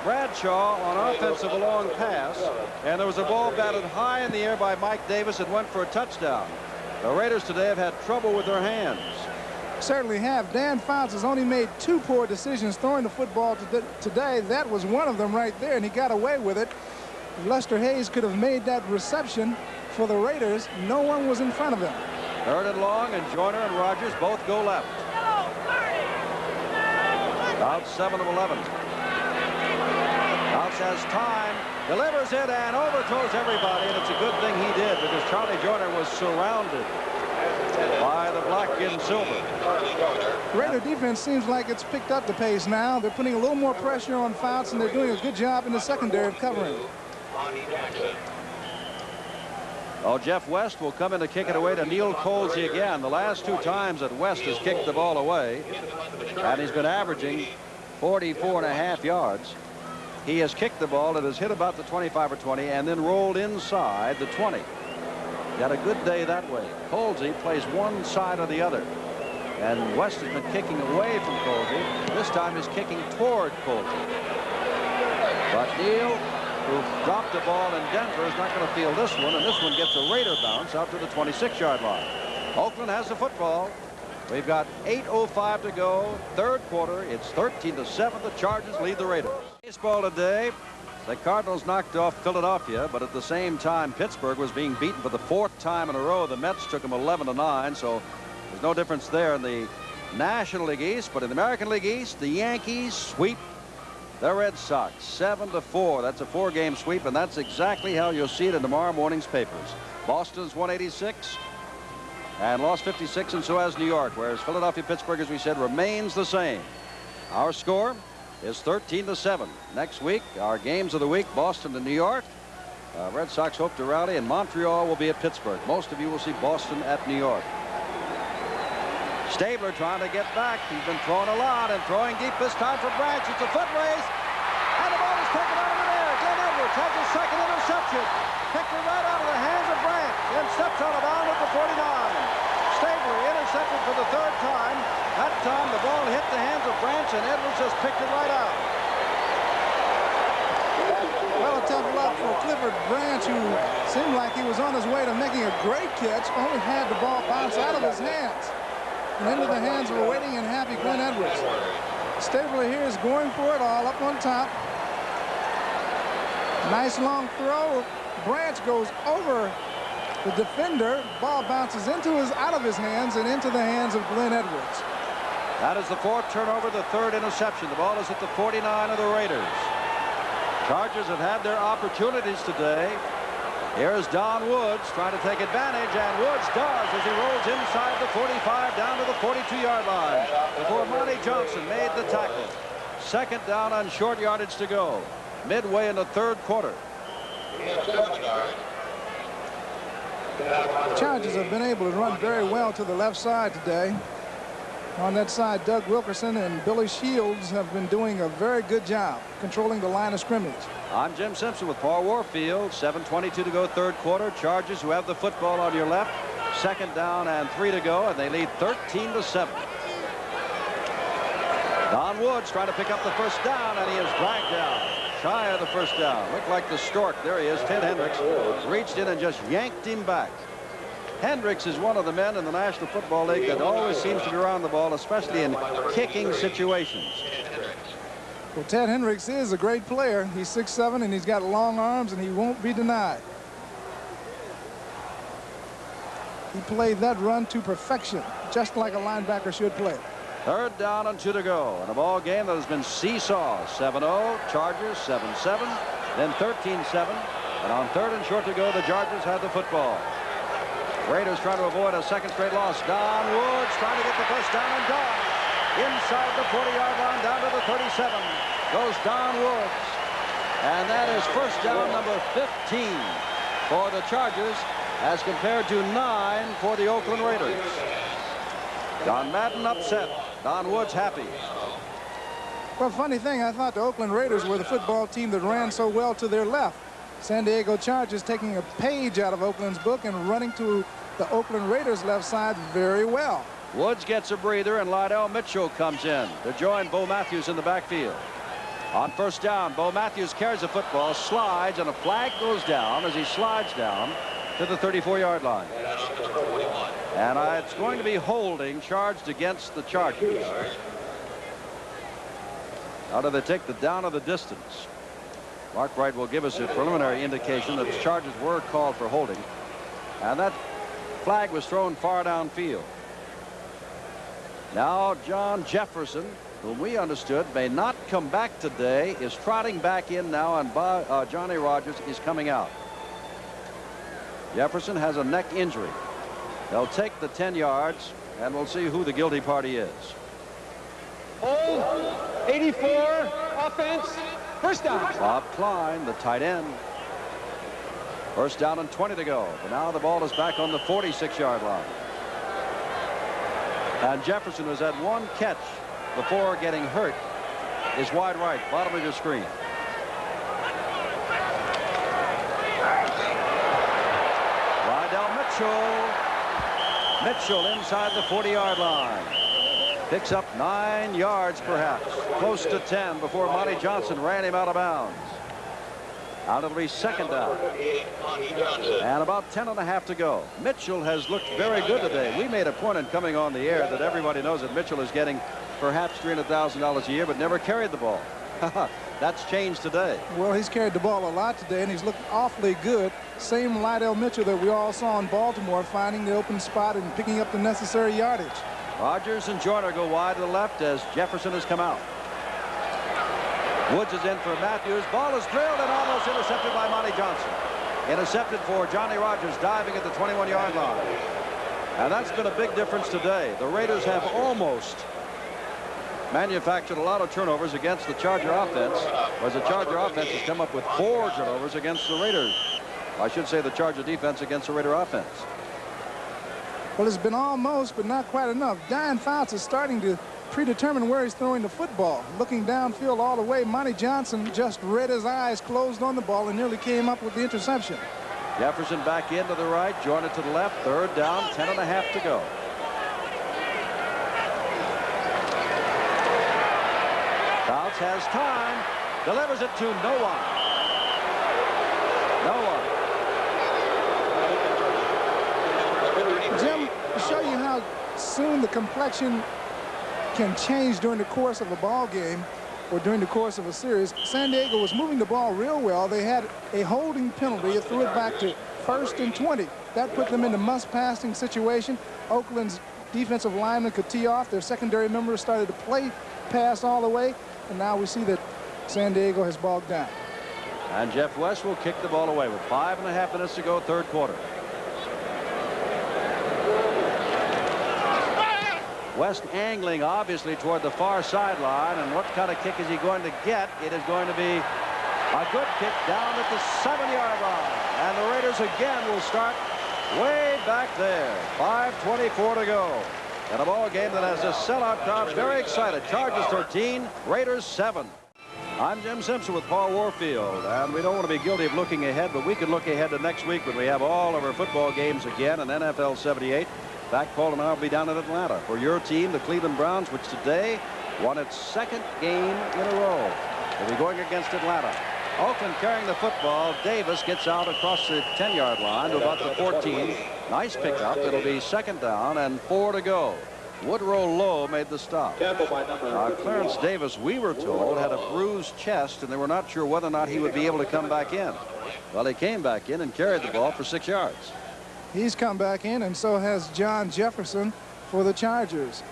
Bradshaw on offensive a long pass. And there was a ball batted high in the air by Mike Davis and went for a touchdown. The Raiders today have had trouble with their hands. Certainly have. Dan Fouts has only made 2 poor decisions throwing the football today. That was one of them right there, and he got away with it. Lester Hayes could have made that reception for the Raiders. No one was in front of him. 3rd and long, and Joyner and Rogers both go left. Fouts 7 of 11. Fouts has time, delivers it, and overthrows everybody, and it's a good thing he did, because Charlie Joyner was surrounded. by the black and silver. Raider defense seems like it's picked up the pace now. They're putting a little more pressure on Fouts, and they're doing a good job in the secondary of covering. Oh, Jeff West will come in to kick it away to Neil Colsey again. The last 2 times that West has kicked the ball away, and he's been averaging 44.5 yards. He has kicked the ball that has hit about the 25 or 20 and then rolled inside the 20. He had a good day that way. Colsey plays one side or the other. And West has been kicking away from Colsey. This time he's kicking toward Colsey. But Neil, who dropped the ball in Denver, is not going to field this one, and this one gets a Raider bounce out to the 26-yard line. Oakland has the football. We've got 8:05 to go, third quarter. It's 13-7. The Chargers lead the Raiders. Baseball today. The Cardinals knocked off Philadelphia, but at the same time, Pittsburgh was being beaten for the 4th time in a row. The Mets took them 11-9, so there's no difference there in the National League East. But in the American League East, the Yankees sweep the Red Sox 7-4. That's a 4-game sweep, and that's exactly how you'll see it in tomorrow morning's papers. Boston's 186 and lost 56, and so has New York, whereas Philadelphia-Pittsburgh, as we said, remains the same. Our score is 13-7. Next week, our games of the week, Boston and New York. Red Sox hope to rally, and Montreal will be at Pittsburgh. Most of you will see Boston at New York. Stabler trying to get back. He's been throwing a lot and throwing deep this time for Branch. It's a foot race, and the ball is taken out of midair. Glenn Edwards has his second interception. Picked it right out of the hands of Branch, then steps out of bounds at the 49. Stabler intercepted for the 3rd time. That time the ball hit the hands of Branch, and Edwards just picked it right out. Well, a tough luck for Clifford Branch, who seemed like he was on his way to making a great catch, only had the ball bounce out of his hands and into the hands of a waiting and happy Glenn Edwards. Stabler here is going for it all up on top. Nice long throw. Branch goes over the defender. Ball bounces out of his hands and into the hands of Glenn Edwards. That is the 4th turnover, the 3rd interception. The ball is at the 49 of the Raiders. Chargers have had their opportunities today. Here's Don Woods trying to take advantage, and Woods does as he rolls inside the 45 down to the 42-yard line before Monty Johnson made the tackle. 2nd down on short yardage to go, midway in the 3rd quarter. The Chargers have been able to run very well to the left side today. On that side, Doug Wilkerson and Billy Shields have been doing a very good job controlling the line of scrimmage. I'm Jim Simpson with Paul Warfield. 7:22 to go, 3rd quarter. Chargers, who have the football on your left. 2nd down and 3 to go, and they lead 13-7. Don Woods trying to pick up the 1st down, and he is dragged down shy of the 1st down. Looked like the stork. There he is. Ted Hendricks reached in and just yanked him back. Hendricks is one of the men in the National Football League that always seems to be around the ball, especially in kicking situations. Well, Ted Hendricks is a great player. He's 6'7", and he's got long arms, and he won't be denied. He played that run to perfection, just like a linebacker should play. 3rd down and 2 to go in a ball game that has been seesaw. 7-0, Chargers 7-7, then 13-7, and on 3rd and short to go, the Chargers had the football. Raiders trying to avoid a 2nd straight loss. Don Woods trying to get the 1st down and done. Inside the 40-yard line down to the 37 goes Don Woods. And that is 1st down number 15 for the Chargers as compared to 9 for the Oakland Raiders. Don Madden upset. Don Woods happy. Well, funny thing, I thought the Oakland Raiders were the football team that ran so well to their left. San Diego Chargers taking a page out of Oakland's book and running to the Oakland Raiders left side very well. Woods gets a breather, and Lydell Mitchell comes in to join Bo Matthews in the backfield. On 1st down, Bo Matthews carries the football, slides, and a flag goes down as he slides down to the 34-yard line. And it's going to be holding charged against the Chargers. How do they take the down of the distance? Mark Wright will give us a preliminary indication that the Chargers were called for holding. And that flag was thrown far downfield. Now John Jefferson, whom we understood may not come back today, is trotting back in now, and Johnny Rodgers is coming out. Jefferson has a neck injury. They'll take the 10 yards, and we'll see who the guilty party is. Hold, 84, offense, first down. Bob Klein, the tight end. First down and 20 to go. But now the ball is back on the 46-yard line. And Jefferson has had one catch before getting hurt. Is wide right, bottom of your screen. Mitchell inside the 40-yard line. Picks up 9 yards perhaps. Close to 10 before Monty Johnson ran him out of bounds. Out it'll be second down. And about 10.5 to go. Mitchell has looked very good today. We made a point in coming on the air that everybody knows that Mitchell is getting perhaps $300,000 a year, but never carried the ball. That's changed today. Well, he's carried the ball a lot today, and he's looked awfully good. Same Lydell Mitchell that we all saw in Baltimore, finding the open spot and picking up the necessary yardage. Rodgers and Joyner go wide to the left as Jefferson has come out. Woods is in for Matthews. Ball is drilled and almost intercepted by Monty Johnson. Intercepted for Johnny Rodgers, diving at the 21-yard line. And that's been a big difference today. The Raiders have almost manufactured a lot of turnovers against the Charger offense, whereas the Charger offense has come up with 4 turnovers against the Raiders. I should say the Charger defense against the Raider offense. Well, it's been almost, but not quite enough. Diane Fouts is starting to predetermine where he's throwing the football. Looking downfield all the way, Monty Johnson just read his eyes closed on the ball and nearly came up with the interception. Jefferson back into the right, Joyner to the left, third down, 10.5 to go. Fouts has time, delivers it to no one. No one. Jim, to show you how soon the complexion can change during the course of a ball game or during the course of a series, San Diego was moving the ball real well. They had a holding penalty. It threw it back to 1st and 20. That put them in a must-passing situation. Oakland's defensive linemen could tee off. Their secondary members started to play pass all the way. And now we see that San Diego has bogged down. And Jeff West will kick the ball away with 5.5 minutes to go, third quarter. West angling obviously toward the far sideline, and what kind of kick is he going to get? It is going to be a good kick down at the 7-yard line, and the Raiders again will start way back there. 5:24 to go in a ball game that has a sellout crowd very excited. Chargers 13, Raiders 7. I'm Jim Simpson with Paul Warfield, and we don't want to be guilty of looking ahead, but we can look ahead to next week when we have all of our football games again in NFL 78. In fact, Paul and I will be down in Atlanta for your team, the Cleveland Browns, which today won its 2nd game in a row. They'll be going against Atlanta. Oakland carrying the football. Davis gets out across the 10-yard line to about the 14. Nice pickup. It'll be 2nd down and 4 to go. Woodrow Lowe made the stop. Clarence Davis, we were told, had a bruised chest, and they were not sure whether or not he would be able to come back in. Well, he came back in and carried the ball for 6 yards. He's come back in, and so has John Jefferson for the Chargers.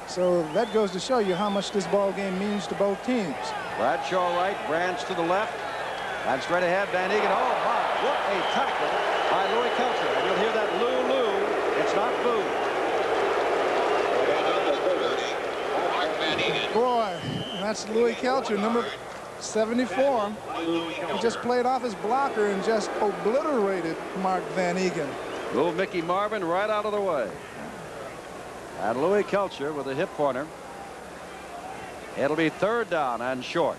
So that goes to show you how much this ball game means to both teams. Bradshaw right, Branch to the left, and straight ahead, Van Egan. Oh, my, what a tackle by Louis Kelcher. And you'll hear that Lou. It's not boo. Boy, that's Louis Kelcher, number 74. He just played off his blocker and just obliterated Mark Van Egan. Little Mickey Marvin right out of the way. And Louis Kelcher with a hip pointer. It'll be 3rd down and short.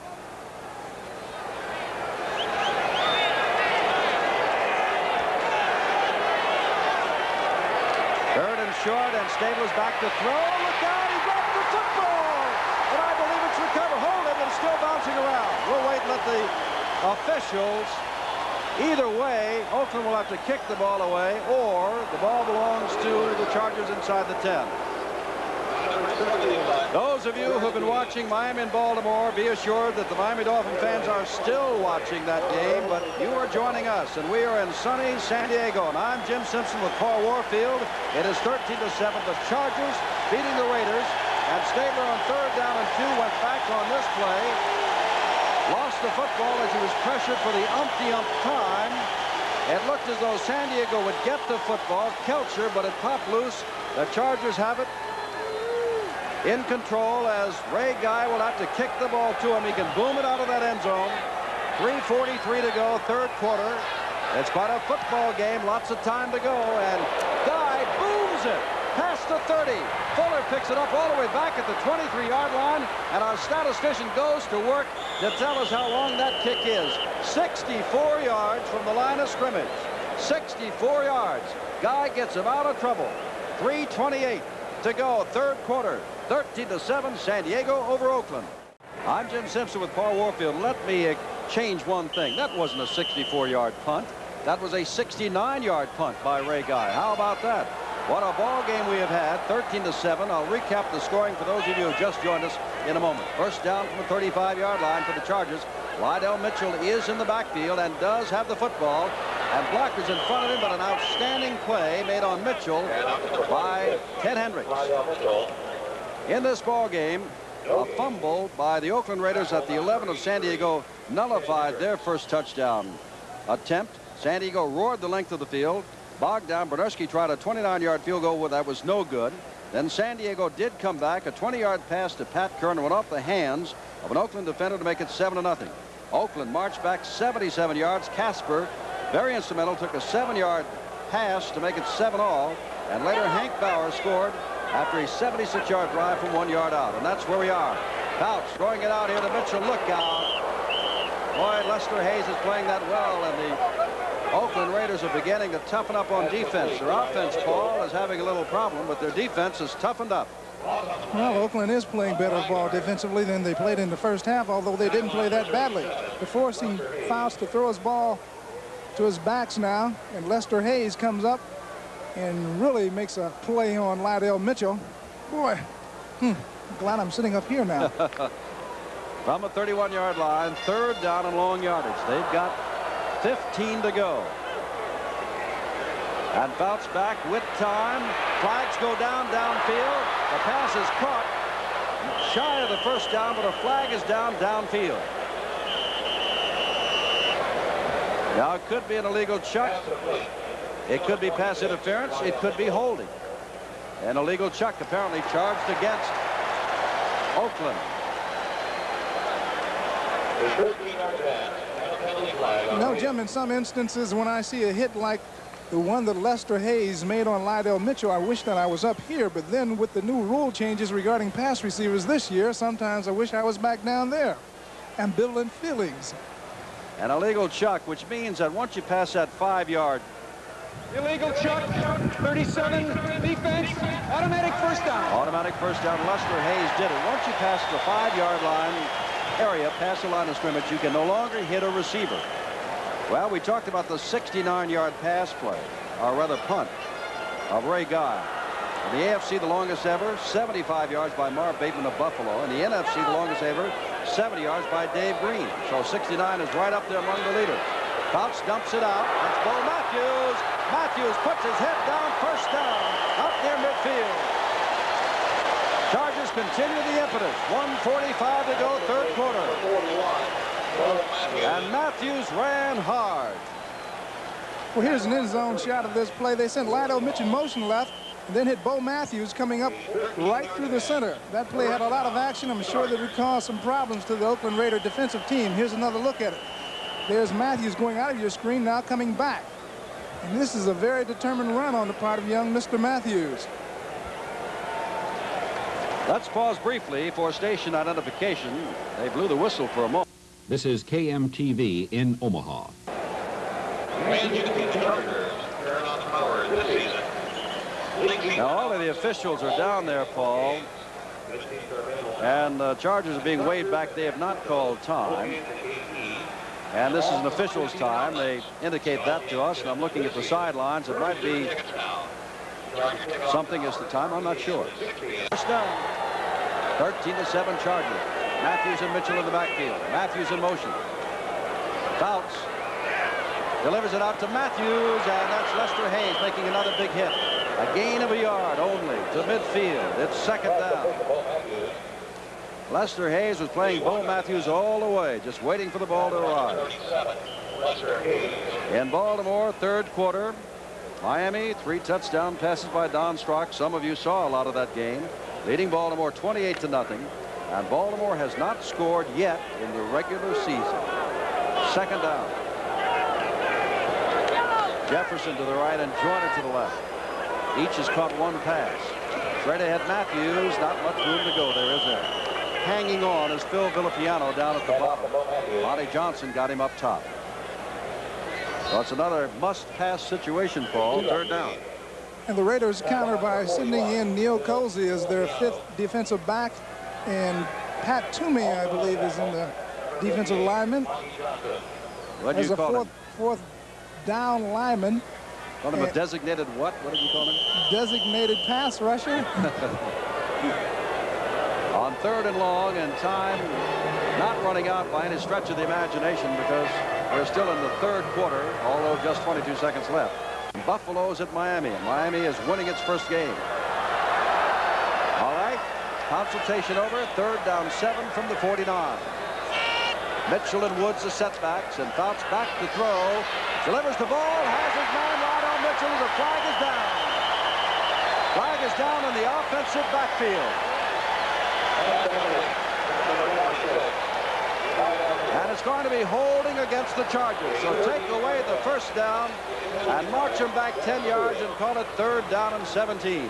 3rd and short, and Stabler's back to throw. Look out, he dropped the football. And I believe it's recovered. Hold it, and still bouncing around. We'll wait and let the officials. Either way, Oakland will have to kick the ball away, or the ball belongs to the Chargers inside the 10. Those of you who've been watching Miami and Baltimore, be assured that the Miami Dolphin fans are still watching that game, but you are joining us, and we are in sunny San Diego. And I'm Jim Simpson with Paul Warfield. It is 13-7. The Chargers beating the Raiders, and Stabler on 3rd down and 2 went back on this play. Lost the football as he was pressured for the umpty-umpth time. It looked as though San Diego would get the football, Kelcher, but it popped loose. The Chargers have it in control as Ray Guy will have to kick the ball to him. He can boom it out of that end zone. 3:43 to go, third quarter. It's quite a football game, lots of time to go, and Guy booms it past the 30. Fuller picks it up all the way back at the 23-yard line, and our statistician goes to work to tell us how long that kick is. 64 yards from the line of scrimmage. 64 yards. Guy gets him out of trouble. 3:28 to go, third quarter. 13-7, San Diego over Oakland. I'm Jim Simpson with Paul Warfield. Let me change one thing. That wasn't a 64-yard punt. That was a 69-yard punt by Ray Guy. How about that? What a ball game we have had. 13-7. I'll recap the scoring for those of you who just joined us in a moment. First down from the 35-yard line for the Chargers. Lydell Mitchell is in the backfield and does have the football. And blockers in front of him, but an outstanding play made on Mitchell by Ted Hendricks. In this ball game, a fumble by the Oakland Raiders at the 11 of San Diego nullified their first touchdown attempt. San Diego roared the length of the field. Bogged down. Bernurski tried a 29-yard field goal that was no good. Then San Diego did come back. A 20-yard pass to Pat Kern went off the hands of an Oakland defender to make it 7-0. Oakland marched back 77 yards. Casper, very instrumental, took a 7-yard pass to make it 7-all. And later Hank Bauer scored after a 76-yard drive from 1 yard out. And that's where we are. Fouts throwing it out here to Mitchell. Look out. Boy, Lester Hayes is playing that well, and the Oakland Raiders are beginning to toughen up on defense. Their offense, Paul, is having a little problem, but their defense is toughened up. Well, Oakland is playing better ball defensively than they played in the first half, although they didn't play that badly. They're forcing Fouts to throw his ball to his backs now, and Lester Hayes comes up and really makes a play on Lydell Mitchell. Boy, glad I'm sitting up here now. From a 31-yard line, third down and long yardage. They've got 15 to go. And Fouts back with time. Flags go downfield. The pass is caught shy of the first down, but a flag is downfield. Now it could be an illegal chuck. It could be pass interference. It could be holding. An illegal chuck apparently charged against Oakland. No, Jim, in some instances when I see a hit like the one that Lester Hayes made on Lydell Mitchell, I wish that I was up here. But then with the new rule changes regarding pass receivers this year, sometimes I wish I was back down there. Ambivalent feelings. An illegal chuck, which means that once you pass that 5-yard. Illegal chuck, 37, defense, automatic first down. Automatic first down. Lester Hayes did it. Once you pass the 5-yard line area, past the line of scrimmage, you can no longer hit a receiver. Well, we talked about the 69-yard pass play, or rather punt, of Ray Guy. In the AFC, the longest ever, 75 yards by Marv Bateman of Buffalo. In the NFC, the longest ever, 70 yards by Dave Green. So 69 is right up there among the leaders. Fouts dumps it out. That's Bo Matthews. Matthews puts his head down, first down, out near midfield. Chargers continue the impetus. 1:45 to go, third quarter. And Matthews ran hard. Well, here's an end zone shot of this play. They sent Lydell Mitchell motion left and then hit Bo Matthews coming up right through the center. That play had a lot of action. I'm sure that it caused some problems to the Oakland Raider defensive team. Here's another look at it. There's Matthews going out of your screen, now coming back. And this is a very determined run on the part of young Mr. Matthews. Let's pause briefly for station identification. They blew the whistle for a moment. This is KMTV in Omaha. Now all of the officials are down there, Paul. And the Chargers are being weighed back. They have not called time. And this is an official's time. They indicate that to us. And I'm looking at the sidelines. It might be something as the time. I'm not sure. First down. 13-7 Chargers. Matthews and Mitchell in the backfield. Matthews in motion. Fouts delivers it out to Matthews, and that's Lester Hayes making another big hit. A gain of a yard only to midfield. It's second down. Lester Hayes was playing Bo Matthews all the way, just waiting for the ball to arrive. In Baltimore, third quarter, Miami, 3 touchdown passes by Don Strock. Some of you saw a lot of that game, leading Baltimore 28-0. And Baltimore has not scored yet in the regular season. Second down. Jefferson to the right and Joyner to the left. Each has caught one pass. Straight ahead Matthews. Not much room to go there, is there? Hanging on is Phil Villapiano down at the bottom. Monty Johnson got him up top. So it's another must-pass situation, Paul. Third down. And the Raiders counter by sending in Neil Colsey as their 5th defensive back. And Pat Toomey, I believe, is in the defensive lineman. What do you call him? Fourth down lineman. Call him a designated what? What did you call him? Designated pass rusher. On third and long, and time not running out by any stretch of the imagination because we're still in the third quarter, although just 22 seconds left. Buffalo's at Miami, and Miami is winning its first game. All right, consultation over. Third down 7 from the 49. Mitchell and Woods the setbacks, and Fouts back to throw. Delivers the ball, has his man right on Mitchell. The flag is down. Flag is down in the offensive backfield. And it's going to be holding against the Chargers. So take away the first down and march them back 10 yards and call it third down and 17.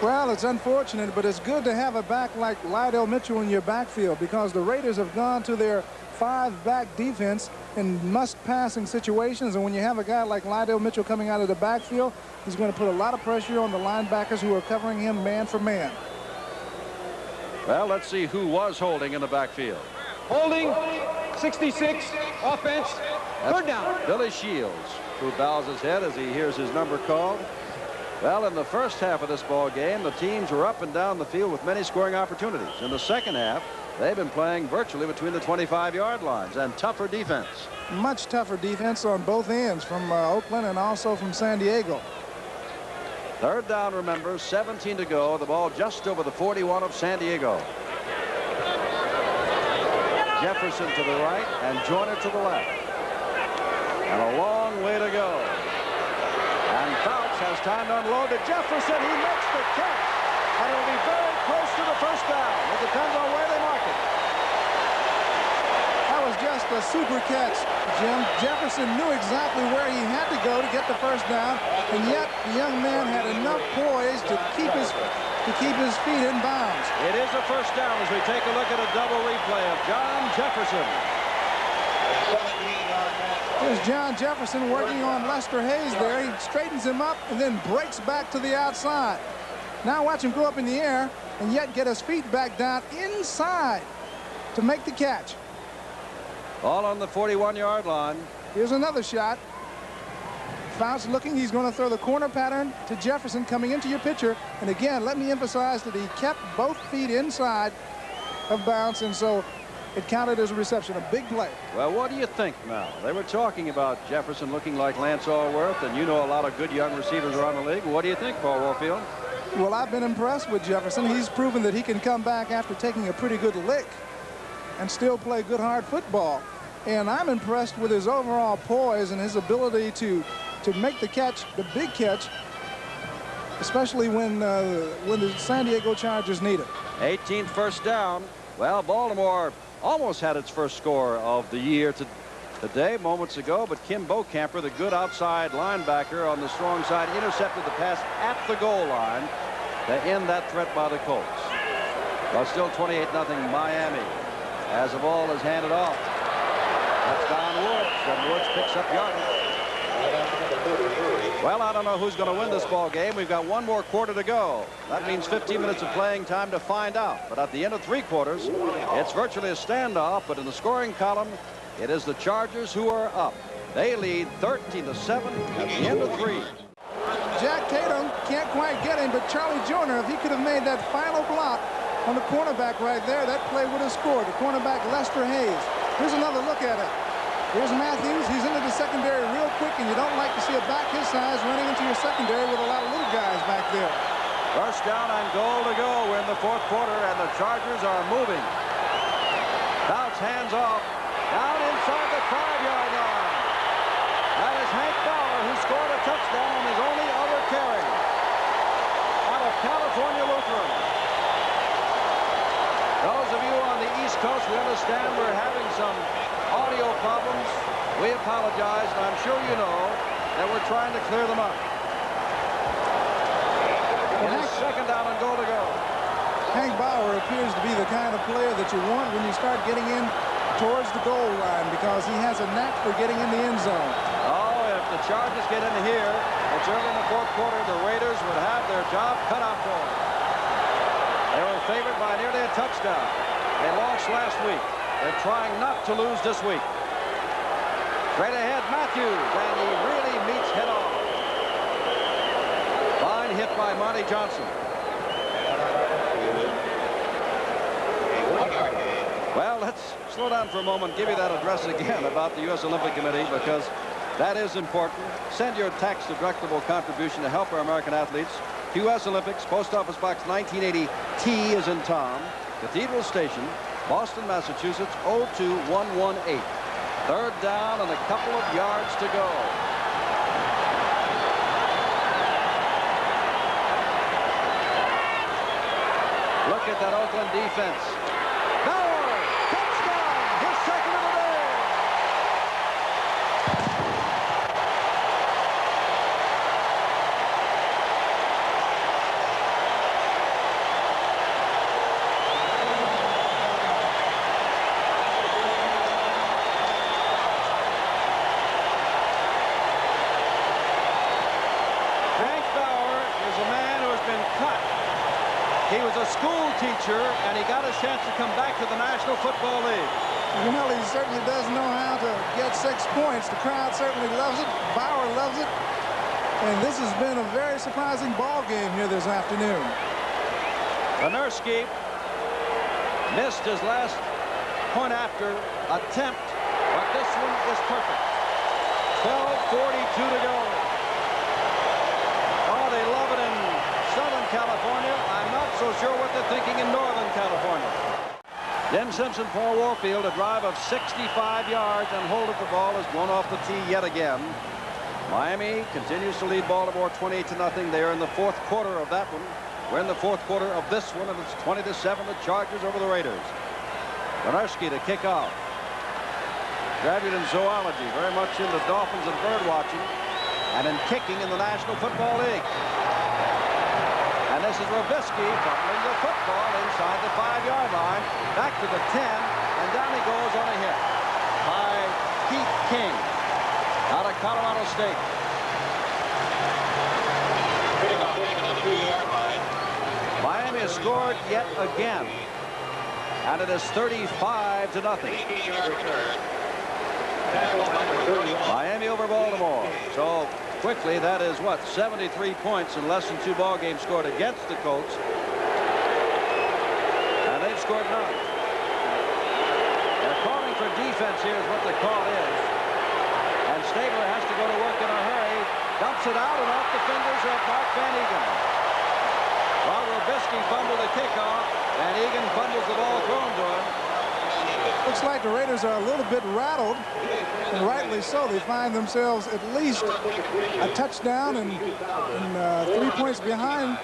Well, it's unfortunate, but it's good to have a back like Lydell Mitchell in your backfield because the Raiders have gone to their 5-back defense in must-passing situations. And when you have a guy like Lydell Mitchell coming out of the backfield, he's going to put a lot of pressure on the linebackers who are covering him man for man. Well, let's see who was holding in the backfield. Holding, 66, offense, third down. Billy Shields, who bows his head as he hears his number called. Well, in the first half of this ball game, the teams were up and down the field with many scoring opportunities. In the second half, they've been playing virtually between the 25-yard lines and tougher defense. Much tougher defense on both ends from Oakland and also from San Diego. Third down, remember, 17 to go. The ball just over the 41 of San Diego. Jefferson to the right and Joyner to the left. And a long way to go. And Fouts has time to unload to Jefferson. He makes the catch. And it'll be very close to the first down. It depends on where they mark it. That was just a super catch, Jim. Jefferson knew exactly where he had to go to get the first down, and yet the young man had enough poise to keep his feet in bounds. It is a first down as we take a look at a double replay of John Jefferson. Here's John Jefferson working on Lester Hayes there. He straightens him up and then breaks back to the outside. Now watch him go up in the air and yet get his feet back down inside to make the catch. All on the 41-yard line. Here's another shot. Fouts looking. He's going to throw the corner pattern to Jefferson coming into your picture. And again, let me emphasize that he kept both feet inside of bounds, and so it counted as a reception. A big play. Well, what do you think now? They were talking about Jefferson looking like Lance Allworth, and you know a lot of good young receivers around the league. What do you think, Paul Warfield? Well, I've been impressed with Jefferson. He's proven that he can come back after taking a pretty good lick and still play good hard football. And I'm impressed with his overall poise and his ability to make the catch, the big catch, especially when the San Diego Chargers need it. 18th first down. Well, Baltimore almost had its first score of the year today, moments ago, but Kim Bocamper, the good outside linebacker on the strong side, intercepted the pass at the goal line to end that threat by the Colts. Well, still 28-0 Miami as the ball is handed off. That's Don Woods, and Woods picks up yardage. Well, I don't know who's going to win this ball game. We've got one more quarter to go. That means 15 minutes of playing time to find out. But at the end of 3 quarters, it's virtually a standoff. But in the scoring column, it is the Chargers who are up. They lead 13-7 at the end of 3. Jack Tatum can't quite get him, but Charlie Joyner, if he could have made that final block on the cornerback right there, that play would have scored. The cornerback, Lester Hayes. Here's another look at it. Here's Matthews. He's into the secondary real quick, and you don't like to see a back his size running into your secondary with a lot of little guys back there. First down and goal to go in the 4th quarter, and the Chargers are moving. Fouts hands off. Down inside the 5-yard line. That is Hank Bauer, who scored a touchdown on his only other carry out of California Lutheran. Those of you on the East Coast, we understand we're having some audio problems. We apologize, and I'm sure you know that we're trying to clear them up. It is second down and goal to go. Hank Bauer appears to be the kind of player that you want when you start getting in towards the goal line, because he has a knack for getting in the end zone. Oh, if the Chargers get in here, it's early in the fourth quarter, the Raiders would have their job cut out for them. They were favored by nearly a touchdown. They lost last week. They're trying not to lose this week. Straight ahead, Matthews, and he really meets head on. Fine hit by Monty Johnson. Well, let's slow down for a moment, give you that address again about the U.S. Olympic Committee, because that is important. Send your tax-deductible contribution to help our American athletes. U.S. Olympics, Post Office Box 1980, T is in Tom, Cathedral Station, Boston, Massachusetts, 02118. Third down and a couple of yards to go. Look at that Oakland defense. Bauer, touchdown, his second of the day. Frank Bauer is a man who has been cut. He was a school teacher, and he got a chance to come back to the National Football League. Well, he certainly does know how to get 6 points. The crowd certainly loves it. Bauer loves it. And this has been a very surprising ball game here this afternoon. Lenerski missed his last point after attempt, but this one is perfect. 12:42 to go. Oh, they love it in Southern California. I'm not so sure what they're thinking in Northern California. Jim Simpson, Paul Warfield, a drive of 65 yards, and hold of the ball is blown off the tee yet again. Miami continues to lead Baltimore 28-0. They are in the fourth quarter of that one. We're in the fourth quarter of this one, and it's 20-7, the Chargers over the Raiders. Lenerski to kick off. Graduate in zoology, very much into dolphins and bird watching, and in kicking in the National Football League. And this is Robisky fumbling the football inside the 5-yard line, back to the 10, and down he goes on a hit by Keith King out of Colorado State. Miami has scored yet again, and it is 35-0. Miami over Baltimore. So quickly, that is what, 73 points in less than 2 ball games scored against the Colts, and they've scored none. They're calling for defense here is what the call is, and Stabler has to go to work in a hurry, dumps it out and off the fingers of Mark Van Egan. While Robisky fumbled the kickoff, and Egan fumbles the ball thrown to him. Looks like the Raiders are a little bit rattled, and rightly so. They find themselves at least a touchdown and 3 points behind,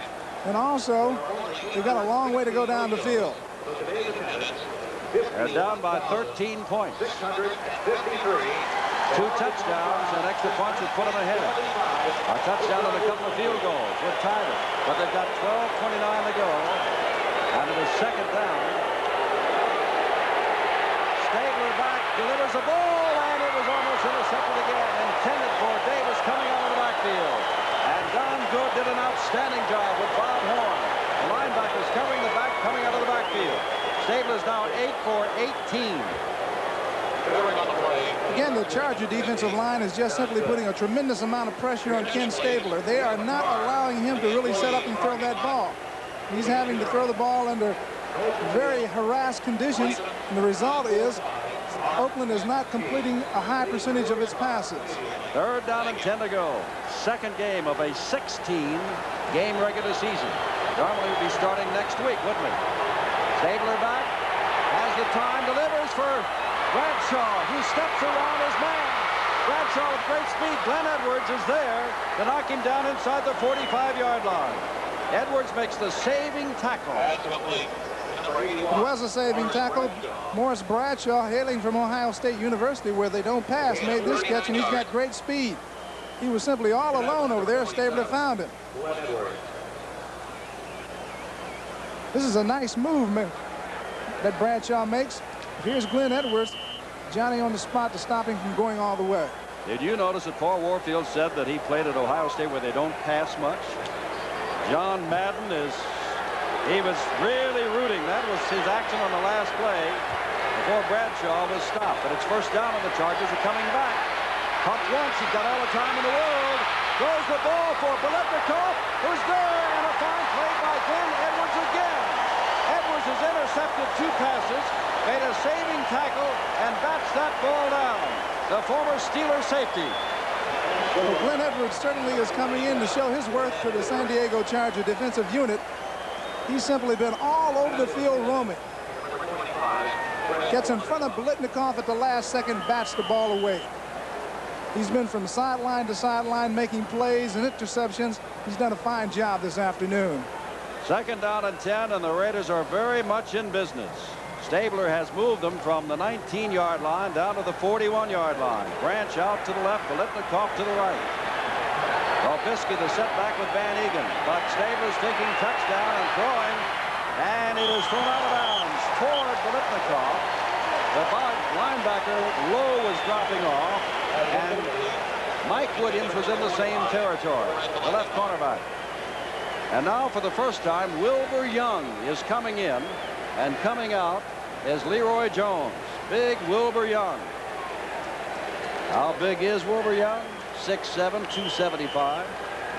and also they've got a long way to go down the field. They're down by 13 points. 2 touchdowns and extra points would put them ahead. A touchdown and a couple of field goals would tie them, but they've got 12:29 to go, and it is second down. Stabler back, delivers a ball, and it was almost intercepted again. Intended for Davis coming out of the backfield. And Don Good did an outstanding job with Bob Horn. The linebackers covering the back, coming out of the backfield. Stabler's now 8 for 18. Again, the Charger defensive line is just simply putting a tremendous amount of pressure on Ken Stabler. They are not allowing him to really set up and throw that ball. He's having to throw the ball under very harassed conditions, and the result is Oakland is not completing a high percentage of its passes. Third down and 10 to go. Second game of a 16-game regular season. Normally we'd be starting next week, wouldn't we? Stabler back, has the time, delivers for Bradshaw, he steps around his man. Bradshaw with great speed. Glenn Edwards is there to knock him down inside the 45-yard line. Edwards makes the saving tackle. It was a saving tackle. Morris Bradshaw, hailing from Ohio State University, where they don't pass, made this catch, and he's got great speed. He was simply all alone over there. Stabler found him. This is a nice movement that Bradshaw makes. Here's Glenn Edwards. Johnny on the spot to stop him from going all the way. Did you notice that Paul Warfield said that he played at Ohio State where they don't pass much? John Madden he was really rooting. That was his action on the last play before Bradshaw was stopped. But it's first down and the Chargers are coming back. Pumped once, he's got all the time in the world. Throws the ball for Biletnikoff, who's there, and a fine play by Glenn Edwards again. Edwards has intercepted 2 passes, made a saving tackle, and bats that ball down. The former Steeler safety. Well, Glenn Edwards certainly is coming in to show his worth for the San Diego Charger defensive unit. He's simply been all over the field roaming. Gets in front of Biletnikoff at the last second, bats the ball away. He's been from sideline to sideline making plays and interceptions. He's done a fine job this afternoon. Second down and 10, and the Raiders are very much in business. Stabler has moved them from the 19-yard line down to the 41-yard line. Branch out to the left, Biletnikoff to the right. Trubisky the setback with Van Egan, but Stabler's thinking touchdown and throwing, and it is thrown out of bounds toward Biletnikoff. The linebacker Lowe was dropping off, and Mike Williams was in the same territory, the left cornerback. And now for the first time, Wilbur Young is coming in, and coming out is Leroy Jones. Big Wilbur Young. How big is Wilbur Young? 6'7", 275.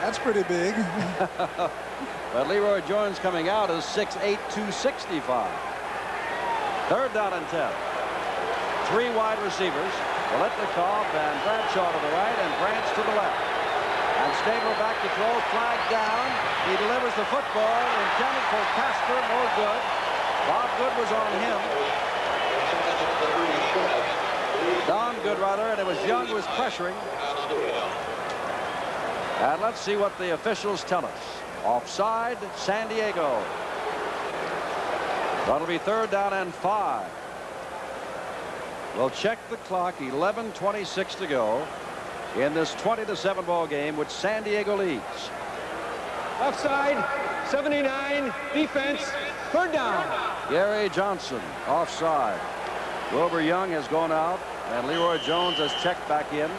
That's pretty big. But Leroy Jones coming out is 6'8", 265. Third down and 10. 3 wide receivers. Biletnikoff and Bradshaw to the right and Branch to the left. And Stabler back to throw, flag down. He delivers the football intended for Casper, no good. Bob Good was on him. Don Good, rather, and it was Young who was pressuring. And let's see what the officials tell us. Offside, San Diego. That'll be third down and 5. We'll check the clock. 11:26 to go in this 20-7 ball game, which San Diego leads. Offside, 79, defense, third down. Gary Johnson offside. Wilbur Young has gone out, and Leroy Jones has checked back in.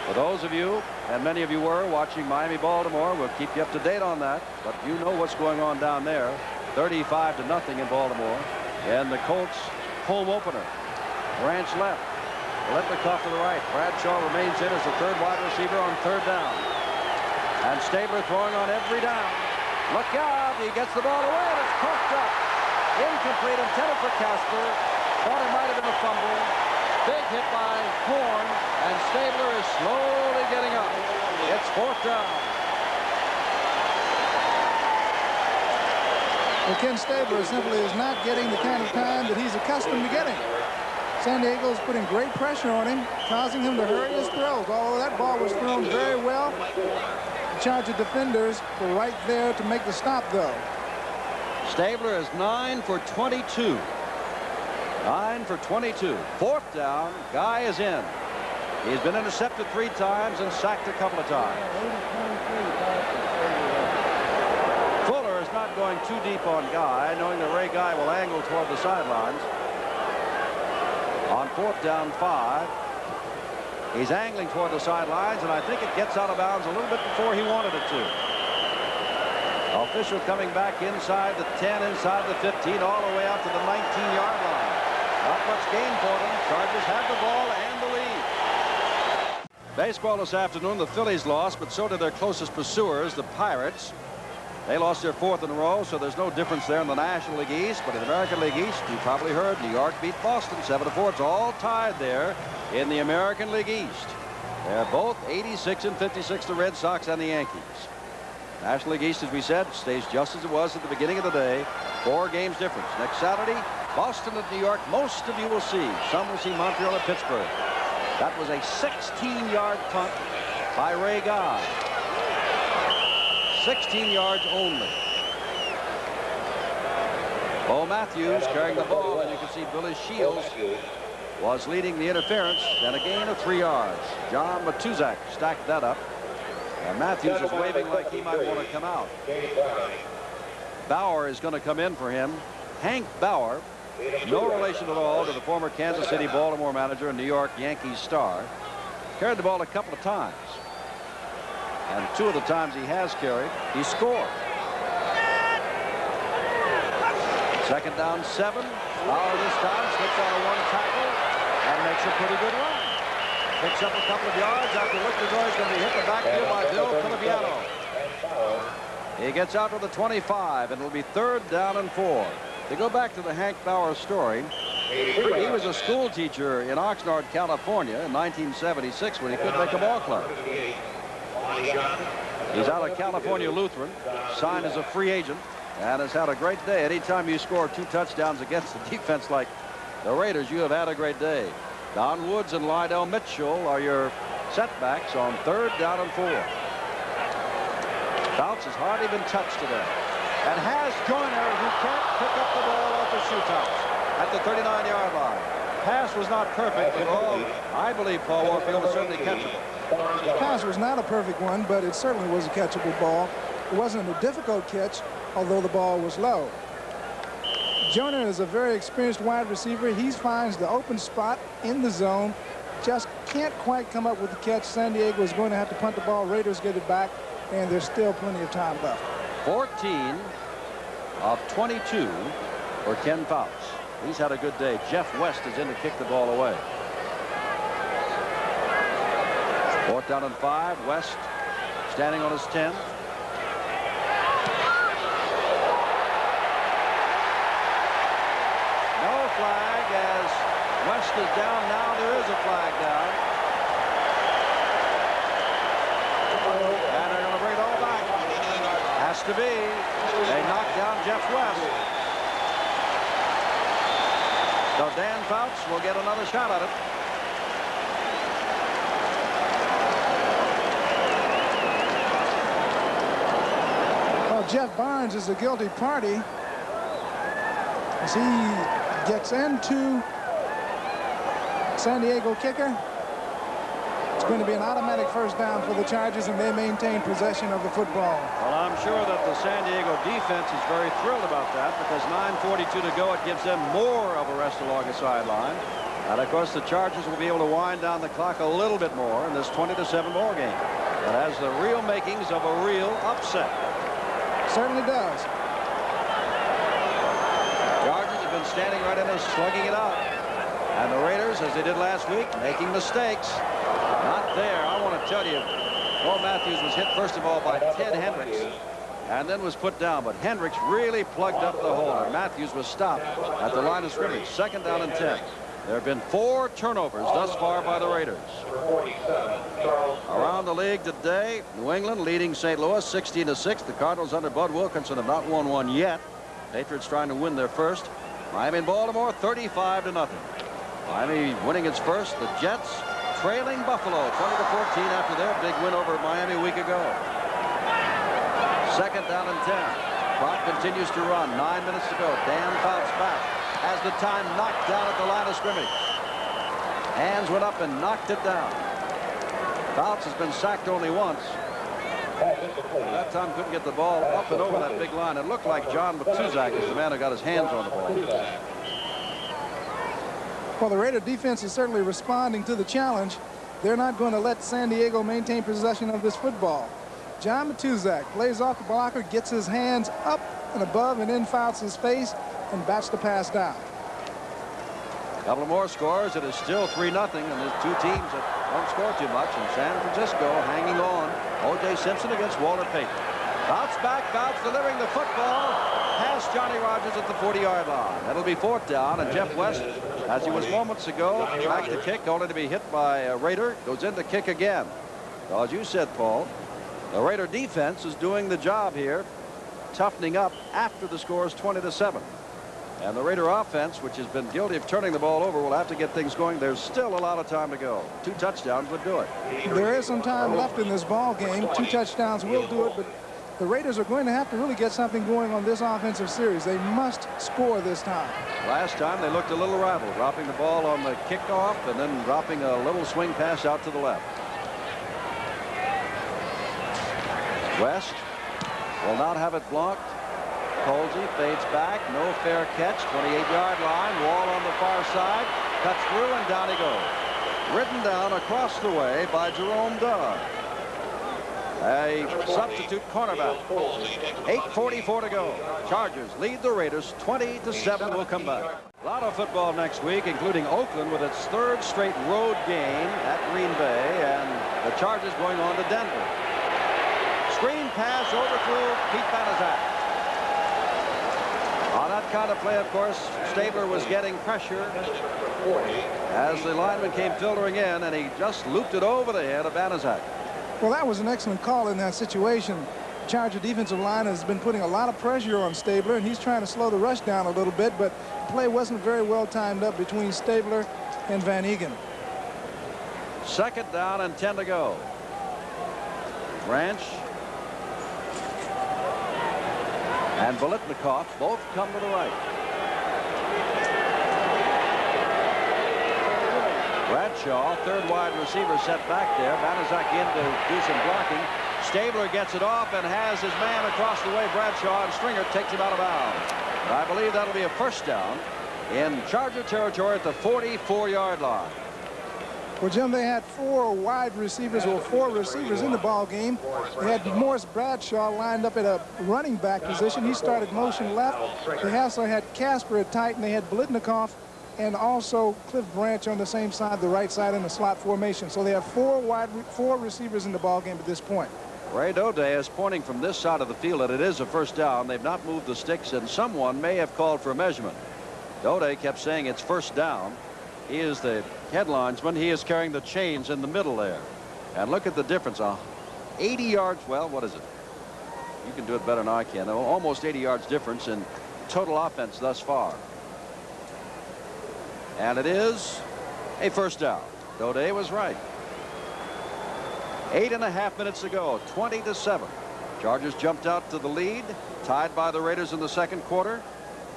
For those of you, and many of you were watching Miami-Baltimore, we'll keep you up to date on that, but you know what's going on down there. 35-0 in Baltimore, and the Colts home opener. Branch left, Biletnikoff to the right. Bradshaw remains in as the third wide receiver on third down. And Stabler throwing on every down. Look out, he gets the ball away, and it's puffed up. Incomplete, intended for Casper. Thought it might have been a fumble. Big hit by Horn, and Stabler is slowly getting up. It's fourth down. Well, Ken Stabler simply is not getting the kind of time that he's accustomed to getting. San Diego's putting great pressure on him, causing him to hurry his throws. Although that ball was thrown very well, the Charger defenders were right there to make the stop, though. Stabler is 9 for 22. 9 for 22. Fourth down. Guy is in. He's been intercepted 3 times and sacked a couple of times. Fuller is not going too deep on Guy, knowing that Ray Guy will angle toward the sidelines. On fourth down 5. He's angling toward the sidelines, and I think it gets out of bounds a little bit before he wanted it to. Official coming back inside the 10, inside the 15, all the way out to the 19-yard line. Not much gain for them. Chargers have the ball and the lead. Baseball this afternoon, the Phillies lost, but so did their closest pursuers, the Pirates. They lost their 4th in a row, so there's no difference there in the National League East. But in the American League East, you probably heard New York beat Boston 7-4. It's all tied there in the American League East. They're both 86 and 56, the Red Sox and the Yankees. National League East, as we said, stays just as it was at the beginning of the day. 4 games difference. Next Saturday, Boston at New York. Most of you will see. Some will see Montreal at Pittsburgh. That was a 16-yard punt by Ray Guy. 16 yards only. Bo Matthews carrying the ball, and you can see Billy Shields was leading the interference, and a gain of 3 yards. John Matuzak stacked that up, and Matthews is waving like he might want to come out. Bauer is going to come in for him. Hank Bauer, no relation at all to the former Kansas City Baltimore manager and New York Yankees star, carried the ball a couple of times, and 2 of the times he has carried, he scored. Second down 7. Bauer this time slips on a 1 tackle and makes a pretty good run. Picks up a couple of yards after Wichita is going to be hit the backfield by Bill Calabiano. He gets out to the 25, and it'll be 3rd down and 4. To go back to the Hank Bauer story, he was a school teacher in Oxnard, California in 1976 when he couldn't make a ball club. He's out of California Lutheran, signed as a free agent, and has had a great day. Anytime you score 2 touchdowns against a defense like the Raiders, you have had a great day. Don Woods and Lydell Mitchell are your setbacks on 3rd down and 4. Fouts has hardly been touched today, and has Joyner, who can't pick up the ball off the shootouts at the 39-yard line. Pass was not perfect, but I believe Paul Warfield was certainly catchable. The pass was not a perfect one, but it certainly was a catchable ball. It wasn't a difficult catch, although the ball was low. Joyner is a very experienced wide receiver. He finds the open spot in the zone, just can't quite come up with the catch. San Diego is going to have to punt the ball. Raiders get it back, and there's still plenty of time left. 14 of 22 for Ken Fouts. He's had a good day. Jeff West is in to kick the ball away. 4th down and 5. West standing on his 10. No flag as West is down. Now there is a flag down. And they're going to bring it all back. Has to be. They knocked down Jeff West. So Dan Fouts will get another shot at it. Well, Jeff Barnes is a guilty party as he gets into San Diego kicker. It's going to be an automatic 1st down for the Chargers, and they maintain possession of the football. Well, I'm sure that the San Diego defense is very thrilled about that, because 9:42 to go, it gives them more of a rest along the sideline. And of course, the Chargers will be able to wind down the clock a little bit more in this 20-7 ball game. That has the real makings of a real upset. Certainly does. Chargers have been standing right in there, slugging it out. And the Raiders, as they did last week, making mistakes. Not there. I want to tell you, Paul Matthews was hit first of all by Ted Hendricks and then was put down. But Hendricks really plugged up the hole, and Matthews was stopped at the line of scrimmage. 2nd down and 10. There have been 4 turnovers thus far by the Raiders. Around the league today, New England leading St. Louis 16-6. The Cardinals under Bud Wilkinson have not won one yet. Patriots trying to win their first. Miami and Baltimore 35-0. Miami winning its first. The Jets trailing Buffalo 20-14 after their big win over Miami a week ago. 2nd down and 10. Clock continues to run. 9 minutes to go. Dan Fouts back. Has the time knocked down at the line of scrimmage. Hands went up and knocked it down. Fouts has been sacked only once. That time couldn't get the ball up and over that big line. It looked like John Matuzak is the man who got his hands on the ball. Well, the Raider defense is certainly responding to the challenge. They're not going to let San Diego maintain possession of this football. John Matuzak plays off the blocker, gets his hands up and above and in Fouts' face, and bats the pass down. A couple of more scores. It is still 3-0, and there's 2 teams that don't score too much. And San Francisco hanging on. O.J. Simpson against Walter Payton. Fouts back. Fouts delivering the football past Johnny Rodgers at the 40-yard line. That'll be 4th down, and Jeff West, as he was moments ago, back to kick, only to be hit by a Raider, goes in to kick again. Well, as you said, Paul, the Raider defense is doing the job here toughening up after the score is 20-7. And the Raider offense, which has been guilty of turning the ball over, will have to get things going. There's still a lot of time to go. 2 touchdowns would do it. There is some time left in this ball game. 2 touchdowns will do it, but the Raiders are going to have to really get something going on this offensive series. They must score this time. Last time they looked a little rattled, dropping the ball on the kickoff and then dropping a little swing pass out to the left. West will not have it blocked. Colsey fades back. No fair catch. 28-yard line. Wall on the far side. Cuts through and down he goes. Ridden down across the way by Jerome Dunn. A substitute cornerback. 8:44 to go. Chargers lead the Raiders 20-7. We'll come back. A lot of football next week, including Oakland with its 3rd straight road game at Green Bay, and the Chargers going on to Denver. Screen pass overthrew Pete Banaszak. On that kind of play, of course, Stabler was getting pressure as the lineman came filtering in, and he just looped it over the head of Banaszak. Well, that was an excellent call in that situation. Charger defensive line has been putting a lot of pressure on Stabler, and he's trying to slow the rush down a little bit, but the play wasn't very well timed up between Stabler and Van Egan. 2nd down and 10 to go. Branch and Biletnikoff both come to the right. Bradshaw, 3rd wide receiver, set back there. Banaszak in to do some blocking. Stabler gets it off and has his man across the way. Bradshaw, and Stringer takes him out of bounds. And I believe that'll be a 1st down in Charger territory at the 44-yard line. Well, Jim, they had 4 wide receivers, or 4 receivers in the ball game. They had Morris Bradshaw lined up at a running back position. He started motion left. They also had Casper at tight, and they had Biletnikoff and also Cliff Branch on the same side, the right side in the slot formation. So they have 4 receivers in the ball game at this point. Ray Doday is pointing from this side of the field that it is a 1st down. They've not moved the sticks, and someone may have called for a measurement. Doday kept saying it's 1st down. He is the head linesman. He is carrying the chains in the middle there. And look at the difference. 80 yards. Well, what is it? You can do it better than I can. Almost 80 yards difference in total offense thus far. And it is a 1st down. Doday was right. 8.5 minutes to go. 20-7. Chargers jumped out to the lead, tied by the Raiders in the 2nd quarter.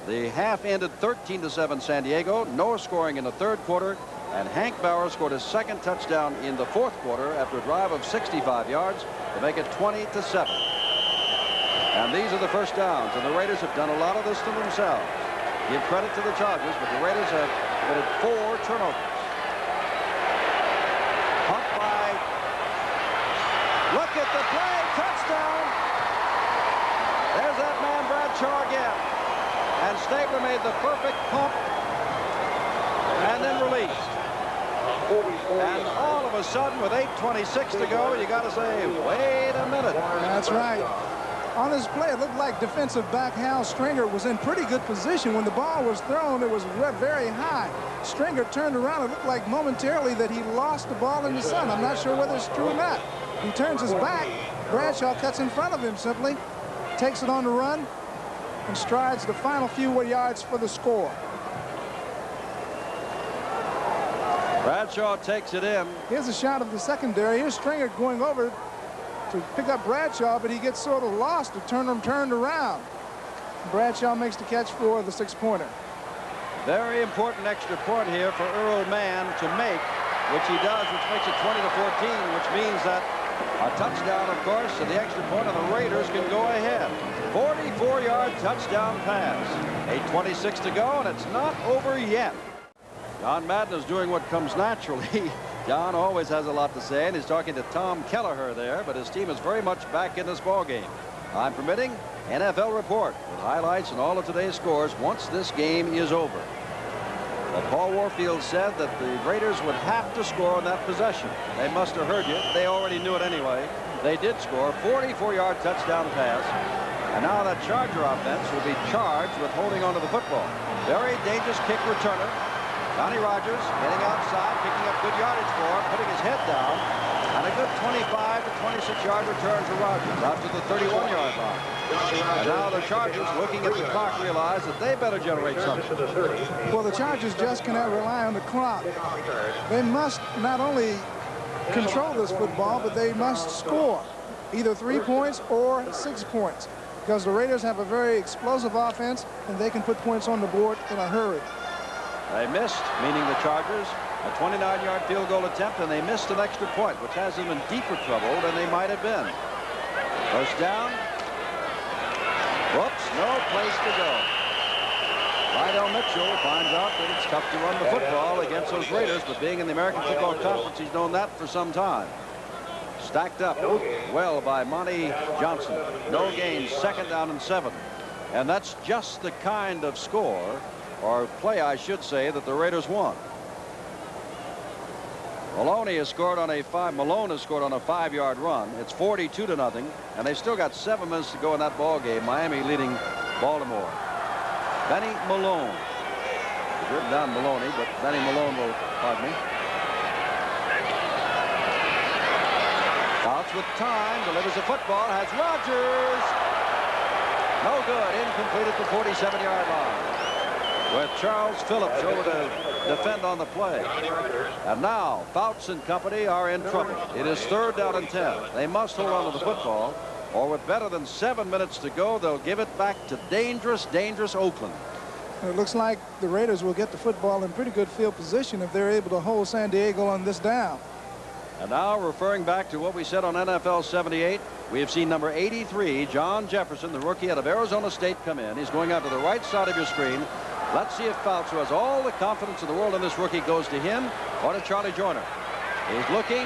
The half ended 13-7 San Diego. No scoring in the 3rd quarter. And Hank Bauer scored his 2nd touchdown in the 4th quarter after a drive of 65 yards to make it 20-7. And these are the 1st downs. And the Raiders have done a lot of this to themselves. Give credit to the Chargers, but the Raiders have committed 4 turnovers. Pumped by. Look at the play. Touchdown. There's that man Bradshaw again. And Stabler made the perfect pump and then released. And all of a sudden, with 8:26 to go, you got to say, wait a minute. That's right. On this play, it looked like defensive back Hal Stringer was in pretty good position. When the ball was thrown, it was very high. Stringer turned around. It looked like momentarily that he lost the ball in the sun. I'm not sure whether it's true or not. He turns his back. Bradshaw cuts in front of him simply, takes it on the run, and strides the final few yards for the score. Bradshaw takes it in. Here's a shot of the secondary. Here's Stringer going over to pick up Bradshaw, but he gets sort of lost to turned around. Bradshaw makes the catch for the 6-pointer. Very important extra point here for Earl Mann to make, which he does, which makes it 20-14, which means that a touchdown, of course, and the extra point of the Raiders can go ahead. 44-yard touchdown pass. 8:26 to go, and it's not over yet. John Madden is doing what comes naturally. John always has a lot to say, and he's talking to Tom Kelleher there, but his team is very much back in this ball game. Time permitting, NFL report with highlights and all of today's scores once this game is over. Well, Paul Warfield said that the Raiders would have to score on that possession. They must have heard you. They already knew it anyway. They did score. 44-yard touchdown pass. And now that Charger offense will be charged with holding onto the football. Very dangerous kick returner. Johnny Rodgers getting outside, picking up good yardage for him, putting his head down, And a good 25 to 26-yard return to Rogers out to the 31-yard line. And now the Chargers, looking at the clock, realize that they better generate something. Well, the Chargers just cannot rely on the clock. They must not only control this football, but they must score either 3 points or 6 points, because the Raiders have a very explosive offense and they can put points on the board in a hurry. They missed, meaning the Chargers, a 29-yard field goal attempt, and they missed an extra point, which has them in deeper trouble than they might have been. First down. Whoops, no place to go. Lydell Mitchell finds out that it's tough to run the football against those Raiders, but being in the American Football Conference, he's known that for some time. Stacked up well by Monty Johnson. No gain, 2nd down and 7. And that's just the kind of score, or play I should say, that the Raiders won. Malone has scored on a 5-yard run. It's 42 to nothing, and they've still got 7 minutes to go in that ball game. Miami leading Baltimore. Benny Malone. He's written down Maloney, but Benny Malone will, pardon me. Fouts with time, delivers the football, has Rogers. No good, incomplete at the 47-yard line. With Charles Phillips over to defend on the play. And now Fouts and company are in trouble. It is 3rd down and 10. They must hold on to the football, or with better than 7 minutes to go, they'll give it back to dangerous Oakland. It looks like the Raiders will get the football in pretty good field position if they're able to hold San Diego on this down. And now, referring back to what we said on NFL 78, we have seen number 83, John Jefferson, the rookie out of Arizona State, come in. He's going out to the right side of your screen. Let's see if Fouts, who has all the confidence in the world in this rookie, goes to him or to Charlie Joyner. He's looking.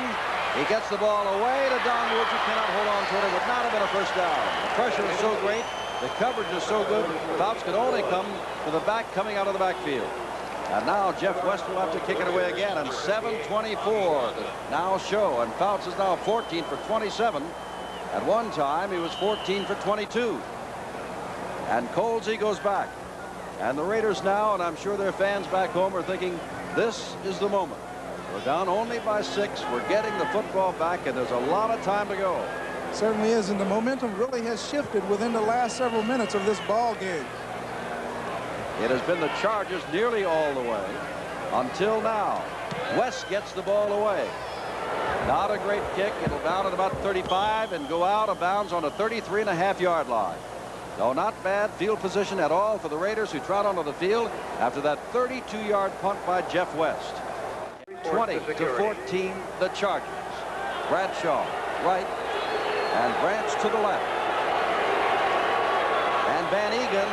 He gets the ball away to Don Woods, who cannot hold on to it. It would not have been a first down. The pressure is so great. The coverage is so good. Fouts could only come to the back coming out of the backfield. And now Jeff West will have to kick it away again. And 7:24 to now show. And Fouts is now 14 for 27. At one time, he was 14 for 22. And Colesy goes back. And the Raiders now, and I'm sure their fans back home, are thinking, this is the moment. We're down only by 6. We're getting the football back, and there's a lot of time to go. Certainly is, and the momentum really has shifted within the last several minutes of this ball game. It has been the Chargers nearly all the way until now. West gets the ball away. Not a great kick. It'll bound at about 35 and go out of bounds on a 33.5-yard line. No, not bad field position at all for the Raiders, who trot onto the field after that 32-yard punt by Jeff West. 20 to 14, the Chargers. Bradshaw right and Branch to the left. And Van Egan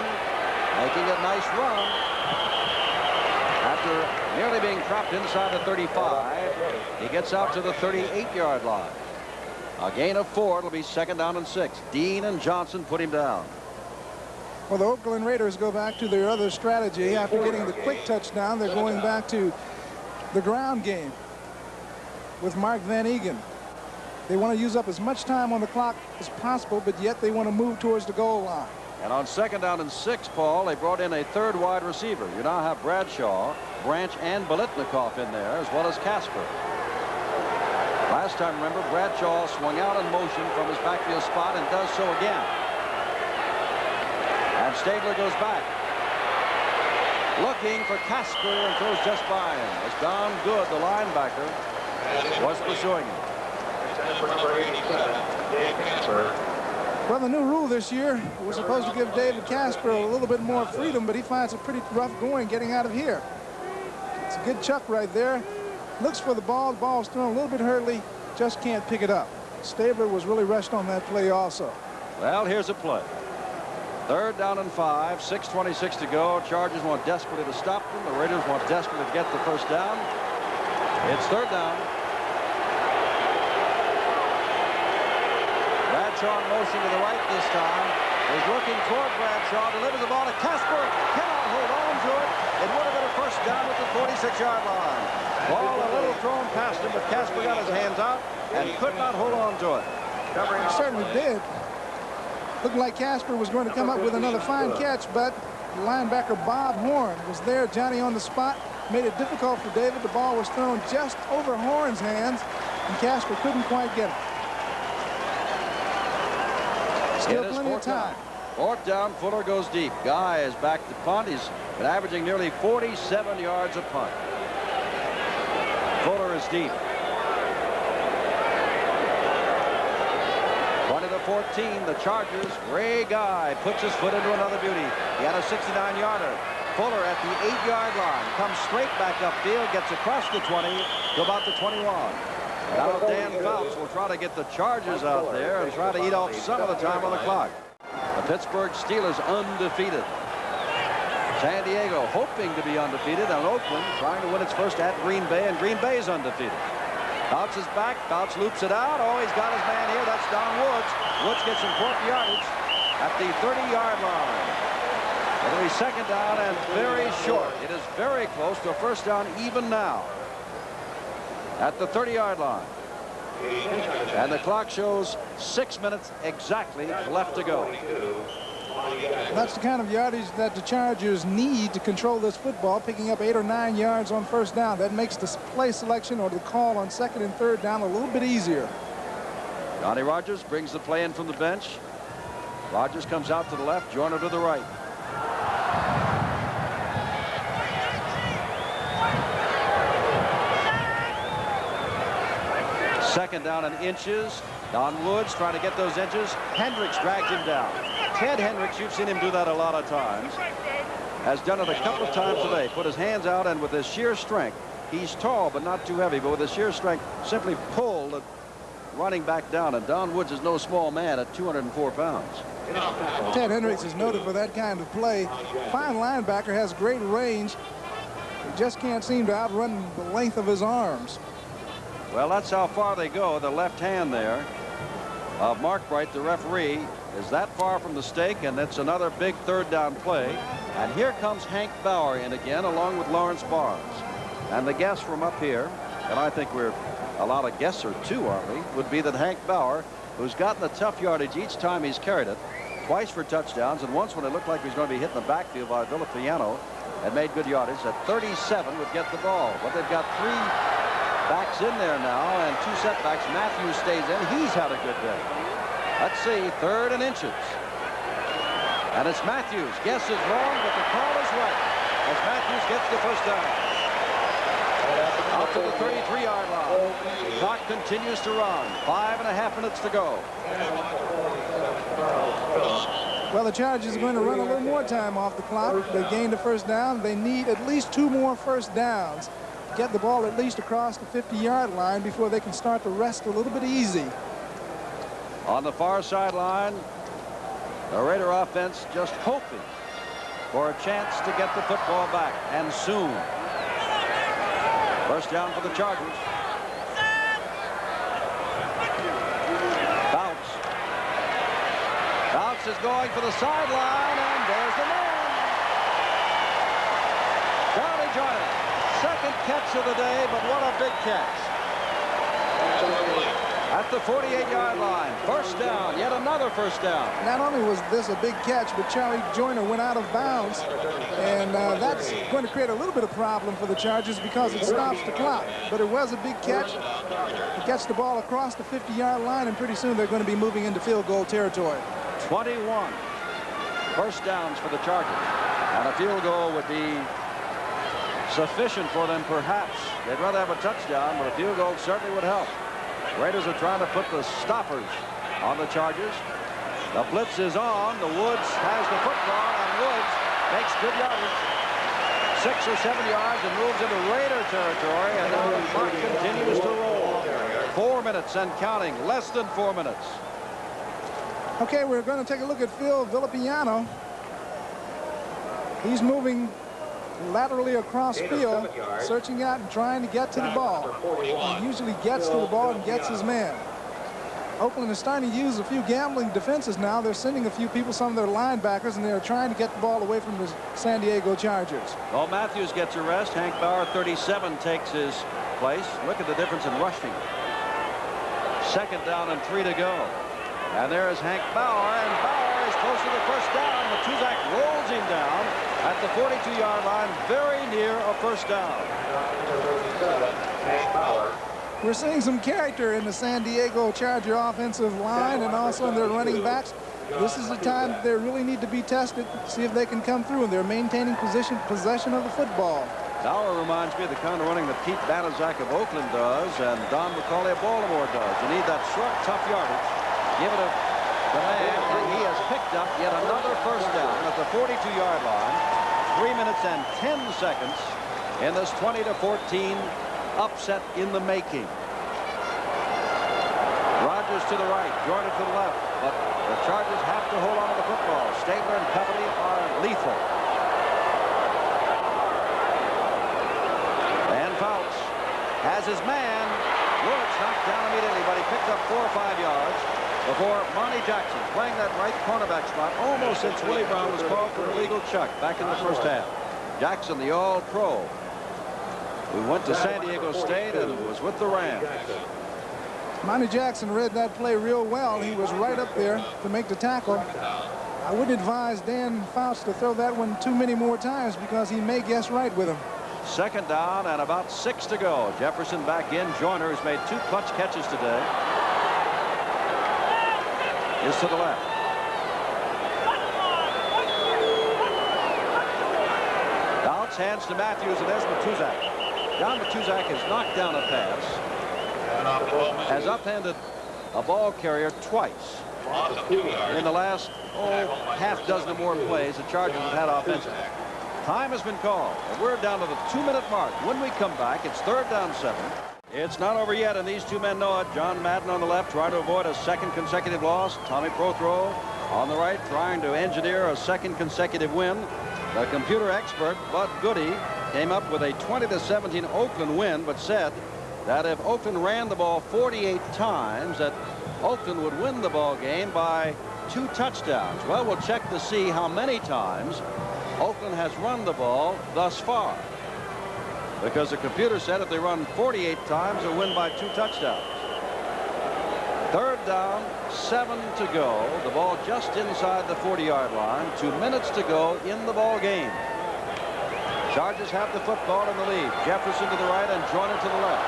making a nice run after nearly being trapped inside the 35. He gets out to the 38-yard line. A gain of 4. It'll be 2nd down and 6. Dean and Johnson put him down. Well, the Oakland Raiders go back to their other strategy. After getting the quick touchdown, they're going back to the ground game with Mark Van Egan. They want to use up as much time on the clock as possible, but yet they want to move towards the goal line. And on 2nd down and 6, Paul, they brought in a 3rd wide receiver. You now have Bradshaw, Branch, and Biletnikoff in there, as well as Casper. Last time, remember, Bradshaw swung out in motion from his backfield spot and does so again. And Stabler goes back. Looking for Casper and throws just by him. As Don Good, the linebacker, was pursuing him. Well, the new rule this year was supposed to give David Casper a little bit more freedom, but he finds it pretty rough going getting out of here. It's a good chuck right there. Looks for the ball. The ball's thrown a little bit hurriedly. Just can't pick it up. Stabler was really rushed on that play also. Well, here's a play. 3rd down and 5. 6:26 to go. Chargers want desperately to stop them. The Raiders want desperately to get the first down. It's 3rd down. Bradshaw in motion to the right this time. He's looking toward Bradshaw. Delivers the ball to Casper. Cannot hold on to it. It would have been a first down at the 46-yard line. Ball a little thrown past him, but Casper got his hands out and could not hold on to it. He certainly did. Looked like Casper was going to come up with another fine catch, but linebacker Bob Horn was there. Johnny on the spot. Made it difficult for David. The ball was thrown just over Horn's hands, and Casper couldn't quite get it. Still plenty of time. Fourth down, Fuller goes deep. Guy is back to punt. He's been averaging nearly 47 yards a punt. Fuller is deep. 20-14, the Chargers. Ray Guy puts his foot into another beauty. He had a 69-yarder. Fuller at the 8-yard line comes straight back upfield, gets across the 20 to about the 21. Now Dan Fouts will try to get the Chargers out there and try to eat off some of the time on the clock. The Pittsburgh Steelers undefeated. San Diego hoping to be undefeated, and Oakland trying to win its first at Green Bay, and Green Bay is undefeated. Fouts is back. Fouts loops it out. Oh, he's got his man here. That's Don Woods. Woods gets important yardage at the 30-yard line. It'll be second down and very short. It is very close to a first down even now at the 30-yard line. And the clock shows 6 minutes exactly left to go. That's the kind of yardage that the Chargers need to control this football, picking up 8 or 9 yards on first down. That makes the play selection or the call on second and third down a little bit easier. Johnny Rodgers brings the play in from the bench. Rodgers comes out to the left, Joyner to the right. Second down in inches. Don Woods trying to get those inches. Hendricks dragged him down. Ted Hendricks, you've seen him do that a lot of times, has done it a couple of times today. Put his hands out, and with his sheer strength, he's tall but not too heavy, but with his sheer strength simply pulled the running back down. And Don Woods is no small man at 204 pounds. Ted Hendricks is noted for that kind of play. Fine linebacker, has great range. He just can't seem to outrun the length of his arms. Well, that's how far they go. The left hand there of Mark Bright, the referee, is that far from the stake, and it's another big third down play. And here comes Hank Bauer in again, along with Lawrence Barnes. And the guess from up here, and I think we're allowed a guess or two, aren't we, would be that Hank Bauer, who's gotten the tough yardage each time he's carried it, twice for touchdowns, and once when it looked like he was going to be hit in the backfield by Villapiano, and made good yardage, at 37 would get the ball. But they've got 3 backs in there now, and 2 setbacks. Matthews stays in. He's had a good day. Let's see, third and inches. And it's Matthews. Guess is wrong, but the call is right as Matthews gets the first down. Out to the 33-yard line. The clock continues to run. 5.5 minutes to go. Well, the Chargers are going to run a little more time off the clock. They gained a first down. They need at least 2 more first downs. Get the ball at least across the 50-yard line before they can start to rest a little bit easy. On the far sideline, the Raider offense just hoping for a chance to get the football back, and soon. First down for the Chargers. Fouts. Fouts is going for the sideline, and there's the man. Johnny Joyner. Second catch of the day, but what a big catch. At the 48-yard line, first down, yet another first down. Not only was this a big catch, but Charlie Joyner went out of bounds, and that's going to create a little bit of problem for the Chargers because it stops the clock. But it was a big catch. It gets the ball across the 50-yard line, and pretty soon they're going to be moving into field goal territory. 21 first downs for the Chargers, and a field goal would be sufficient for them, perhaps. They'd rather have a touchdown, but a field goal certainly would help. Raiders are trying to put the stoppers on the Chargers. The blitz is on. The Woods has the football, and Woods makes good yardage. 6 or 7 yards and moves into Raider territory, and now the clock continues to roll. 4 minutes and counting, less than 4 minutes. Okay, we're going to take a look at Phil Villapiano. He's moving laterally across field, searching out and trying to get to the ball. He usually gets to the ball and gets his man. Oakland is starting to use a few gambling defenses now. They're sending a few people, some of their linebackers, and they're trying to get the ball away from the San Diego Chargers. Well, Matthews gets a rest. Hank Bauer, 37, takes his place. Look at the difference in rushing. Second down and 3 to go. And there is Hank Bauer, and Bauer is close to the first down. Matuzak rolls him down at the 42-yard line, very near a first down. We're seeing some character in the San Diego Charger offensive line and also in their running backs. This is the time that they really need to be tested, see if they can come through, and they're maintaining possession of the football. Bauer reminds me of the kind of running that Pete Banaszak of Oakland does and Don McCauley of Baltimore does. You need that short, tough yardage. Give it a man, and he has picked up yet another first down at the 42-yard line. 3 minutes and 10 seconds in this 20-14 upset in the making. Rodgers to the right, Jordan to the left, but the Chargers have to hold on to the football. Stabler and company are lethal. And Fouts has his man. Woods knocked down immediately, but he picked up 4 or 5 yards before Monty Jackson, playing that right cornerback spot almost since Willie Brown was called for an illegal chuck back in the first half. Jackson, the All-Pro, who went to San Diego State and was with the Rams. Monty Jackson read that play real well. He was right up there to make the tackle. I would advise Dan Fouts to throw that one too many more times because he may guess right with him. Second down and about 6 to go. Jefferson back in. Joyner, who's made 2 clutch catches today, is to the left. Fouts hands to Matthews, and there's Matuzak. John Matuzak has knocked down a pass, has upended a ball carrier twice in the last half dozen or more plays the Chargers have had offensively. Time has been called, and we're down to the 2-minute mark. When we come back, it's 3rd down 7. It's not over yet, and these two men know it. John Madden on the left trying to avoid a 2nd consecutive loss. Tommy Prothro on the right trying to engineer a 2nd consecutive win. The computer expert, Bud Goody, came up with a 20-17 Oakland win, but said that if Oakland ran the ball 48 times, that Oakland would win the ball game by 2 touchdowns. Well, we'll check to see how many times Oakland has run the ball thus far, because the computer said if they run 48 times, they'll win by 2 touchdowns. 3rd down, 7 to go. The ball just inside the 40-yard line. 2 minutes to go in the ball game. Chargers have the football in the lead. Jefferson to the right and Joyner to the left.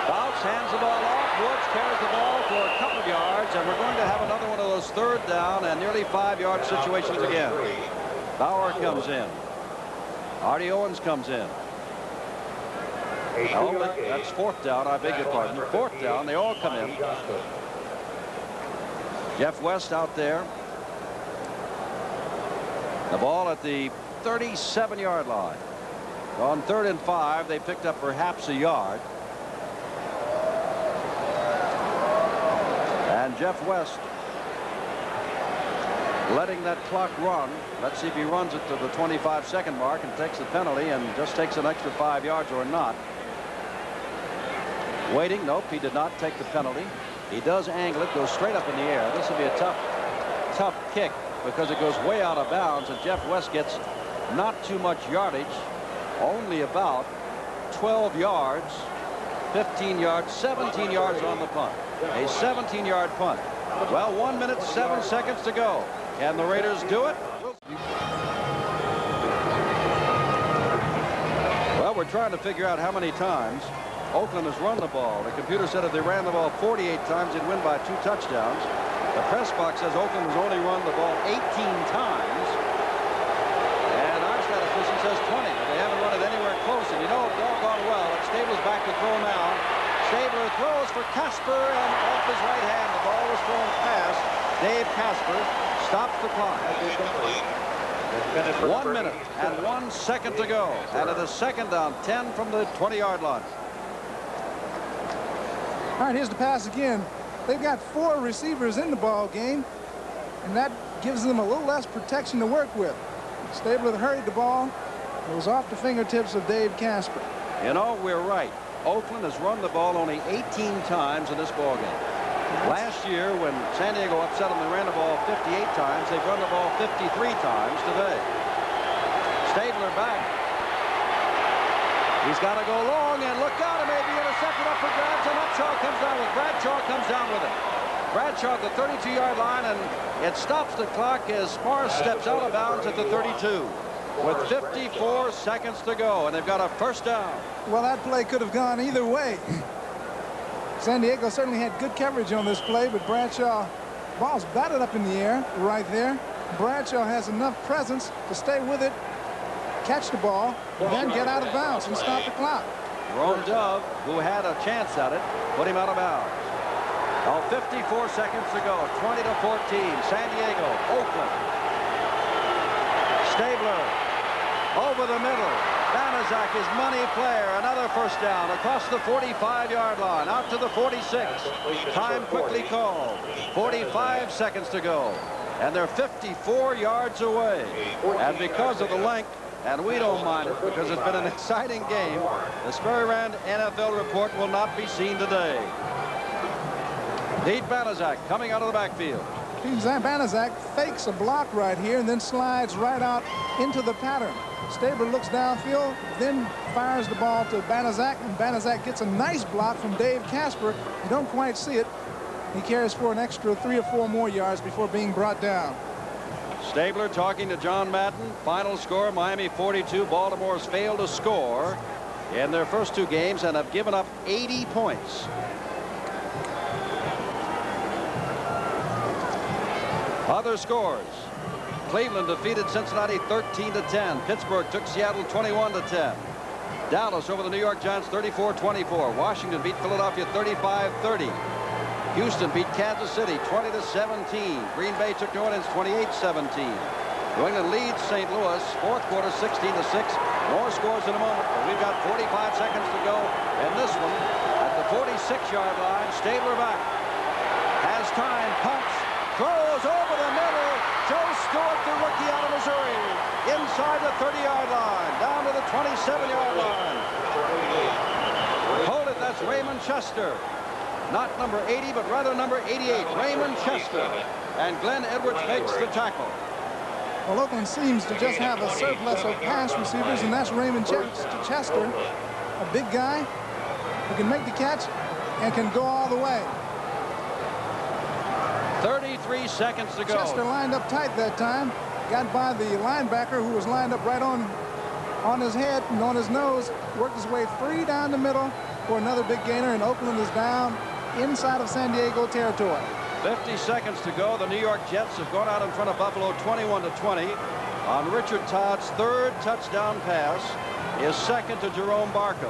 Fouts hands the ball off. Woods carries the ball for a couple of yards, and we're going to have another one of those 3rd down and nearly 5-yard situations again. Bauer comes in. Artie Owens comes in. Oh, that's 4th down. I beg your pardon. 4th down. They all come in. Jeff West out there. The ball at the 37-yard line. On 3rd and 5, they picked up perhaps a yard. And Jeff West letting that clock run. Let's see if he runs it to the 25-second mark and takes the penalty and just takes an extra 5 yards or not. Waiting. Nope, he did not take the penalty. He does angle it, goes straight up in the air. This will be a tough kick because it goes way out of bounds, and Jeff West gets not too much yardage, only about 12 yards, 15 yards, 17 yards on the punt. A 17-yard punt. Well, 1 minute, 7 seconds to go. Can the Raiders do it? Well, we're trying to figure out how many times Oakland has run the ball. The computer said if they ran the ball 48 times, they'd win by 2 touchdowns. The press box says Oakland has only run the ball 18 times. And our statistician says 20, but they haven't run it anywhere close. And you know, it's all gone well. And Stabler's back to throw now. Stabler throws for Casper, and off his right hand, the ball was thrown past Dave Casper. Stops the clock. 1 minute and 1 second to go. And it is 2nd down, 10 from the 20-yard line. All right, here's the pass again. They've got 4 receivers in the ball game, and that gives them a little less protection to work with. Stabler hurried the ball. It was off the fingertips of Dave Casper. You know, we're right. Oakland has run the ball only 18 times in this ball game. Last year, when San Diego upset them, they ran the ball 58 times. They've run the ball 53 times today. Stabler back. He's got to go long, and look out, it may be intercepted up for grabs, and Upshaw comes down with it. Bradshaw comes down with it. Bradshaw at the 32-yard line, and it stops the clock as Morris steps out of bounds at the 32 with 54 seconds to go, and they've got a first down. Well, that play could have gone either way. San Diego certainly had good coverage on this play, but Bradshaw, ball's batted up in the air right there. Bradshaw has enough presence to stay with it, catch the ball, and then get out of bounds and stop the clock. Jerome Dove, who had a chance at it, put him out of bounds. Oh, 54 seconds to go. 20 to 14. San Diego, Oakland. Stabler over the middle. Banaszak, his money player. Another first down across the 45-yard line out to the 46. Time quickly called. 45 seconds to go. And they're 54 yards away. And because of the length, and we don't mind it because it's been an exciting game, the Sperry Rand NFL report will not be seen today. Pete Banaszak coming out of the backfield. Pete Banaszak fakes a block right here and then slides right out into the pattern. Stabler looks downfield, then fires the ball to Banaszak, and Banaszak gets a nice block from Dave Casper. You don't quite see it. He carries for an extra 3 or 4 more yards before being brought down. Stabler talking to John Madden. Final score, Miami 42. Baltimore's failed to score in their first 2 games and have given up 80 points. Other scores. Cleveland defeated Cincinnati 13-10. Pittsburgh took Seattle 21-10. Dallas over the New York Giants 34-24. Washington beat Philadelphia 35-30. Houston beat Kansas City 20-17. Green Bay took New Orleans 28-17. New England leads St. Louis, fourth quarter 16-6. More scores in a moment, but we've got 45 seconds to go. And this one at the 46-yard line. Stabler back. Has time, pumps, throws over the middle. Joe Stewart, the rookie out of Missouri, inside the 30-yard line, down to the 27-yard line. Hold it, that's Raymond Chester. Not number 80, but rather number 88, Raymond Chester. And Glenn Edwards makes the tackle. Well, Oakland seems to just have a surplus of pass receivers, and that's Raymond Chester, a big guy who can make the catch and can go all the way. 33 seconds to go. Chester lined up tight that time, got by the linebacker who was lined up right on his head and on his nose, worked his way free down the middle for another big gainer, and Oakland is down inside of San Diego territory. 50 seconds to go. The New York Jets have gone out in front of Buffalo 21-20 on Richard Todd's 3rd touchdown pass, his 2nd to Jerome Barco.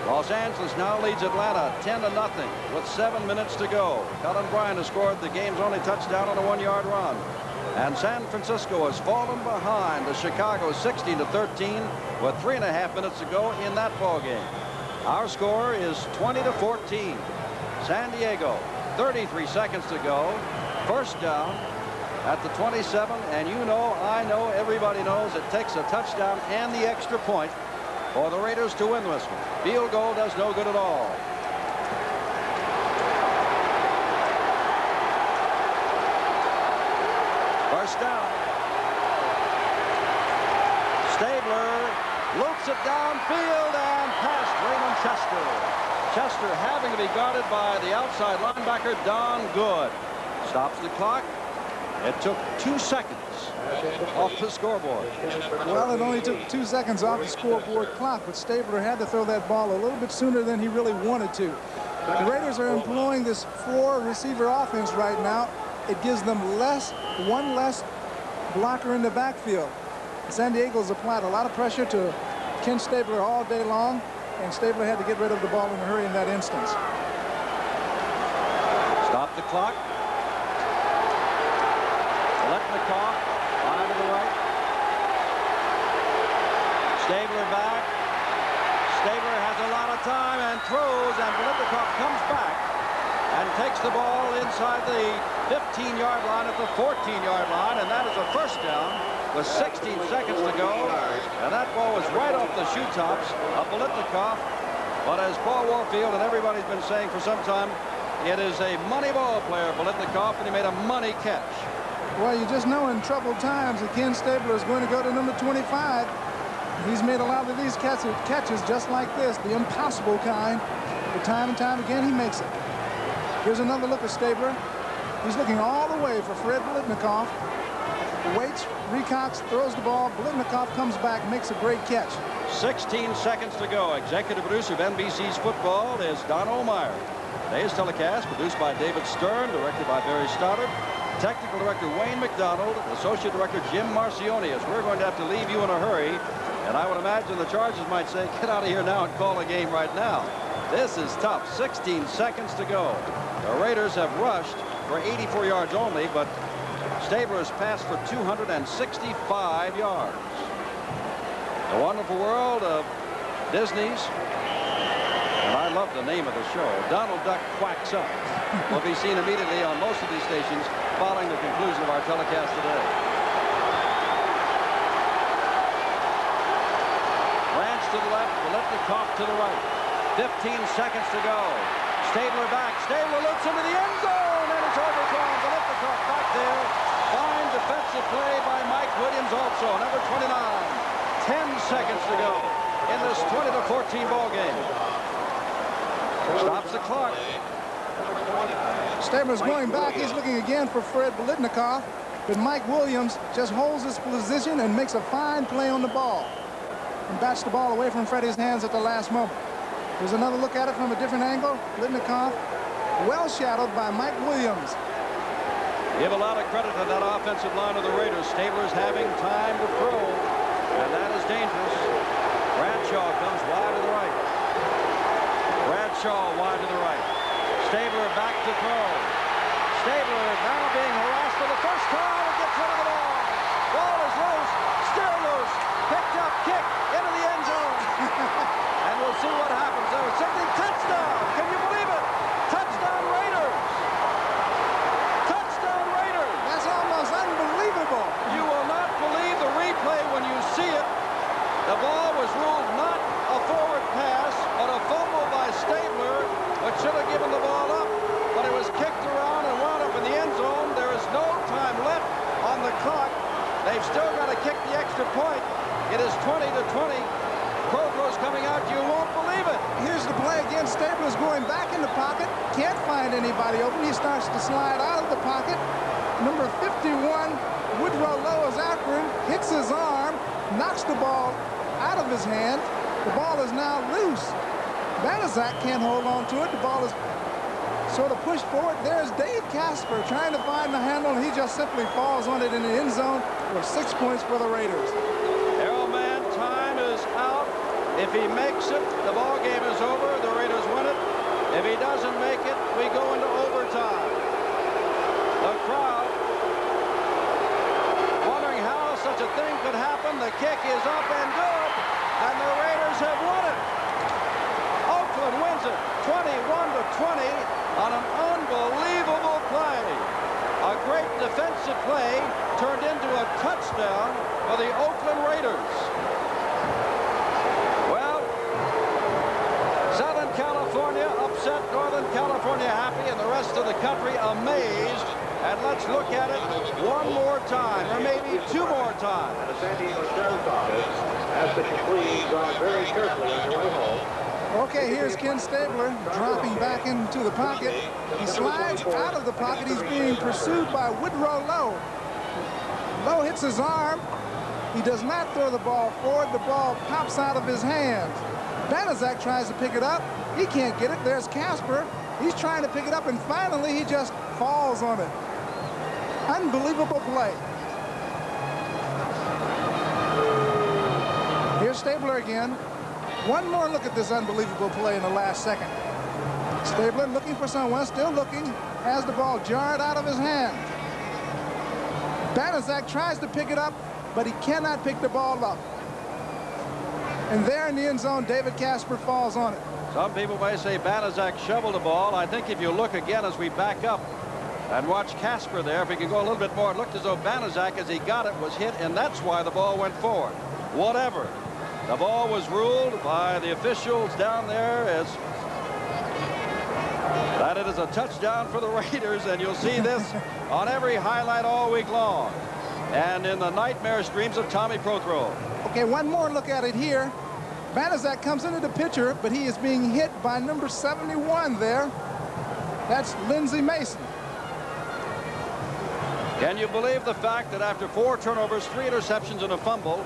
Los Angeles now leads Atlanta 10-0 with 7 minutes to go. Colin Bryant has scored the game's only touchdown on a 1-yard run. And San Francisco has fallen behind to Chicago 16-13 with 3.5 minutes to go in that ball game. Our score is 20-14. San Diego, 33 seconds to go. First down at the 27, and you know, I know, everybody knows it takes a touchdown and the extra point for the Raiders to win this one. Field goal does no good at all. First down. Stabler loops it downfield and past Raymond Chester. Chester having to be guarded by the outside linebacker, Don Good. Stops the clock. It took 2 seconds off the scoreboard. Well, it only took 2 seconds off the scoreboard clock, but Stabler had to throw that ball a little bit sooner than he really wanted to. The Raiders are employing this 4-receiver offense right now. It gives them one less blocker in the backfield. San Diego's applied a lot of pressure to Ken Stabler all day long, and Stabler had to get rid of the ball in a hurry in that instance. Stop the clock. Letnikoff, line to the right. Stabler back. Stabler has a lot of time and throws, and Letnikoff comes back and takes the ball inside the 15-yard line at the 14-yard line, and that is a first down with 16 seconds to go. And that ball was right off the shoe tops of Letnikoff. But as Paul Warfield and everybody's been saying for some time, it is a money ball player, Letnikoff, and he made a money catch. Well, you just know in troubled times that Ken Stabler is going to go to number 25. He's made a lot of these catches just like this, the impossible kind. But time and time again, he makes it. Here's another look at Stabler. He's looking all the way for Fred Blitnikoff. Waits, recocks, throws the ball. Blitnikoff comes back, makes a great catch. 16 seconds to go. Executive producer of NBC's football is Don Ohlmeyer. Today's telecast produced by David Stern, directed by Barry Stoddard, technical director Wayne McDonald, associate director Jim Marcioni. As we're going to have to leave you in a hurry, and I would imagine the Chargers might say, get out of here now and call a game right now. This is tough. 16 seconds to go. The Raiders have rushed for 84 yards only, but Stabler has passed for 265 yards. The Wonderful World of Disney's, and I love the name of the show, Donald Duck Quacks Up, will be seen immediately on most of these stations following the conclusion of our telecast today. Branch to the left, Blitnikoff to the right. 15 seconds to go. Stabler back. Stabler looks into the end zone, and it's overthrown. Blitnikoff back there. Fine defensive play by Mike Williams also, number 29. 10 seconds to go in this 20-14 ball game. Stops the clock. Stabler's going back. He's looking again for Fred Blitnikoff, but Mike Williams just holds his position and makes a fine play on the ball and bats the ball away from Freddie's hands at the last moment. There's another look at it from a different angle. Blitnikoff, well shadowed by Mike Williams. Give a lot of credit to that offensive line of the Raiders. Stabler's having time to throw, and that is dangerous. Bradshaw comes wide to the right. Bradshaw wide to the right. Stabler back to throw. Stabler now being harassed for the first time and gets rid of the ball. Ball is loose, still loose. Picked up, kick into the end zone. And we'll see what happens. There was something touchdown. Can you believe it? Touchdown Raiders. Touchdown Raiders. That's almost unbelievable. You will not believe the replay when you see it. The ball was ruled not a forward pass, but a fumble by Stabler, which should have given the ball up, but it was kicked around and wound up in the end zone. There is no time left on the clock. They've still got to kick the extra point. It is 20-20. Prothro's coming out. You won't believe it. Here's the play again. Stabler's going back in the pocket. Can't find anybody open. He starts to slide out of the pocket. Number 51, Woodrow Lowe is after him. Hits his arm. Knocks the ball out of his hand. The ball is now loose. Banaszak can't hold on to it. The ball is sort of pushed forward. There's Dave Casper trying to find the handle, and he just simply falls on it in the end zone for 6 points for the Raiders. Arrowman, time is out. If he makes it, the ball game is over. The Raiders win it. If he doesn't make it, we go into overtime. The crowd wondering how such a thing could happen. The kick is up and good, and the Raiders have won it. Oakland wins it 21-20 on an unbelievable play. A great defensive play turned into a touchdown for the Oakland Raiders. Well, Southern California upset, Northern California happy, and the rest of the country amazed. And let's look at it one more time, or maybe two more times. The San Diego Sheriff's Office has the complete gone very carefully on your way home. Okay, here's Ken Stabler dropping back into the pocket. He slides out of the pocket. He's being pursued by Woodrow Lowe. Lowe hits his arm. He does not throw the ball forward. The ball pops out of his hands. Banaszak tries to pick it up. He can't get it. There's Casper. He's trying to pick it up, and finally he just falls on it. Unbelievable play. Here's Stabler again. One more look at this unbelievable play in the last second. Stabler looking for someone, still looking, has the ball jarred out of his hand. Banaszak tries to pick it up, but he cannot pick the ball up. And there in the end zone, David Casper falls on it. Some people may say Banaszak shoveled the ball. I think if you look again as we back up and watch Casper there, if we can go a little bit more, it looked as though Banaszak, as he got it, was hit, and that's why the ball went forward. Whatever. The ball was ruled by the officials down there as that it is a touchdown for the Raiders, and you'll see this on every highlight all week long and in the nightmare streams of Tommy Prothro. Okay, one more look at it here. Banaszak comes into the picture, but he is being hit by number 71 there. That's Lindsey Mason. Can you believe the fact that after 4 turnovers, 3 interceptions, and a fumble,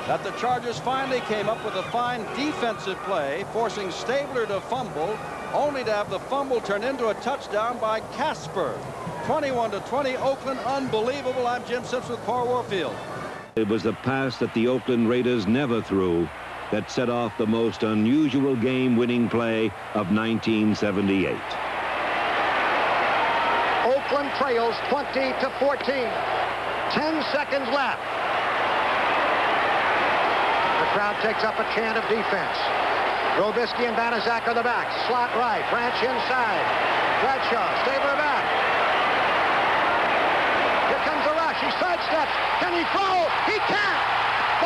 that the Chargers finally came up with a fine defensive play, forcing Stabler to fumble, only to have the fumble turn into a touchdown by Casper. 21-20, Oakland, unbelievable. I'm Jim Simpson with Paul Warfield. It was the pass that the Oakland Raiders never threw that set off the most unusual game-winning play of 1978. Oakland trails 20-14. 10 seconds left. The crowd takes up a chant of defense. Robisky and Banaszak are the backs. Slot right. Branch inside. Bradshaw. Stabler back. Here comes the rush. He sidesteps. Can he throw? He can't.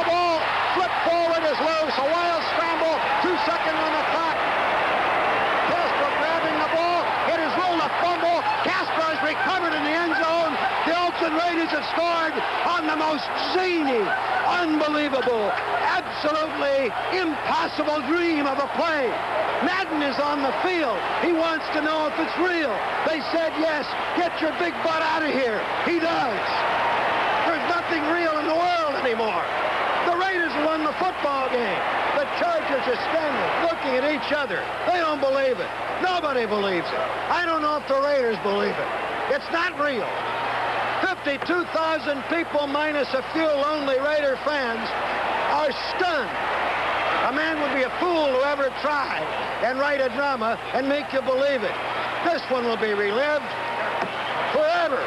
The ball flipped forward is loose. A wild scramble. 2 seconds on the clock. Casper grabbing the ball. It is ruled a fumble. Casper has recovered in the end zone. The Oakland Raiders have scored on the most zany, unbelievable, absolutely impossible dream of a play. Madden is on the field. He wants to know if it's real. They said yes. Get your big butt out of here. He does. There's nothing real in the world anymore. The Raiders won the football game. The Chargers are standing, looking at each other. They don't believe it. Nobody believes it. I don't know if the Raiders believe it. It's not real. 52,000 people minus a few lonely Raider fans are stunned. A man would be a fool to ever try and write a drama and make you believe it. This one will be relived forever.